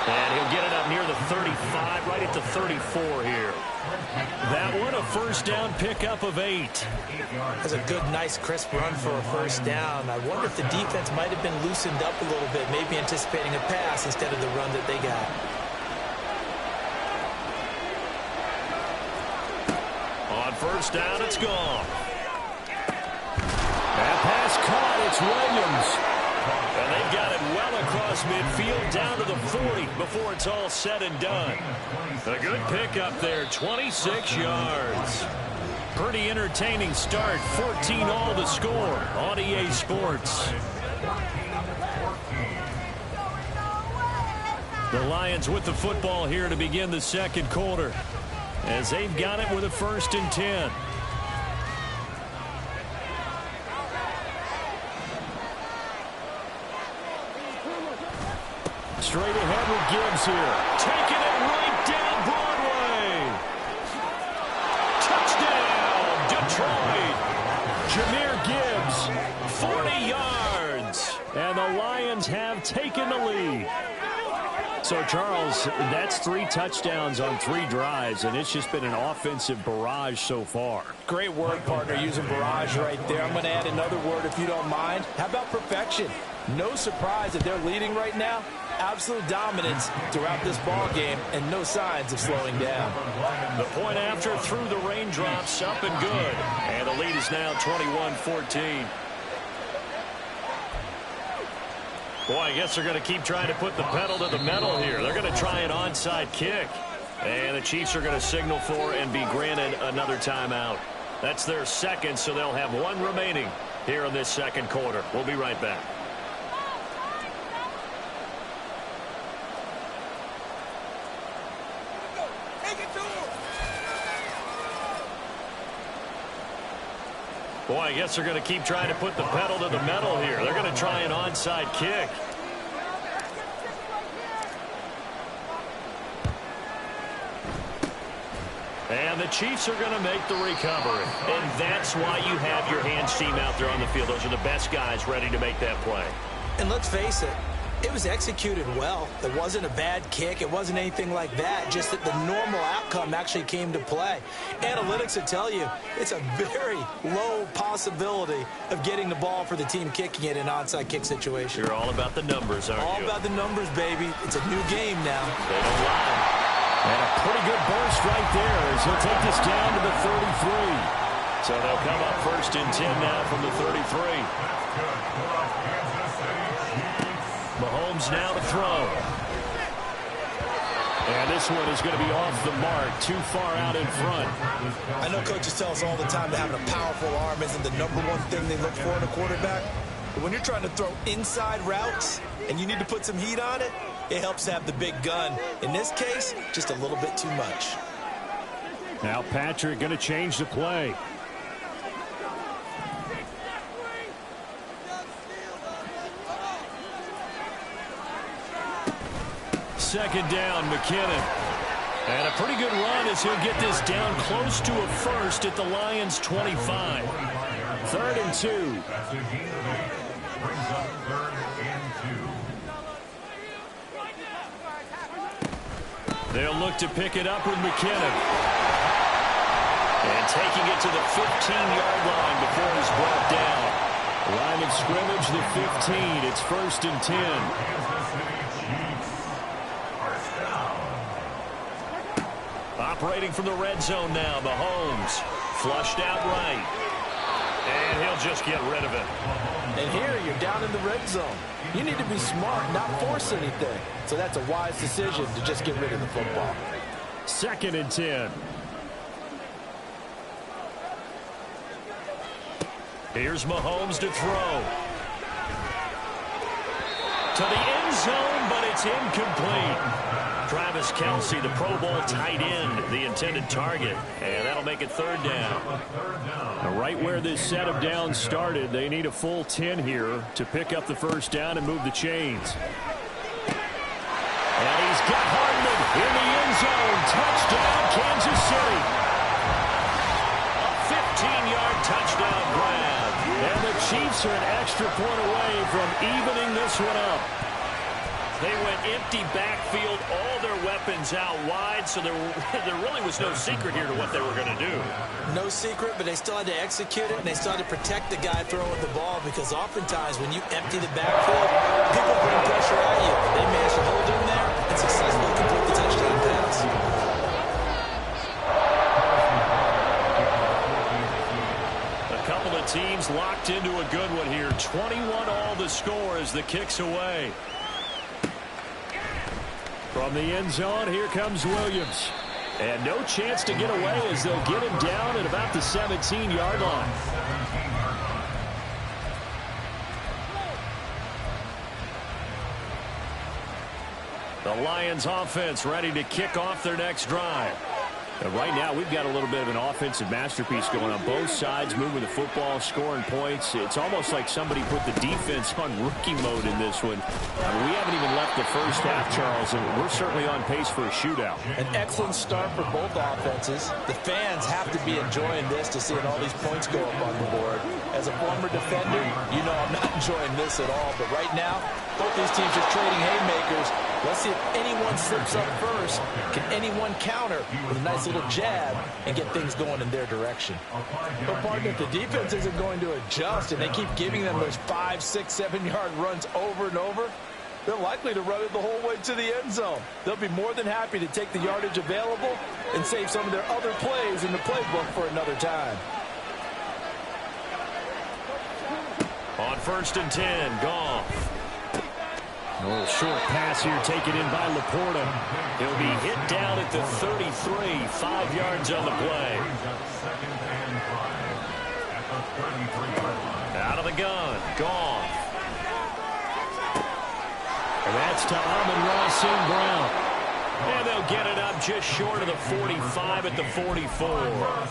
And he'll get it up near the 35, right at the 34 here.
That one, a first down pickup of 8.
That's a good, nice, crisp run for a first down. I wonder if the defense might have been loosened up a little bit, maybe anticipating a pass instead of the run that they got.
On first down, it's gone.
That pass caught. It's Williams.
And they've got it well across midfield down to the 40 before it's all said and done. A good pickup there, 26 yards.
Pretty entertaining start. 14 all to score on EA Sports. The Lions with the football here to begin the second quarter, as they've got it with a 1st and 10. Straight ahead with Gibbs here.
Taking it right down Broadway. Touchdown, Detroit.
Jahmyr Gibbs,
40 yards.
And the Lions have taken the lead. So, Charles, that's 3 touchdowns on 3 drives, and it's just been an offensive barrage so far.
Great word, partner, using barrage right there. I'm going to add another word if you don't mind. How about perfection? No surprise that they're leading right now. absolute dominance throughout this ball game and no signs of slowing down.
The point after through the raindrops, up and good. And the lead is now 21-14. Boy, I guess they're going to keep trying to put the pedal to the metal here. They're going to try an onside kick. And the Chiefs are going to signal for and be granted another timeout. That's their second, so they'll have one remaining here in this second quarter. We'll be right back. Boy, I guess they're going to keep trying to put the pedal to the metal here. They're going to try an onside kick. And the Chiefs are going to make the recovery. And that's why you have your hands team out there on the field. Those are the best guys ready to make that play.
And let's face it, it was executed well. It wasn't a bad kick. It wasn't anything like that. Just that the normal outcome actually came to play. Analytics will tell you it's a very low possibility of getting the ball for the team kicking it in an onside kick situation.
You're all about the numbers, aren't you?
All about the numbers, baby. It's a new game now.
They don't lie.
And a pretty good burst right there as he'll take this down to the 33.
So they'll come up 1st and 10 now from the 33. Mahomes now to throw.
And this one is going to be off the mark, too far out in front.
I know coaches tell us all the time that having a powerful arm isn't the number one thing they look for in a quarterback. But when you're trying to throw inside routes and you need to put some heat on it, it helps to have the big gun. In this case, just a little bit too much.
Now Patrick going to change the play.
Second down, McKinnon. And a pretty good run as he'll get this down close to a first at the Lions' 25.
3rd and 2.
That's a gain of 8. Brings up 3rd and 2.
They'll look to pick it up with McKinnon. And taking it to the 15-yard line before he's brought down.
Line of scrimmage, the 15. It's 1st and 10.
Kansas City Chiefs. First down.
Operating from the red zone now, Mahomes. Flushed out right. And he'll just get rid of it.
And here you're down in the red zone. You need to be smart, not force anything. So that's a wise decision to just get rid of the football.
2nd and 10.
Here's Mahomes to throw. To the end zone, but it's incomplete. Travis Kelce, the Pro Bowl tight end, the intended target. And that'll make it 3rd down.
Now, right where this set of downs started, they need a full 10 here to pick up the 1st down and move the chains.
And he's got Hardman in the end zone. Touchdown, Kansas City. A 15-yard touchdown grab.
And the Chiefs are an extra point away from evening this one up.
They went empty backfield, all their weapons out wide, so there really was no secret here to what they were going to do.
No secret, but they still had to execute it, and they still had to protect the guy throwing the ball, because oftentimes when you empty the backfield, people bring pressure at you. They managed to hold in there and successfully complete the touchdown pass.
A couple of teams locked into a good one here. 21 all the score as the kick's away.
From the end zone, here comes Williams. And no chance to get away as they'll get him down at about the 17-yard line.
The Lions offense ready to kick off their next drive.
And right now, we've got a little bit of an offensive masterpiece going on. Both sides moving the football, scoring points. It's almost like somebody put the defense on rookie mode in this one. I mean, we haven't even left the first half, Charles, and we're certainly on pace for a shootout.
An excellent start for both offenses. The fans have to be enjoying this to seeing all these points go up on the board. As a former defender, you know I'm not enjoying this at all. But right now, both these teams are trading haymakers. Let's see if anyone slips up first. Can anyone counter with a nice little jab and get things going in their direction? But partner, if the defense isn't going to adjust and they keep giving them those 5, 6, 7-yard runs over and over, they're likely to run it the whole way to the end zone. They'll be more than happy to take the yardage available and save some of their other plays in the playbook for another time.
On 1st and 10, Goff.
A little short pass here taken in by Laporta.
He'll be hit down at the 33, 5 yards on the play. Out of the gun, Goff.
And that's to Amon-Ra St. Brown.
And they'll get it up just short of the 45 at the 44.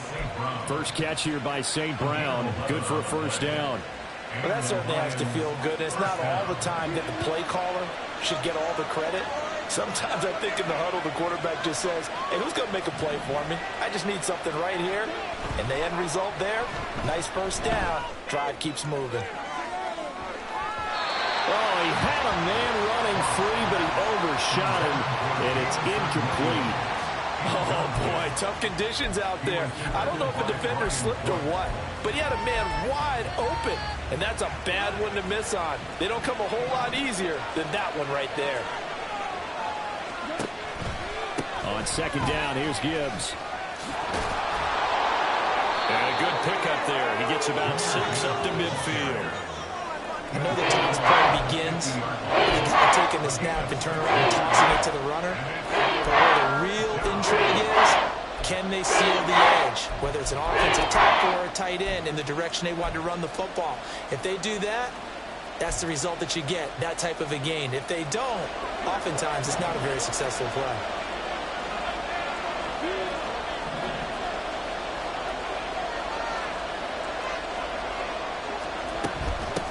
First catch here by St. Brown. Good for a first down.
Well, that certainly has to feel good. It's not all the time that the play caller should get all the credit. Sometimes I think in the huddle, the quarterback just says, hey, who's going to make a play for me? I just need something right here. And the end result there, nice first down. Drive keeps moving.
Oh, he had a man running free, but he overshot him, and it's incomplete.
Oh, boy, tough conditions out there. I don't know if a defender slipped or what, but he had a man wide open, and that's a bad one to miss on. They don't come a whole lot easier than that one right there.
On 2nd down, here's Gibbs.
And a good pickup there. He gets about 6 up to midfield.
I know the team's play begins with the guy taking the snap and turning around and tossing it to the runner. But where the real intrigue is, can they seal the edge? Whether it's an offensive tackle or a tight end in the direction they want to run the football. If they do that, that's the result that you get, that type of a gain. If they don't, oftentimes it's not a very successful play.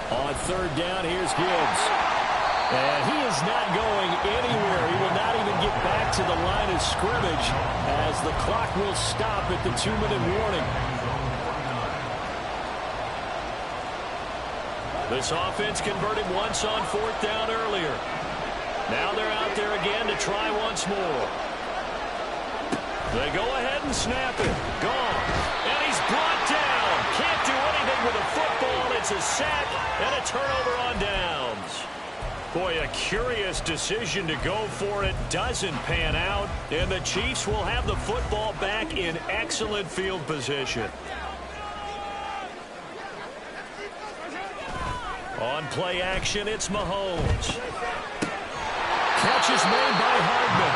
On 3rd down, here's Gibbs. And he is not going anywhere. He will not even get back to the line of scrimmage as the clock will stop at the 2-minute warning.
This offense converted once on 4th down earlier. Now they're out there again to try once more. They go ahead and snap it. Gone. And he's brought down. Can't do anything with a football. It's a sack and a turnover on downs. Boy, a curious decision to go for it. Doesn't pan out. And the Chiefs will have the football back in excellent field position. On play action, it's Mahomes.
Catch is made by Hardman.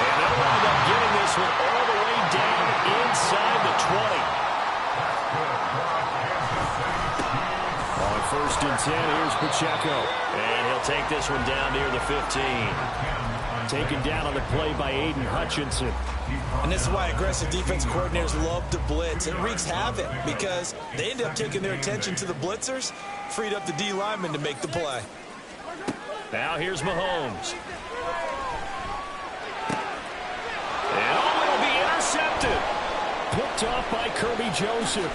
And they'll wind up getting this one all the way down inside the 20.
On 1st and 10, here's Pacheco.
And he'll take this one down near the 15.
Taken down on the play by Aiden Hutchinson.
And this is why aggressive defense coordinators love to blitz. It wreaks havoc because they end up taking their attention to the blitzers, freed up the D lineman to make the play.
Now here's Mahomes. And it'll be intercepted.
Picked off by Kirby Joseph.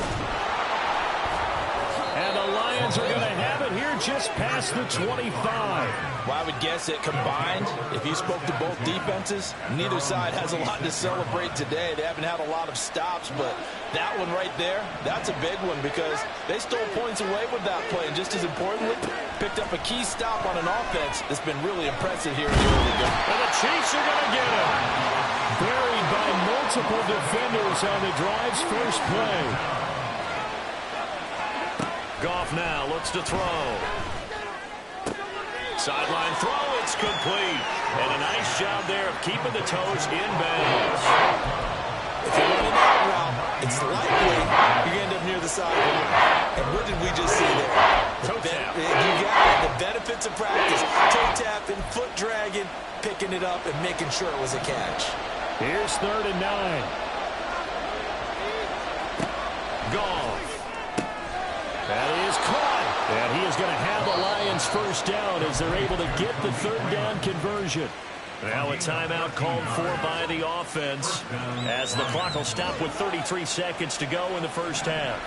And the Lions are going to have it here just past the 25.
Well, I would guess it combined, if you spoke to both defenses, neither side has a lot to celebrate today. They haven't had a lot of stops, but that one right there, that's a big one because they stole points away with that play. And just as importantly, picked up a key stop on an offense that's been really impressive here in the early game.
And the Chiefs are going to get him.
Buried by multiple defenders on the drive's first play.
Goff now looks to throw. Sideline throw, it's complete. And a nice job there of keeping the toes in bounds.
If you're running that route, it's likely you're going to end up near the sideline. And what did we just see there?
Toe tap.
You got it. The benefits of practice. Toe tapping, foot dragging, picking it up, and making sure it was a catch.
Here's 3rd and 9.
Goff.
That is caught. And he is going to have the Lions first down as they're able to get the 3rd down conversion.
Now a timeout called for by the offense as the clock will stop with 33 seconds to go in the first half.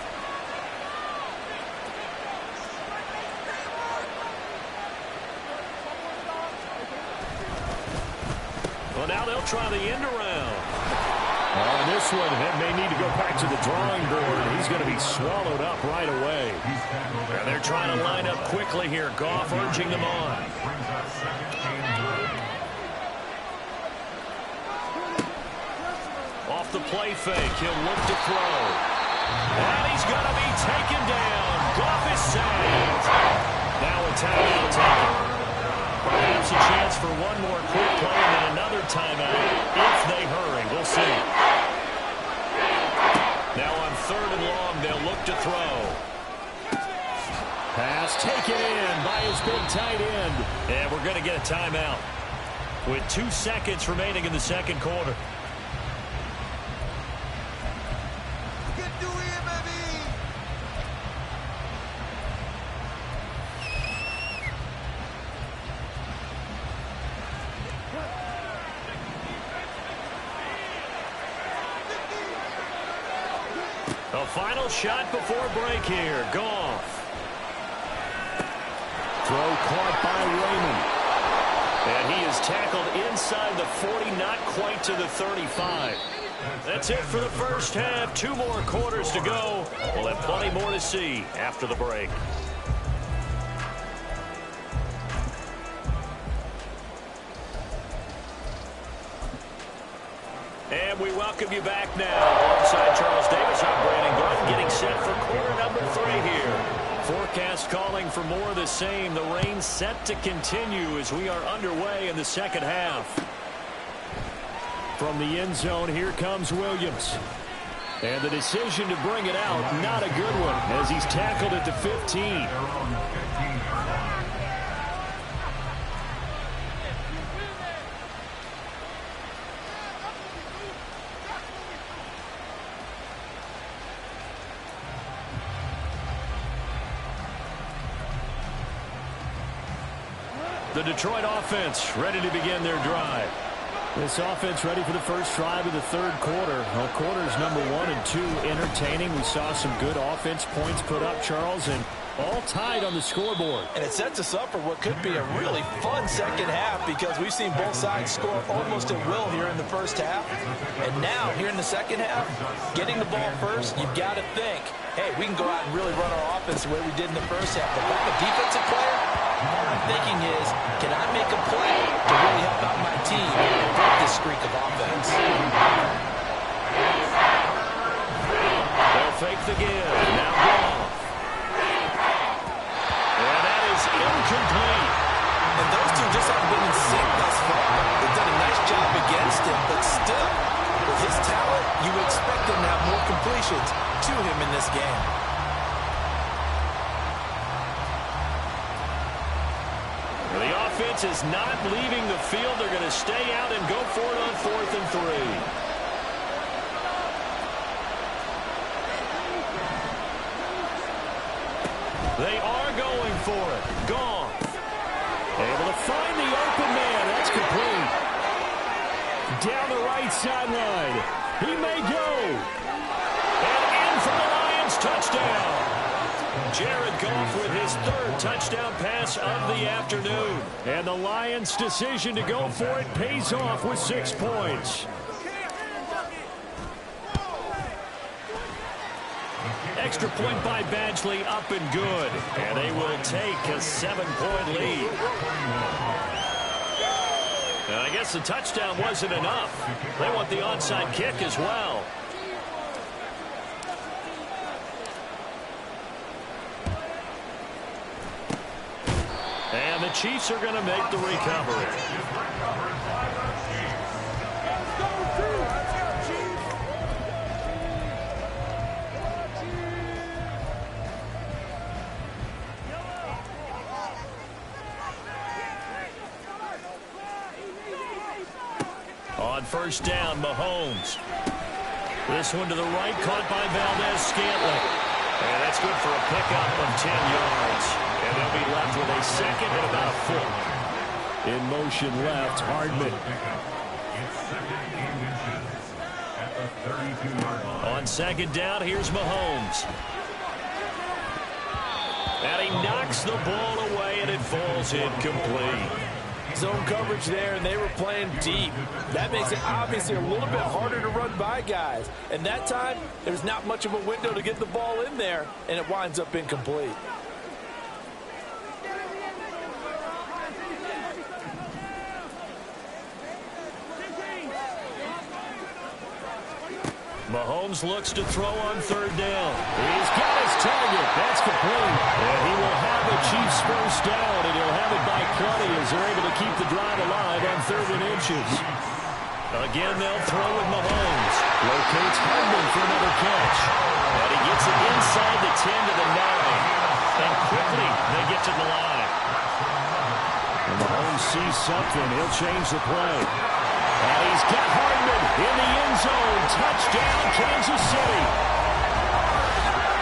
Well, now they'll try the end around.
On this one, it may need to go back to the drawing board. He's going to be swallowed up right away.
And they're trying to line up quickly here. Goff urging them on. Off the play fake, he'll look to throw. And he's going to be taken down. Goff is saved. Now a timeout taken. Perhaps a chance for one more quick play and then another timeout if they hurry. We'll see. Now on 3rd and long, they'll look to throw.
Pass taken in by his big tight end.
And we're going to get a timeout with 2 seconds remaining in the second quarter. A final shot before break here. Goff.
Throw caught by Raymond.
And he is tackled inside the 40, not quite to the 35. That's it for the first half. 2 more quarters to go. We'll have plenty more to see after the break. And we welcome you back now. Alongside Charles Davis, I'm Brandon Glenn, getting set for quarter number 3 here. Forecast calling for more of the same. The rain set to continue as we are underway in the second half.
From the end zone, here comes Williams. And the decision to bring it out, not a good one, as he's tackled at the 15.
The Detroit offense ready to begin their drive.
This offense ready for the first drive of the 3rd quarter. Well, quarters number 1 and 2 entertaining. We saw some good offense points put up, Charles, and all tied on the scoreboard.
And it sets us up for what could be a really fun second half because we've seen both sides score almost at will here in the first half. And now, here in the second half, getting the ball first, you've got to think, hey, we can go out and really run our offense the way we did in the first half. But if I'm a defensive player, all I'm thinking is, can I make a play to really help out my team and break this streak of offense?
They'll fake the give. Now Goff. And that is incomplete.
And those two just haven't been in sync thus far. They've done a nice job against him, but still, with his talent, you would expect him to have more completions to him in this game.
The offense is not leaving the field. They're going to stay out and go for it on 4th and 3. They are going for it. Goff.
Able to find the open man. That's complete. Down the right sideline. He may go.
And in for the Lions. Touchdown. Jared Goff with his 3rd touchdown pass of the afternoon.
And the Lions' decision to go for it pays off with 6 points.
Extra point by Badgley, up and good. And they will take a 7-point lead. And I guess the touchdown wasn't enough. They want the onside kick as well. And the Chiefs are going to make the recovery. On 1st down, Mahomes. This one to the right, caught by Valdez-Scantling. And that's good for a pickup of 10 yards. And they'll be left with a 2nd and about a foot.
In motion left, Hardman.
On 2nd down, here's Mahomes. And he knocks the ball away, and it falls incomplete.
Zone coverage there, and they were playing deep. That makes it obviously a little bit harder to run by guys. And that time, there's not much of a window to get the ball in there, and it winds up incomplete.
Mahomes looks to throw on third down. He's got his target. That's complete. And he will have the Chiefs first down, and he'll have it by plenty as they're able to keep the drive alive on 3rd and inches. Again, they'll throw with Mahomes. Locates Hardman for another catch. And he gets it inside the 10 to the 9. And quickly, they get to the line. And Mahomes sees something. He'll change the play. And he's got Hardman in the end zone. Touchdown, Kansas City.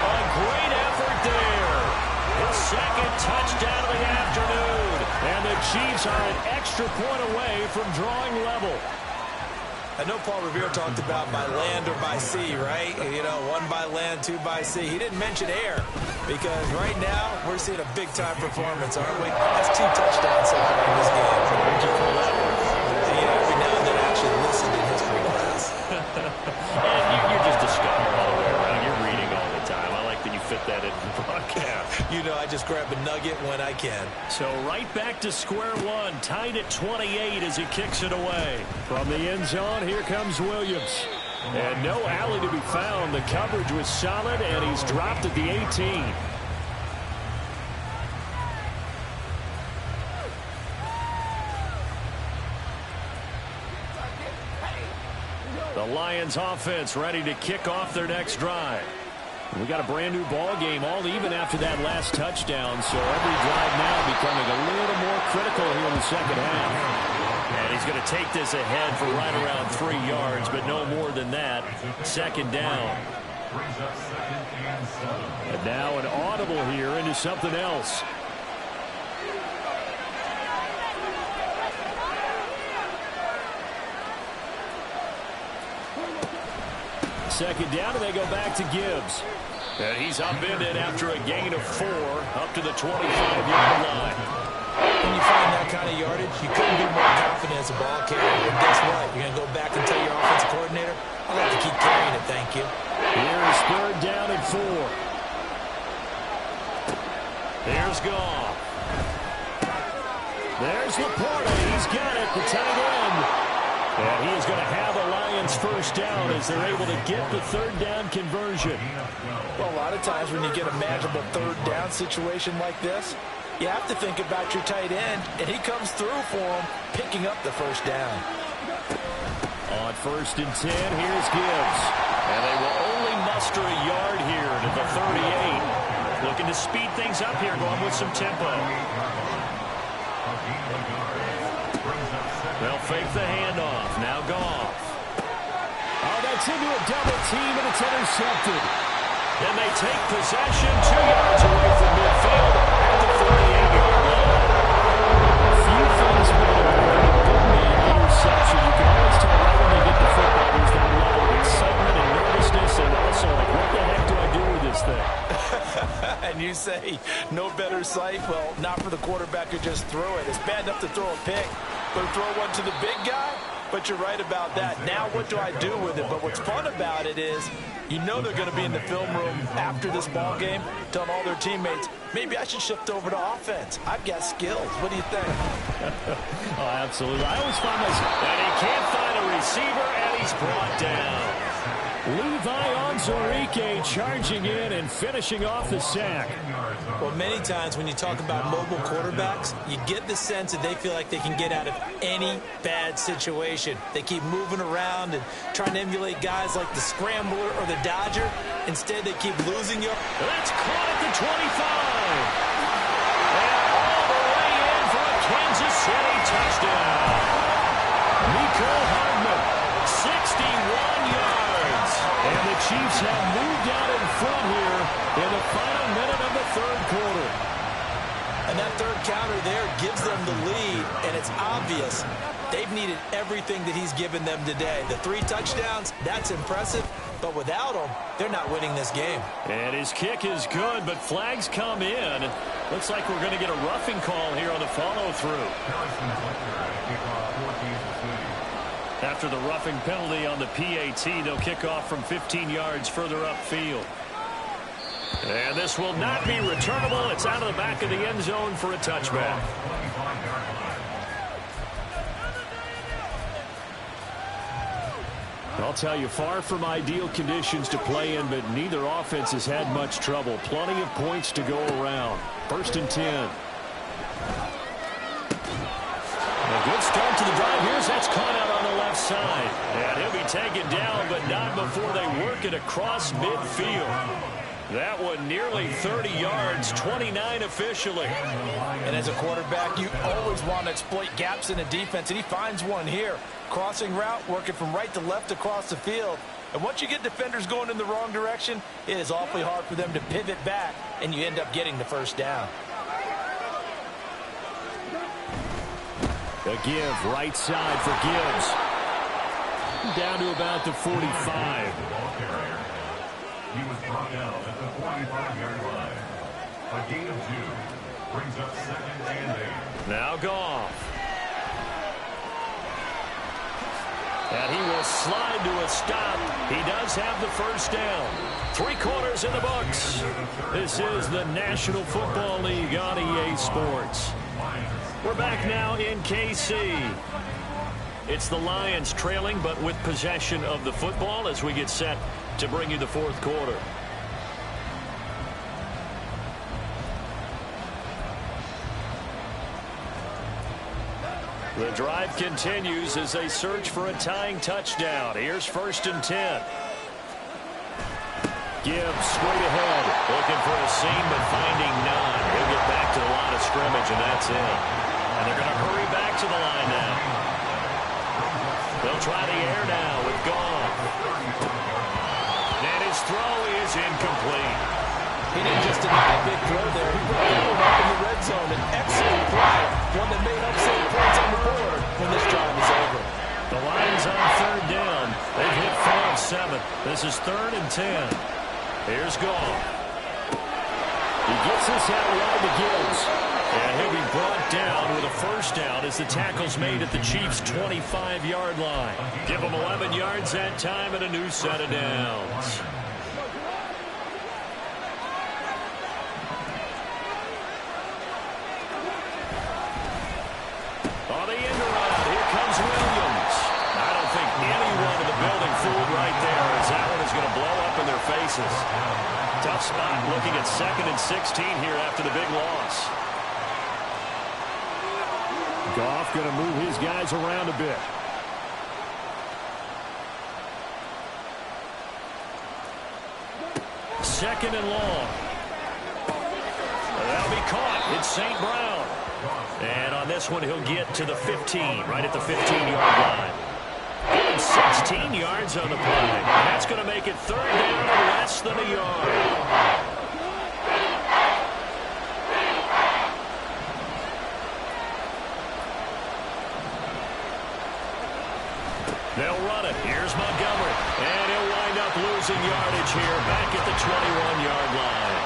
A great effort there. His second touchdown of the afternoon. And the Chiefs are an extra point away from drawing level.
I know Paul Revere talked about by land or by sea, right? You know, 1 by land, 2 by sea. He didn't mention air because right now we're seeing a big-time performance, aren't we? That's 2 touchdowns so far in this game. Where'd you pull that one? You know, every now and then I actually listened in history class.
And you're just a scholar all the way around. You're reading all the time. I like that you fit that in the broadcast.
You know, I just grab a nugget when I can.
So right back to square one, tied at 28 as he kicks it away. From the end zone, here comes Williams. And no alley to be found. The coverage was solid, and he's dropped at the 18. The Lions offense ready to kick off their next drive. We got a brand new ball game, all even after that last touchdown. So every drive now becoming a little more critical here in the second half. And he's going to take this ahead for right around 3 yards, but no more than that. Second down. And now an audible here into something else. Second down, and they go back to Gibbs. And he's upended after a gain of 4 up to the 25-yard line.
When you find that kind of yardage, you couldn't be more confident as a ball carrier. And guess what? You're going to go back and tell your offensive coordinator, I'd like to keep carrying it, thank you.
Here is 3rd down and 4. There's Goff. There's Laporta. He's got it, the tight end. And he is going to have a Lions first down as they're able to get the 3rd down conversion.
Well, a lot of times when you get a manageable 3rd down situation like this, you have to think about your tight end, and he comes through for him, picking up the first down.
On 1st and 10, here's Gibbs. And they will only muster a yard here to the 38. Looking to speed things up here, going with some tempo. They'll fake the handoff. Now Goff. Oh, that's into a double team, and it's intercepted. And they take possession 2 yards away from midfield at the 48-yard line. A few things better than a big man interception. You can always tell right when they get the football, there's that level of excitement and nervousness, and also like, what the heck do I do with this thing?
And you say, no better sight? Well, not for the quarterback who just threw it. It's bad enough to throw a pick, but throw one to the big guy? But you're right about that. Now what do I do with it? But what's fun about it is you know they're going to be in the film room after this ball game telling all their teammates, maybe I should shift over to offense. I've got skills. What do you think?
Oh, absolutely. I always find myself. And he can't find a receiver, and he's brought down. Levi Onwuzurike charging in and finishing off the sack.
Well, many times when you talk about mobile quarterbacks, you get the sense that they feel like they can get out of any bad situation. They keep moving around and trying to emulate guys like the Scrambler or the Dodger. Instead, they keep losing you.
That's caught at the 25. And all the way in for a Kansas City touchdown. Mecole Hardman, 61 yards. And the Chiefs have moved out in front here in the final minute of the 3rd quarter.
And that 3rd counter there gives them the lead, and it's obvious They've needed everything that he's given them today. The 3 touchdowns, that's impressive. But without him, they're not winning this game.
And his kick is good, but flags come in. Looks like we're going to get a roughing call here on the follow-through. After the roughing penalty on the PAT, they'll kick off from 15 yards further upfield. And this will not be returnable. It's out of the back of the end zone for a touchback. I'll tell you, far from ideal conditions to play in, but neither offense has had much trouble. Plenty of points to go around. 1st and 10. A good start to the drive. Here's that's caught out on the left side. And he'll be taken down, but not before they work it across midfield. That one nearly 30 yards, 29 officially.
And as a quarterback, you always want to exploit gaps in the defense, and he finds one here. Crossing route, working from right to left across the field. And once you get defenders going in the wrong direction, it is awfully hard for them to pivot back, and you end up getting the first down.
A give, right side for Gibbs. Down to about the 45.
He was brought down at the 45-yard line. A gain of 2 brings up 2nd and 8.
Now Goff. And he will slide to a stop. He does have the first down. 3 quarters in the books. This is the National Football League on EA Sports. We're back now in KC. It's the Lions trailing, but with possession of the football as we get set to bring you the 4th quarter. The drive continues as they search for a tying touchdown. Here's 1st and 10. Gibbs straight ahead, looking for a seam, but finding none. He'll get back to the line of scrimmage, and that's it. And they're going to hurry back to the line now. They'll try the air now with Goff. And his throw is incomplete.
He didn't just deny a big throw there. He put that one up in the red zone. An excellent play. One that may help save points on the board when this drive is over.
The Lions on 3rd down. They've hit 4 of 7. This is 3rd and 10. Here's Goff. He gets this out wide to Gibbs. And he'll be brought down with a first down as the tackle's made at the Chiefs' 25-yard line. Give them 11 yards that time and a new set of downs. On the end around, here comes Williams. I don't think anyone in the building fooled right there as that one is going to blow up in their faces. Tough spot looking at 2nd and 16 here after the big loss. Goff going to move his guys around a bit. Second and long. That'll be caught. It's St. Brown. And on this one, he'll get to the 15, right at the 15-yard line. And 16 yards on the play. And that's going to make it 3rd down and less than a yard. They'll run it. Here's Montgomery. And he'll wind up losing yardage here back at the 21-yard line.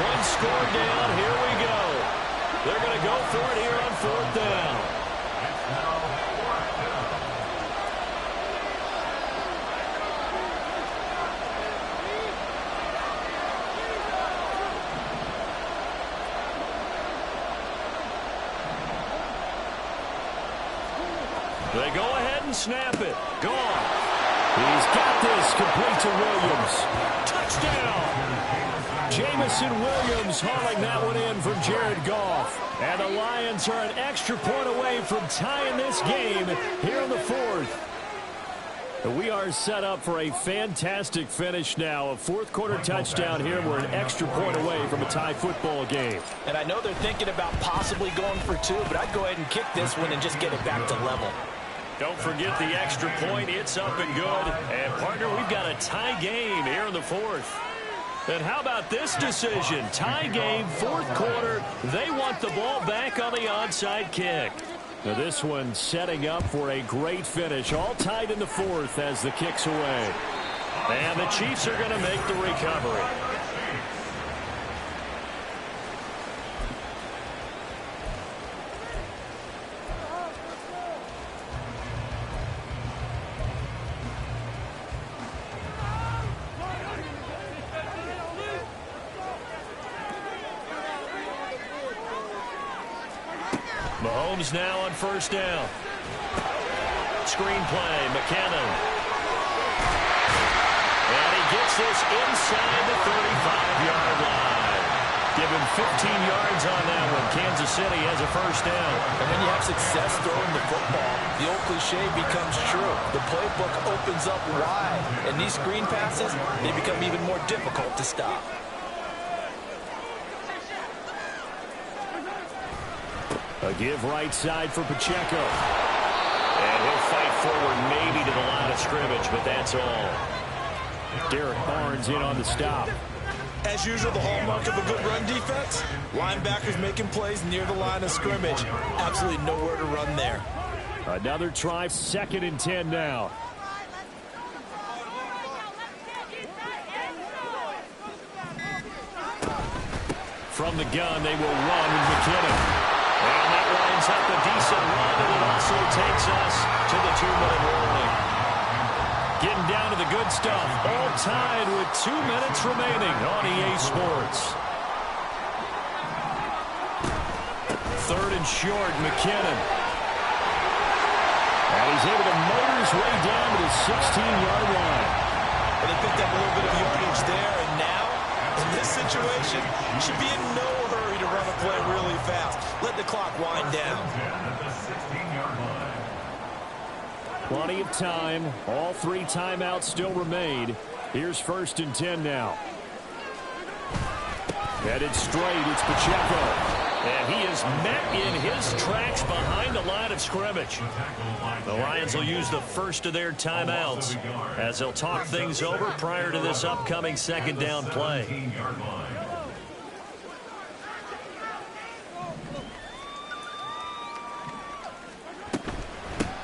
One score down. Here we go. They're going to go for it here on 4th down. They go ahead and snap it. Gone. He's got this, complete to Williams. Touchdown! Jamison Williams hauling that one in from Jared Goff. And the Lions are an extra point away from tying this game here in the 4th. We are set up for a fantastic finish now. A 4th quarter touchdown here. We're an extra point away from a tie football game.
And I know they're thinking about possibly going for 2, but I'd go ahead and kick this one and just get it back to level.
Don't forget the extra point. It's up and good. And, partner, we've got a tie game here in the 4th. And how about this decision? Tie game, 4th quarter. They want the ball back on the onside kick. Now this one setting up for a great finish. All tied in the fourth as the kick's away.
And the Chiefs are going to make the recovery. Mahomes now on first down. Screen play, McKinnon. And he gets this inside the 35-yard line. Give him 15 yards on that one. Kansas City has a first down.
And when you have success throwing the football, the old cliche becomes true. The playbook opens up wide. And these screen passes, they become even more difficult to stop.
A give right side for Pacheco.
And he'll fight forward maybe to the line of scrimmage, but that's all.
Derek Barnes in on the stop.
As usual, the hallmark of a good run defense, linebackers making plays near the line of scrimmage. Absolutely nowhere to run there.
Another try, 2nd and 10 now. From the gun, they will run with McKinnon.
And that lines up a decent run, and it also takes us to the 2-minute warning.
Getting down to the good stuff. All tied with 2 minutes remaining on EA Sports. 3rd and short, McKinnon. And he's able to motor his way down to the 16-yard line.
Well, they picked up a little bit of yardage there, and now, in this situation, you should be in no hurry to run a play really fast. Let the clock wind down.
Plenty of time. All 3 timeouts still remain. Here's 1st and 10 now. Headed straight, it's Pacheco.
And he is met in his tracks behind the line of scrimmage. The Lions will use the first of their timeouts as they'll talk things over prior to this upcoming 2nd down play.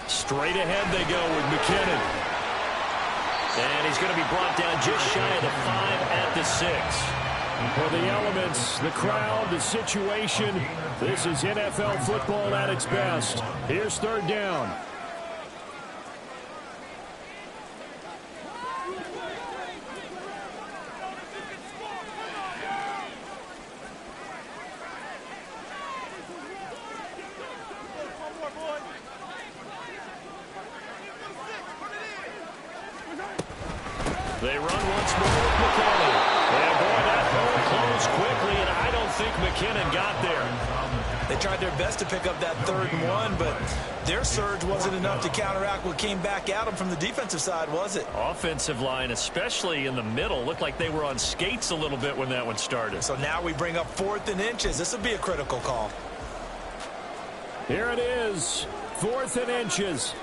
Straight ahead they go with McKinnon.
And he's going to be brought down just shy of the 5 at the 6.
For the elements, the crowd, the situation, this is NFL football at its best. Here's 3rd down.
They run once more with McKinnon. And boy, that hole closed quickly, and I don't think McKinnon got there.
They tried their best to pick up that 3rd and 1, but their surge wasn't enough to counteract what came back at them from the defensive side, was it?
Offensive line, especially in the middle, looked like they were on skates a little bit when that one started.
So now we bring up 4th and inches. This will be a critical call.
Here it is, 4th and inches.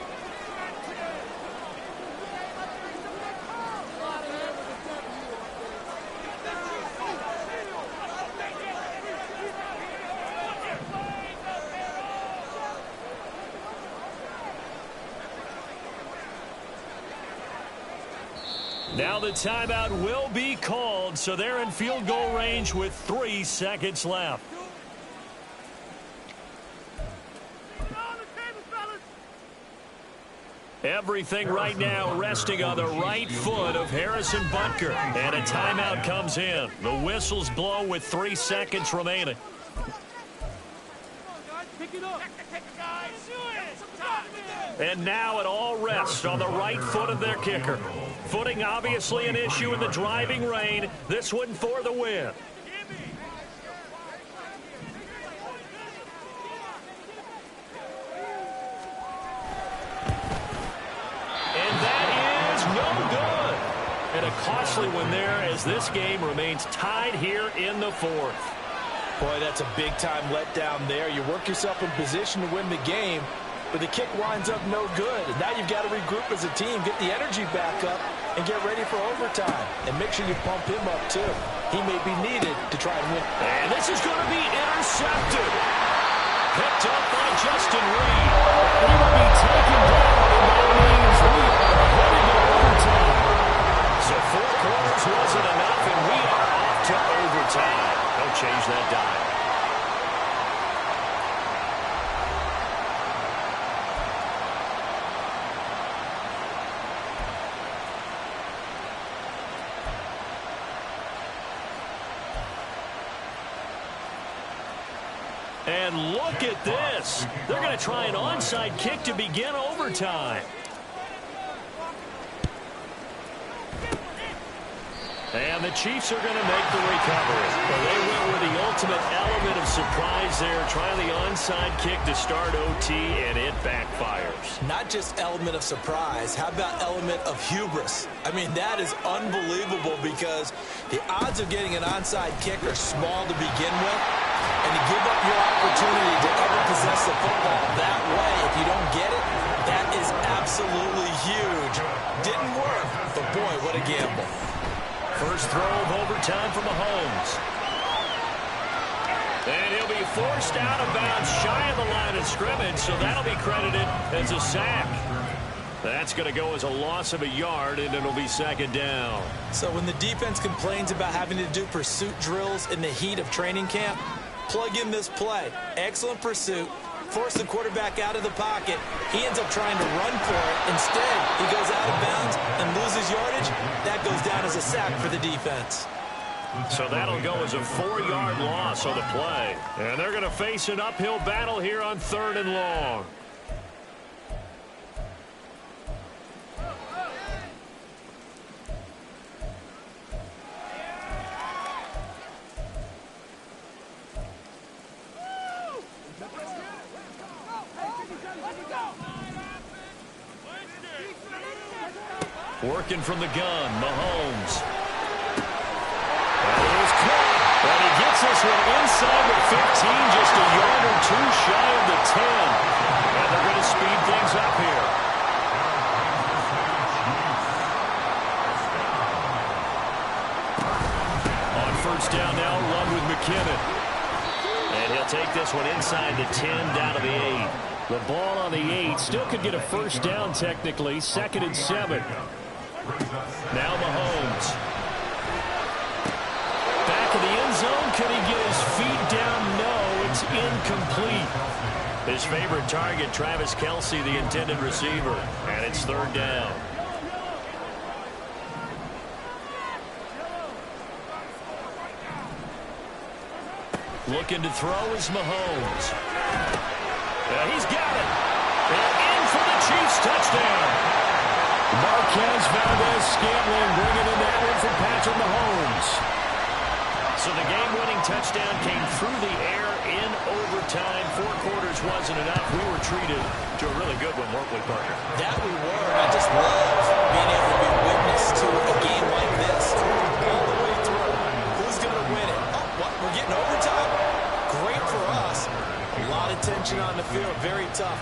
Now the timeout will be called, so they're in field goal range with 3 seconds left. Everything right now resting on the right foot of Harrison Butker. And a timeout comes in. The whistles blow with 3 seconds remaining. And now it all rests on the right foot of their kicker. Footing obviously an issue in the driving rain. This one for the win. And that is no good. And a costly one there as this game remains tied here in the 4th.
Boy, that's a big-time letdown there. You work yourself in position to win the game, but the kick winds up no good. And now you've got to regroup as a team, get the energy back up, and get ready for overtime. And make sure you pump him up, too. He may be needed to try and win.
And this is going to be intercepted. picked up by Justin Reed. He will be taken down, and that means we are headed to overtime. So 4 quarters wasn't enough, and we are off to overtime. Don't change that dime. And look at this. They're going to try an onside kick to begin overtime. And the Chiefs are going to make the recovery. Well, they went with the ultimate element of surprise there, trying the onside kick to start OT, and it backfires.
Not just element of surprise. How about element of hubris? I mean, that is unbelievable because the odds of getting an onside kick are small to begin with. And to give up your opportunity to ever possess the football that way, if you don't get it, that is absolutely huge. Didn't work, but boy, what a gamble.
First throw of overtime for Mahomes. And he'll be forced out of bounds shy of the line of scrimmage, so that'll be credited as a sack. That's going to go as a loss of a yard, and it'll be second down.
So when the defense complains about having to do pursuit drills in the heat of training camp, plug in this play. Excellent pursuit. Force the quarterback out of the pocket. He ends up trying to run for it. Instead, he goes out of bounds and loses yardage. That goes down as a sack for the defense.
So that'll go as a 4-yard loss on the play. And they're going to face an uphill battle here on 3rd and long. Working from the gun, Mahomes. That is caught. And he gets this one inside the 15, just a yard or 2 shy of the 10. And they're going to speed things up here. On first down now, run with McKinnon. And he'll take this one inside the 10, down to the 8. The ball on the 8 still could get a first down technically, 2nd and 7. Now Mahomes. Back in the end zone. Can he get his feet down? No, it's incomplete. His favorite target, Travis Kelce, the intended receiver. And it's 3rd down. Looking to throw is Mahomes. He's got it. And in for the Chiefs touchdown. Marquez Valdez-Scantling bringing in that one from Patrick Mahomes. So the game-winning touchdown came through the air in overtime. 4 quarters wasn't enough. We were treated to a really good one, weren't we, Parker?
That we were. I just love being able to be witness to a game like this all the way through. Who's going to win it? Oh, what? We're getting overtime? Great for us. A lot of tension on the field. Very tough.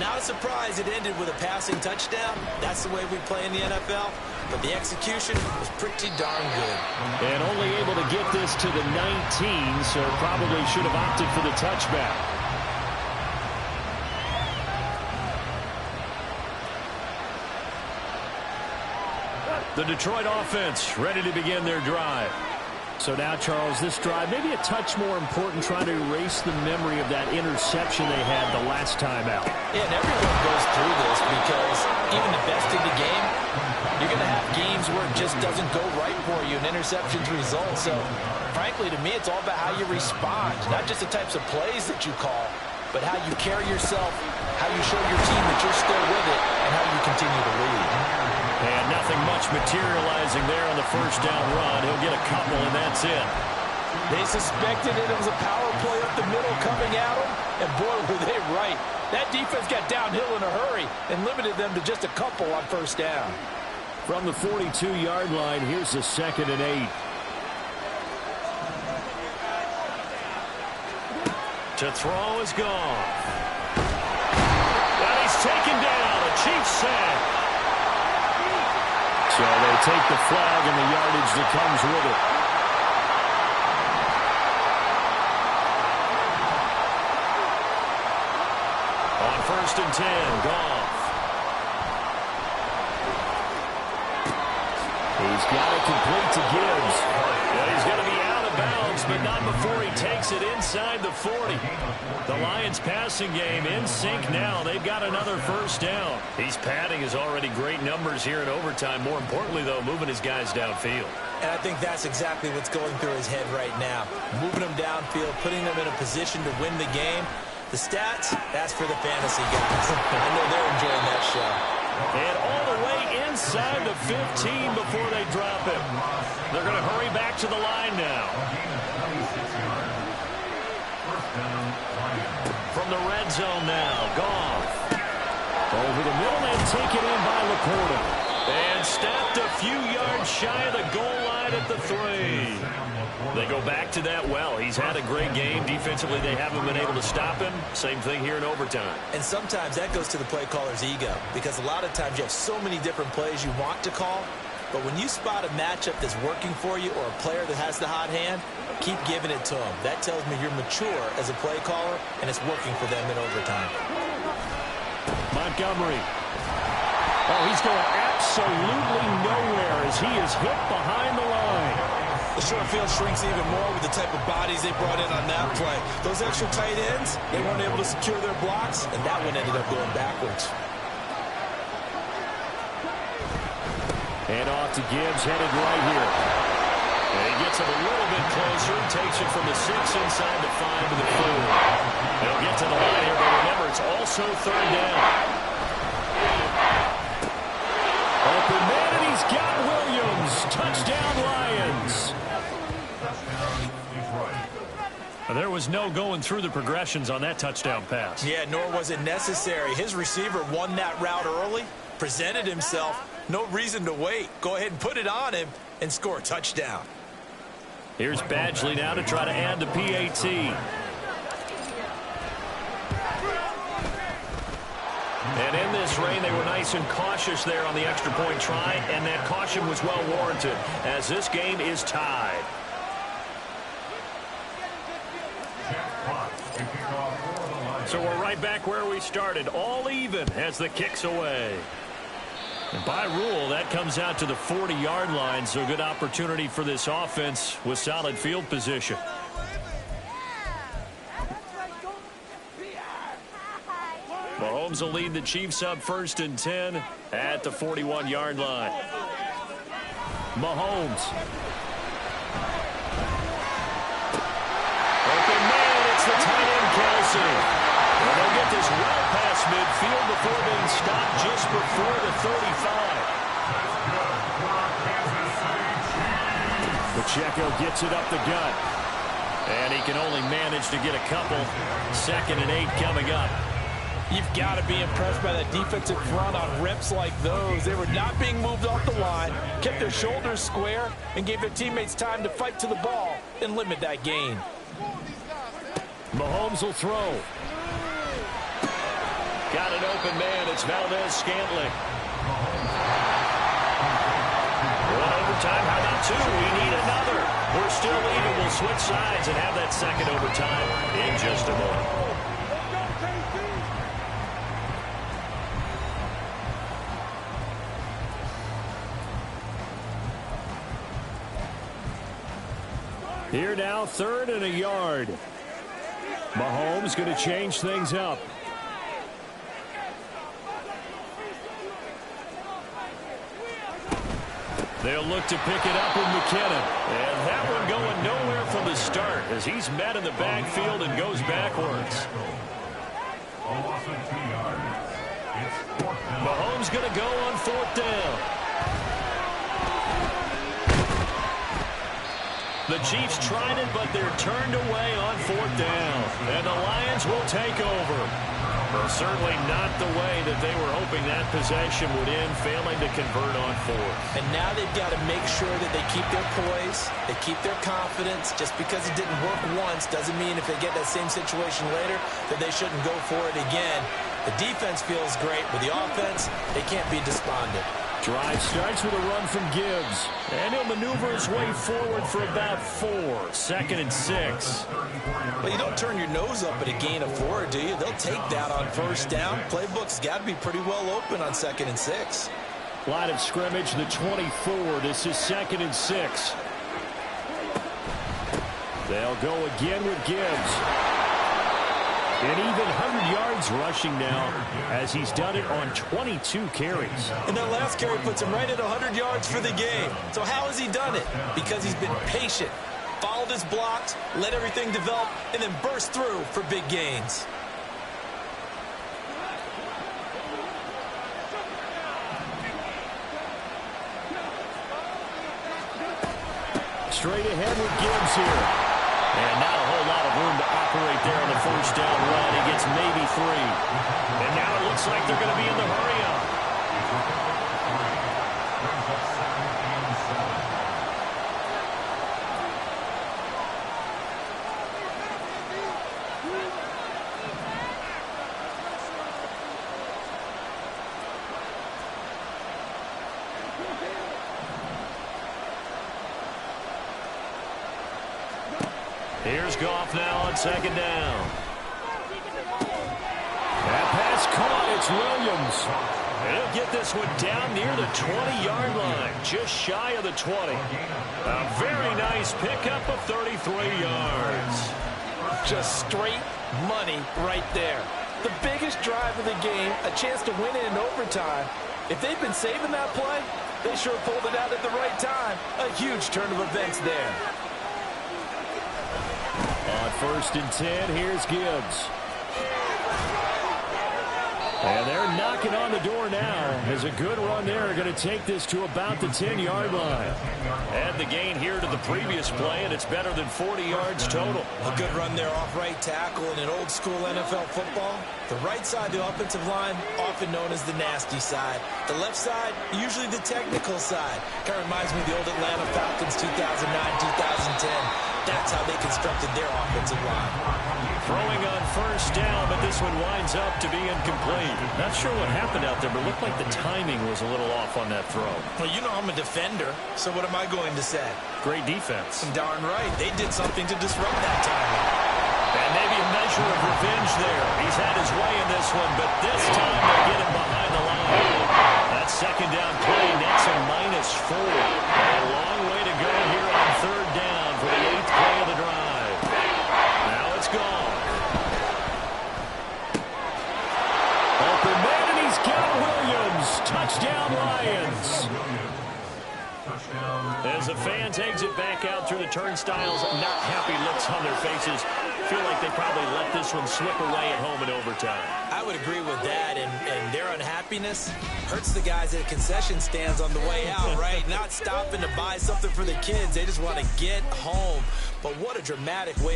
Not a surprise it ended with a passing touchdown. That's the way we play in the NFL. But the execution was pretty darn good.
And only able to get this to the 19, so probably should have opted for the touchback. The Detroit offense ready to begin their drive. So now, Charles, this drive maybe a touch more important, trying to erase the memory of that interception they had the last time out.
Yeah, and everyone goes through this because even the best in the game, you're going to have games where it just doesn't go right for you, and interceptions result. So, frankly, to me, it's all about how you respond, not just the types of plays that you call, but how you carry yourself, how you show your team that you're still with it, and how you continue to lead.
And nothing much materializing there on the first down run. He'll get a couple, and that's it.
They suspected it was a power play up the middle coming at them, and boy, were they right. That defense got downhill in a hurry and limited them to just a couple on first down.
From the 42-yard line, here's the 2nd and 8.
To throw is gone. And he's taken down. A Chiefs sack.
So they take the flag and the yardage that comes with it.
first and 10. Goff.
He's got it complete to Gibbs.
Yeah, he's going to be out of bounds, but not before he takes it inside the 40. The Lions passing game in sync now. They've got another first down. He's padding his already great numbers here in overtime. More importantly, though, moving his guys downfield.
And I think that's exactly what's going through his head right now. Moving them downfield, putting them in a position to win the game. The stats, that's for the fantasy guys. I know they're enjoying that show.
And all the way inside the 15 before they drop him. They're going to hurry back to the line now. From the red zone now, Goff.
Over the middle and taken in by Laporta.
And stepped a few yards shy of the goal line at the 3. They go back to that well. He's had a great game. Defensively, they haven't been able to stop him. Same thing here in overtime.
And sometimes that goes to the play caller's ego, because a lot of times you have so many different plays you want to call, but when you spot a matchup that's working for you or a player that has the hot hand, keep giving it to them. That tells me you're mature as a play caller, and it's working for them in overtime.
Montgomery. Oh, he's going absolutely nowhere as he is hit behind the line.
The short field shrinks even more with the type of bodies they brought in on that play. Those extra tight ends, they weren't able to secure their blocks,
And that one ended up going backwards.
And off to Gibbs, headed right here.
And he gets him a little bit closer, takes it from the 6 inside the 5 to the 4. They'll get to the line here, but remember, it's also third down.
Open man, and he's got Williams. Touchdown, Lions.
There was no going through the progressions on that touchdown pass.
Yeah, nor was it necessary. His receiver won that route early, presented himself. No reason to wait. Go ahead and put it on him and score a touchdown.
Here's Badgley now to try to add the PAT. And in this rain, they were nice and cautious there on the extra point try, and that caution was well warranted as this game is tied. So we're right back where we started, all even as the kick's away. And by rule, that comes out to the 40-yard line, so a good opportunity for this offense with solid field position. Mahomes will lead the Chiefs up first and 10 at the 41-yard line. Mahomes. Open man, it's the tight end, Kelsey. And they'll get this well past midfield before being stopped just before the 35.
Pacheco gets it up the gut.
And he can only manage to get a couple. 2nd and 8 coming up.
You've got to be impressed by that defensive front on reps like those. They were not being moved off the line, kept their shoulders square, and gave their teammates time to fight to the ball and limit that gain.
Mahomes will throw.
Got an open man. It's Valdez-Scantling. One overtime. How about 2? We need another. We're still even. We'll switch sides and have that second overtime in just a moment.
Here now, 3rd and a yard. Mahomes going to change things up.
They'll look to pick it up with McKinnon. And that one going nowhere from the start as he's met in the backfield and goes backwards. Mahomes going to go on 4th down. The Chiefs tried it, but they're turned away on 4th down. And the Lions will take over. Well, certainly not the way that they were hoping that possession would end, failing to convert on 4th.
And now they've got to make sure that they keep their poise, they keep their confidence. Just because it didn't work once doesn't mean if they get that same situation later that they shouldn't go for it again. The defense feels great, but the offense, they can't be despondent.
Drive starts with a run from Gibbs.
And he'll maneuver his way forward for about 4. 2nd and 6.
But you don't
don't turn your nose up at a gain of 4, do you? They'll take that on first down. Playbook's got to be pretty well open on 2nd and 6.
Line of scrimmage, the 24. This is 2nd and 6. They'll go again with Gibbs. An even 100 yards rushing now as he's done it on 22 carries.
And that last carry puts him right at 100 yards for the game. So how has he done it? Because he's been patient, followed his blocks, let everything develop, and then burst through for big gains.
Straight ahead with Gibbs here. And not a whole lot of room to operate there on the first down run. He gets maybe 3. And now it looks like they're going to be in the hurry-up. Here's Goff now on 2nd down. That pass caught. It's Williams. He'll get this one down near the 20-yard line, just shy of the 20. A very nice pickup of 33 yards.
Just straight money right there. The biggest drive of the game, a chance to win it in overtime. If they've been saving that play, they sure pulled it out at the right time. A huge turn of events there.
On 1st and 10, here's Gibbs. And they're knocking on the door now. As a good run there, going to take this to about the 10-yard line.
And the gain here to the previous play, and it's better than 40 yards total.
A good run there off right tackle in an old-school NFL football. The right side of the offensive line, often known as the nasty side. The left side, usually the technical side. Kind of reminds me of the old Atlanta Falcons 2009, 2010. That's how they constructed their offensive line.
Throwing on first down, but this one winds up to be incomplete. Not sure what happened out there, but it looked like the timing was a little off on that throw.
Well, you know I'm a defender, so what am I going to say?
Great defense.
Darn right. They did something to disrupt that timing.
And maybe a measure of revenge there. He's had his way in this one, but this time they get him behind the line. That 2nd down play nets a -4. A long way to go here on 3rd down for the 8th play of the drive. Now it's gone. Open man, and he's got Williams. Touchdown, Lions. As the fans exit back out through the turnstiles, not happy looks on their faces. Feel like they probably let this one slip away at home in overtime.
I would agree with that, and their unhappiness hurts the guys at concession stands on the way out, right? Not stopping to buy something for the kids. They just want to get home. But what a dramatic way